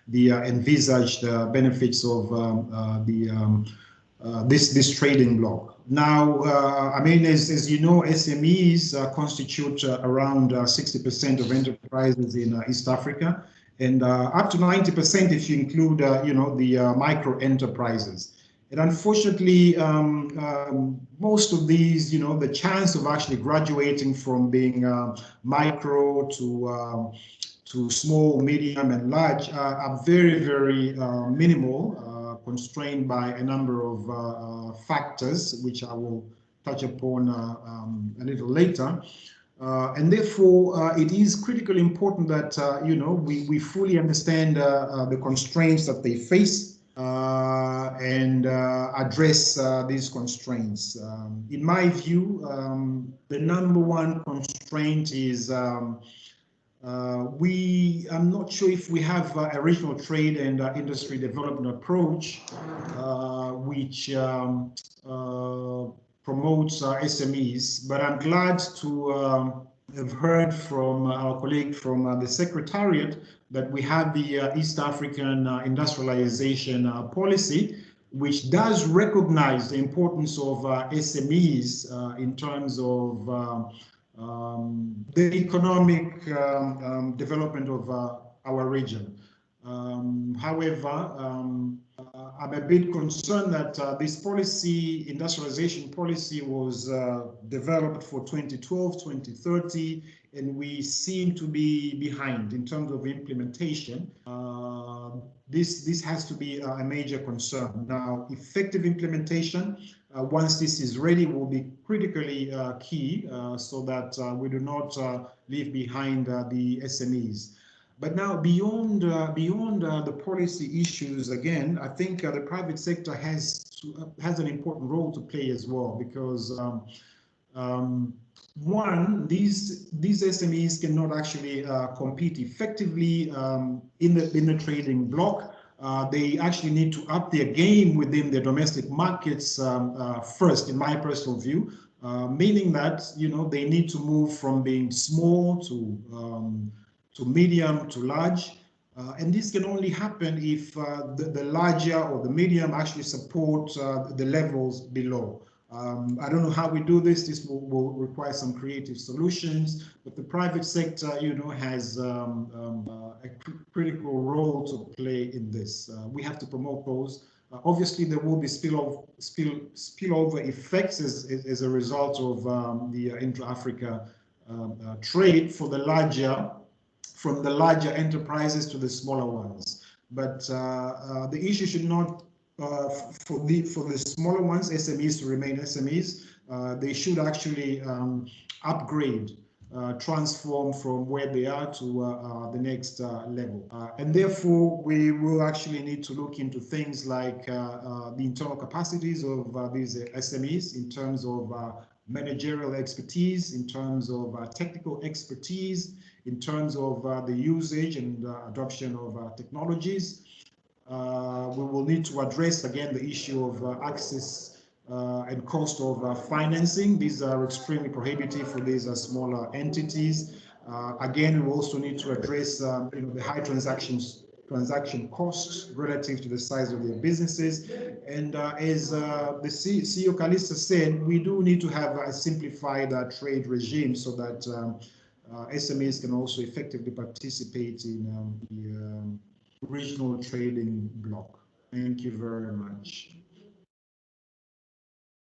the envisaged benefits of this trading bloc. Now, I mean, as you know, SMEs constitute around 60% of enterprises in East Africa, and up to 90% if you include, the micro enterprises. And unfortunately, most of these, the chance of actually graduating from being micro to small, medium, and large are very, very minimal, constrained by a number of factors, which I will touch upon a little later. And therefore, it is critically important that, we fully understand the constraints that they face and address these constraints. In my view, the number one constraint is I'm not sure if we have a regional trade and industry development approach which promotes SMEs, but I'm glad to have heard from our colleague from the Secretariat that we have the East African industrialization policy, which does recognize the importance of SMEs in terms of the economic development of our region. However, I'm a bit concerned that this policy, industrialization policy, was developed for 2012, 2030, and we seem to be behind in terms of implementation. This has to be a major concern. Now, effective implementation, once this is ready, will be critically key so that we do not leave behind the SMEs. But now, beyond the policy issues, again, I think the private sector has an important role to play as well, because one, these SMEs cannot actually compete effectively in the trading bloc. They actually need to up their game within the domestic markets first, in my personal view, meaning that they need to move from being small to medium to large, and this can only happen if the larger or the medium actually support the levels below. I don't know how we do this. This will require some creative solutions, but the private sector, has a critical role to play in this. We have to promote those. Obviously, there will be spillover effects as a result of the intra-Africa trade from the larger enterprises to the smaller ones. But the issue should not for the smaller ones, SMEs to remain SMEs. They should actually upgrade, transform from where they are to the next level. And therefore, we will actually need to look into things like the internal capacities of these SMEs in terms of managerial expertise, in terms of technical expertise, in terms of the usage and adoption of technologies. We will need to address again the issue of access and cost of financing. These are extremely prohibitive for these smaller entities. Again, we also need to address the high transaction costs relative to the size of their businesses. And as the CEO Kalisa said, we do need to have a simplified trade regime so that SMEs can also effectively participate in the regional trading bloc. Thank you very much.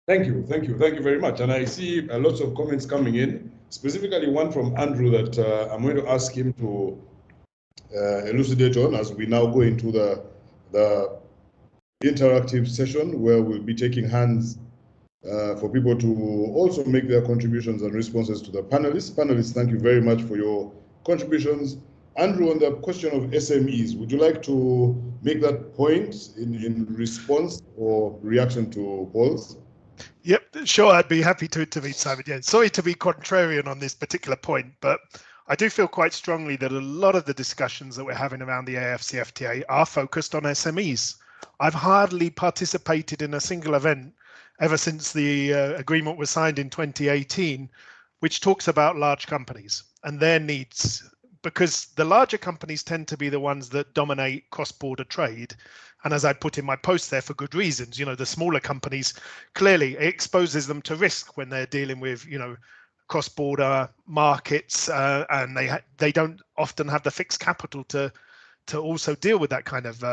Thank you very much. And I see lots of comments coming in, specifically one from Andrew that I'm going to ask him to elucidate on as we now go into the interactive session where we'll be taking hands for people to also make their contributions and responses to the panelists. Panelists, thank you very much for your contributions. Andrew, on the question of SMEs, would you like to make that point in response or reaction to Paul's? Yep, sure, I'd be happy to intervene, Simon. Yeah, sorry to be contrarian on this particular point, but I do feel quite strongly that a lot of the discussions that we're having around the AfCFTA are focused on SMEs. I've hardly participated in a single event ever since the agreement was signed in 2018, which talks about large companies and their needs, because the larger companies tend to be the ones that dominate cross-border trade. And as I put in my post there, for good reasons, the smaller companies, clearly it exposes them to risk when they're dealing with, cross-border markets, and they don't often have the fixed capital to also deal with that kind of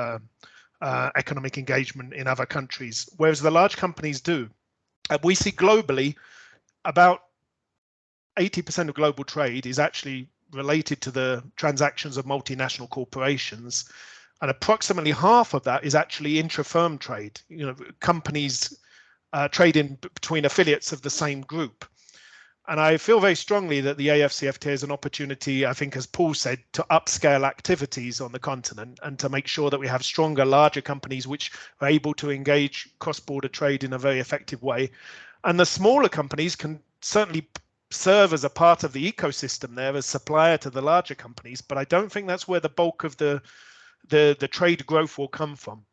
economic engagement in other countries, whereas the large companies do. We see globally about 80% of global trade is actually related to the transactions of multinational corporations, and approximately half of that is actually intra-firm trade, companies trading between affiliates of the same group. And I feel very strongly that the AfCFTA is an opportunity, I think, as Paul said, to upscale activities on the continent and to make sure that we have stronger, larger companies which are able to engage cross-border trade in a very effective way. And the smaller companies can certainly serve as a part of the ecosystem there as supplier to the larger companies, but I don't think that's where the bulk of the trade growth will come from.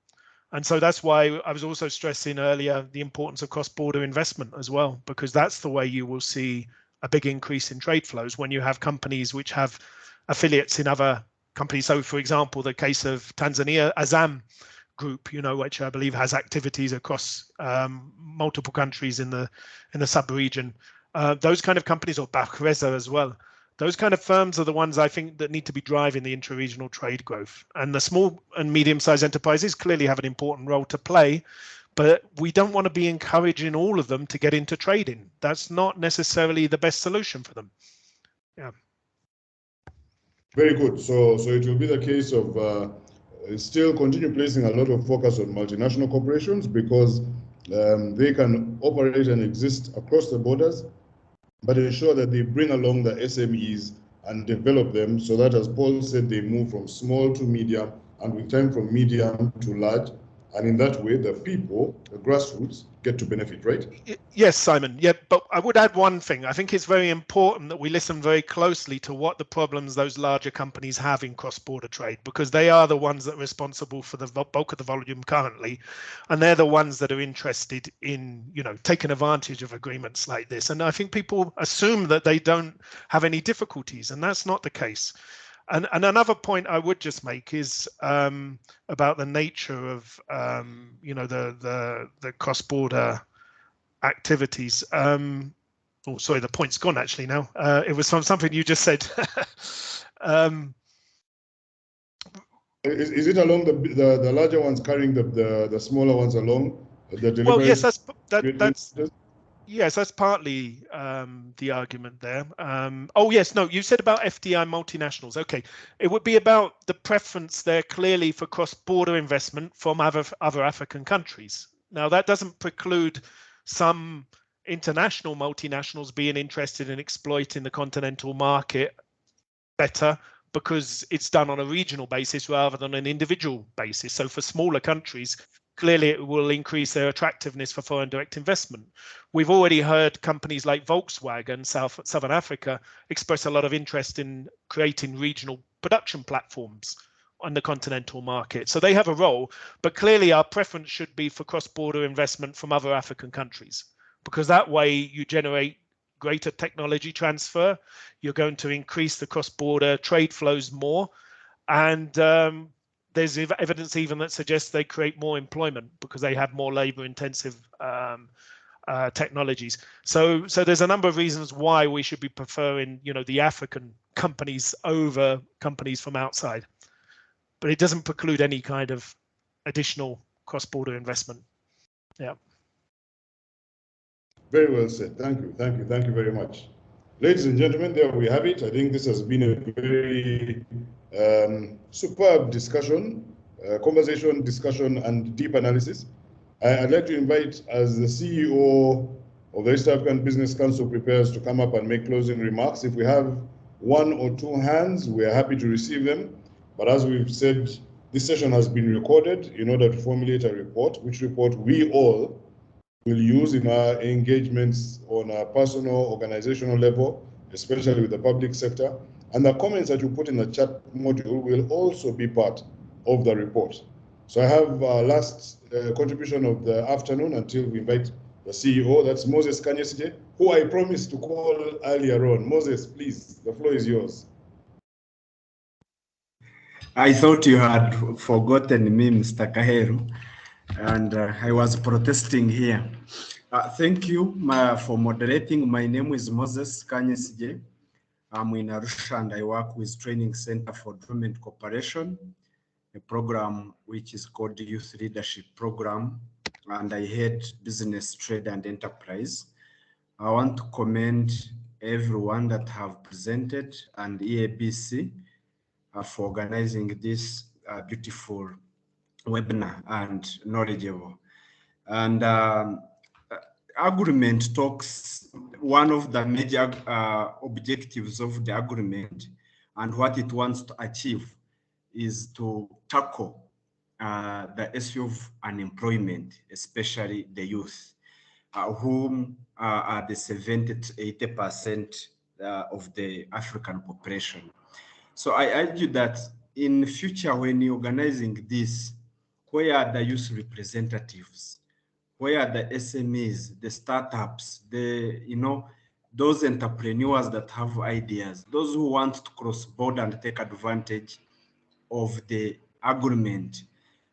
And so that's why I was also stressing earlier the importance of cross-border investment as well, because that's the way you will see a big increase in trade flows when you have companies which have affiliates in other companies. So, for example, the case of Tanzania, Azam Group, which I believe has activities across multiple countries in the sub-region. Those kind of companies, or Bakreza as well. Those kind of firms are the ones I think that need to be driving the intra-regional trade growth. And the small and medium-sized enterprises clearly have an important role to play, but we don't want to be encouraging all of them to get into trading. That's not necessarily the best solution for them. Yeah. Very good. So it will be the case of still continue placing a lot of focus on multinational corporations because they can operate and exist across the borders, but ensure that they bring along the SMEs and develop them so that, as Paul said, they move from small to medium and with time from medium to large. And in that way, the people, the grassroots, get to benefit, right? Yes, Simon. Yeah, but I would add one thing. I think it's very important that we listen very closely to what the problems those larger companies have in cross-border trade, because they are the ones that are responsible for the bulk of the volume currently, and they're the ones that are interested in, taking advantage of agreements like this. And I think people assume that they don't have any difficulties, and that's not the case. And another point I would just make is about the nature of, the cross-border activities. Oh, sorry, the point's gone actually now. It was from something you just said. Is it along the larger ones carrying the smaller ones along the deliveries? Well, yes, that's partly the argument there. Oh yes, no, you said about FDI multinationals. Okay, it would be about the preference there clearly for cross-border investment from other African countries. Now that doesn't preclude some international multinationals being interested in exploiting the continental market better, because it's done on a regional basis rather than an individual basis. So for smaller countries, clearly it will increase their attractiveness for foreign direct investment. We've already heard companies like Volkswagen, Southern Africa, express a lot of interest in creating regional production platforms on the continental market. So they have a role, but clearly our preference should be for cross-border investment from other African countries, because that way you generate greater technology transfer, you're going to increase the cross-border trade flows more, and there's evidence even that suggests they create more employment because they have more labor-intensive technologies. So there's a number of reasons why we should be preferring, the African companies over companies from outside, but it doesn't preclude any kind of additional cross-border investment. Yeah. Very well said. Thank you very much. Ladies and gentlemen, there we have it. I think this has been a very superb discussion, discussion, and deep analysis. I'd like to invite, as the CEO of the East African Business Council prepares to come up and make closing remarks, if we have one or two hands, we are happy to receive them. But as we've said, this session has been recorded in order to formulate a report, which report we all will use in our engagements on a personal, organizational level, especially with the public sector. And the comments that you put in the chat module will also be part of the report. So I have last contribution of the afternoon until we invite the CEO, that's Moses Kanyesije, who I promised to call earlier on. Moses, please, the floor is yours. I thought you had forgotten me, Mr. Kaheru, and I was protesting here. Thank you for moderating. My name is Moses Kanyesije. I'm in Arusha and I work with Training Center for Development Cooperation, a program which is called the Youth Leadership Program, and I head business, trade, and enterprise. I want to commend everyone that have presented and EABC for organizing this beautiful webinar and knowledgeable. And agreement talks, one of the major objectives of the agreement and what it wants to achieve is to tackle the issue of unemployment, especially the youth, whom are the 70 to 80% of the African population. So I argue that in future, when you're organizing this, where are the youth representatives? Where are the SMEs, the startups, those entrepreneurs that have ideas, those who want to cross border and take advantage of the agreement?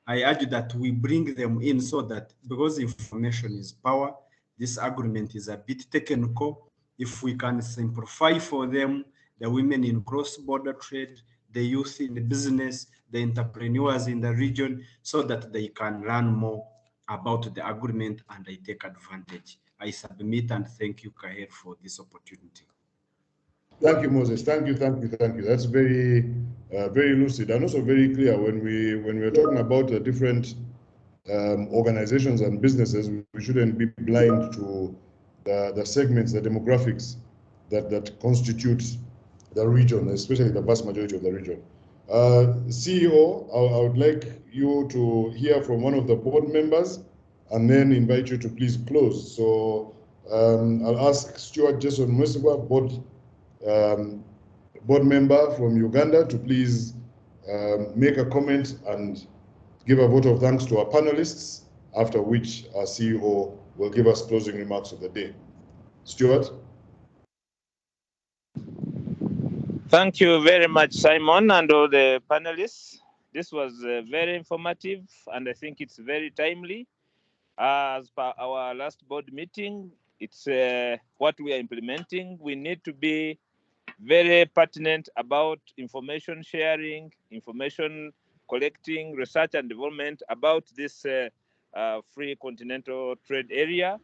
I argue that we bring them in so that, because information is power, this agreement is a bit technical. If we can simplify for them, the women in cross-border trade, the youth in the business, the entrepreneurs in the region, so that they can learn more about the agreement and they take advantage. I submit and thank you, Kaher, for this opportunity. Thank you, Moses. Thank you. That's very, very lucid and also very clear. When we're talking about the different organizations and businesses, we shouldn't be blind to the segments, the demographics that constitute the region, especially the vast majority of the region. CEO, I would like you to hear from one of the board members and then invite you to please close. So I'll ask Stuart Jason Mwesigwa, board member from Uganda, to please make a comment and give a vote of thanks to our panelists, after which our CEO will give us closing remarks of the day. Stuart? Thank you very much, Simon, and all the panelists. This was very informative, and I think it's very timely. As per our last board meeting, it's what we are implementing. We need to be very pertinent about information sharing, information collecting, research and development about this free continental trade area.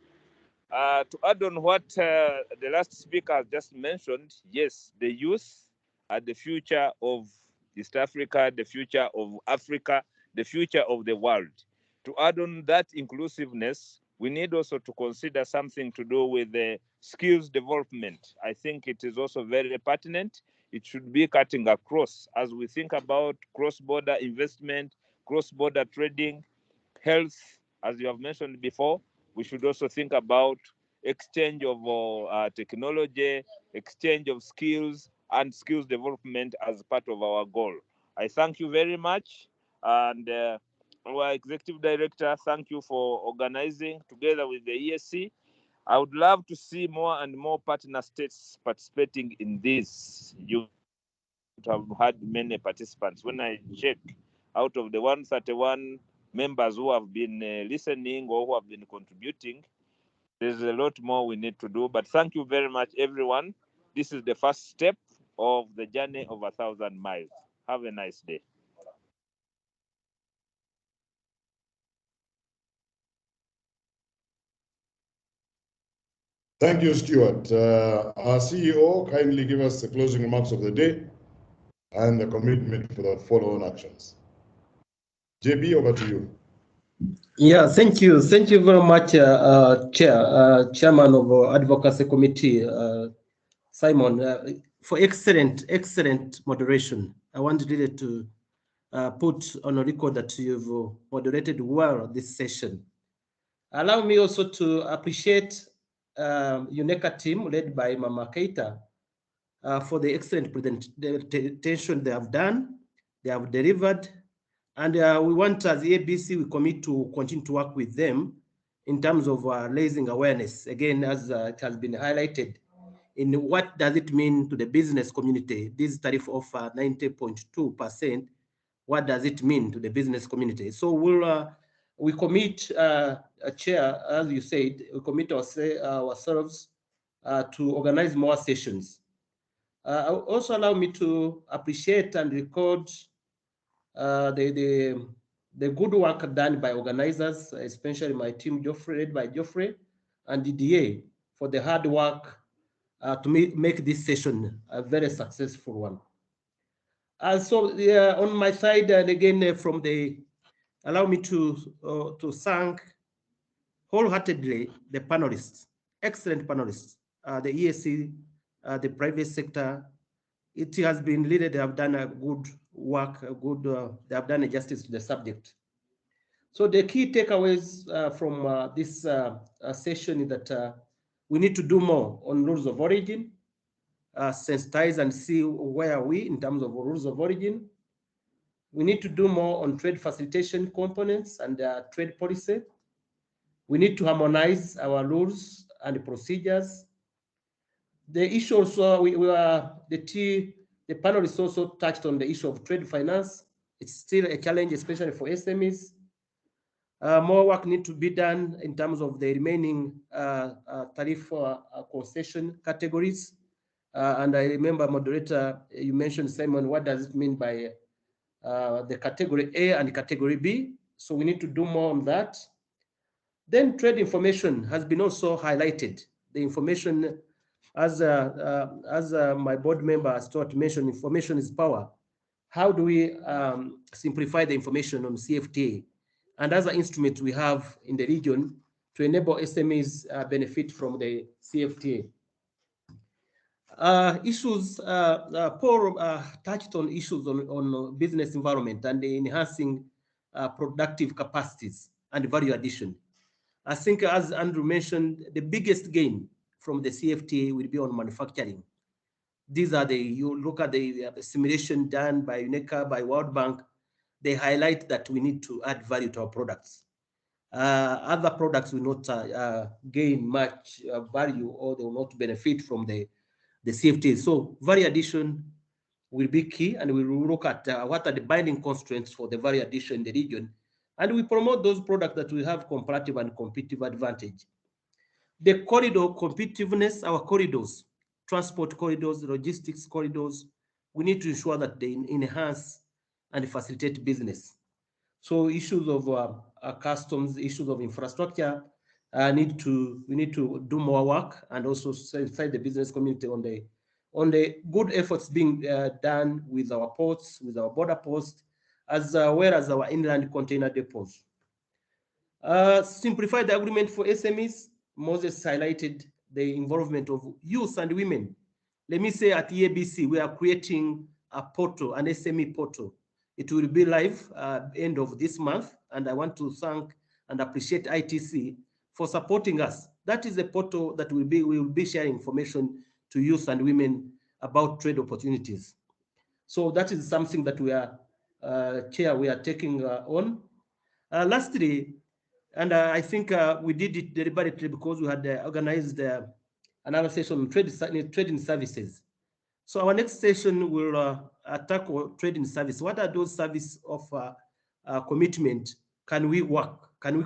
To add on what the last speaker just mentioned, yes, the youth are the future of East Africa, the future of Africa, the future of the world. To add on that inclusiveness, we need also to consider something to do with the skills development. I think it is also very pertinent. It should be cutting across as we think about cross-border investment, cross-border trading, health, as you have mentioned before. We should also think about exchange of technology, exchange of skills, and skills development as part of our goal. I thank you very much. And our executive director, thank you for organizing together with the EAC. I would love to see more and more partner states participating in this. You have had many participants. When I check, out of the 131 members who have been listening or who have been contributing, there's a lot more we need to do. But thank you very much, everyone. This is the first step of the journey of 1,000 miles. Have a nice day. Thank you, Stuart. Our CEO, kindly give us the closing remarks of the day and the commitment for the following actions. JB, over to you. Yeah, thank you. Thank you very much, Chairman of Advocacy Committee, Simon, for excellent moderation. I want really to put on a record that you've moderated well this session. Allow me also to appreciate UNECA team led by Mama Keita for the excellent presentation they have done, they have delivered, and we want, as EABC, we commit to continue to work with them in terms of raising awareness. Again, as it has been highlighted, in what does it mean to the business community? This tariff of 90.2%, what does it mean to the business community? So we commit, Chair, as you said, we commit ourselves to organize more sessions. Also allow me to appreciate and record the good work done by organizers, especially my team, led by Geoffrey and DDA, for the hard work to make this session a very successful one. So on my side, and again allow me to thank wholeheartedly the panelists, excellent panelists, the EAC, the private sector. It has been leaded, they have done a good work, they have done a justice to the subject. So the key takeaways from this session is that we need to do more on rules of origin, sensitize and see where are we in terms of rules of origin. We need to do more on trade facilitation components and trade policy. We need to harmonize our rules and procedures. The issue also, the panelists also touched on the issue of trade finance. It's still a challenge, especially for SMEs. More work needs to be done in terms of the remaining tariff concession categories. And I remember, moderator, you mentioned, Simon, what does it mean by the category A and category B? So we need to do more on that. Then trade information has been also highlighted. The information, as my board member Stuart mentioned, information is power. How do we simplify the information on CFTA and other instruments we have in the region to enable SMEs benefit from the CFTA? Paul touched on issues on business environment and enhancing productive capacities and value addition. I think, as Andrew mentioned, the biggest gain from the CFTA will be on manufacturing. These are you look at the simulation done by UNECA, by World Bank, they highlight that we need to add value to our products. Other products will not gain much value, or they will not benefit from the CFTA. So value addition will be key, and we will look at what are the binding constraints for the value addition in the region And we promote those products that we have comparative and competitive advantage. The corridor competitiveness, our corridors, transport corridors, logistics corridors, we need to ensure that they enhance and facilitate business. So issues of customs, issues of infrastructure, we need to do more work, and also sensitize the business community on the good efforts being done with our ports, with our border posts, as well as our inland container depots. Simplify the agreement for SMEs. Moses highlighted the involvement of youth and women. Let me say at EABC, we are creating a portal, an SME portal. It will be live end of this month, and I want to thank and appreciate ITC for supporting us. That is a portal that we will be sharing information to youth and women about trade opportunities. So that is something that we are, Chair, we are taking on. Lastly, and I think we did it deliberately because we had organized another session on trading services. So our next session will tackle trading service. What are those service of commitment can we work, can we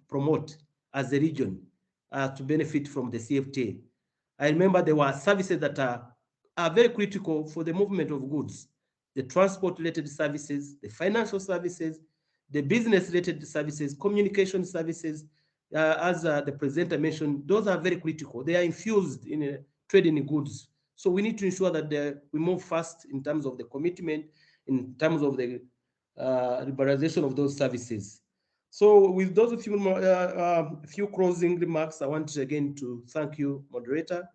promote as a region to benefit from the CFTA? I remember there were services that are very critical for the movement of goods, the transport-related services, the financial services, the business-related services, communication services, as the presenter mentioned, those are very critical. They are infused in trading goods. So we need to ensure that we move fast in terms of the commitment, in terms of the liberalization of those services. So with those few closing remarks, I want again to thank you, moderator,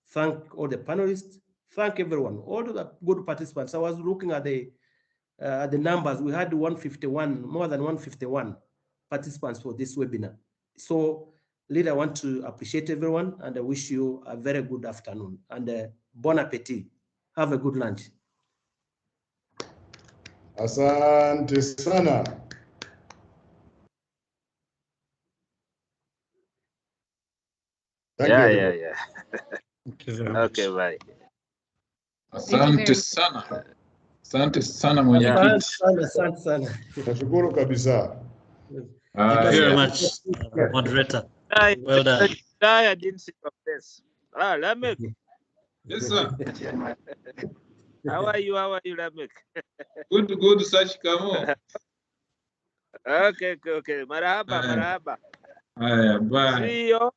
thank all the panelists, thank everyone, all the good participants. I was looking at the numbers. We had 151, more than 151 participants for this webinar. So, Leader, I want to appreciate everyone, and I wish you a very good afternoon and bon appetit. Have a good lunch. Asante sana. Thank you. Yeah. Okay, bye. Asante sana. Asante sana mwenyekiti. Asante sana. Nashukuru kabisa. Thank you very much, moderator. Well done. I didn't see your face. Lamek. Yes, sir. How are you, Lamek? Good, such kamo. Okay. Marhaba. Bye. See you.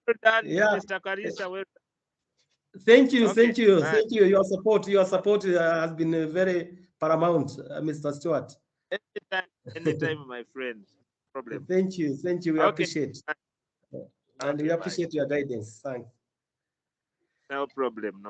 Well done, Yeah. Mr. Karisa. Well done. Thank you. Your support has been very paramount, Mr. Stewart. Anytime, my friend. Problem. Thank you. We appreciate. And we appreciate your guidance. Thanks. No problem.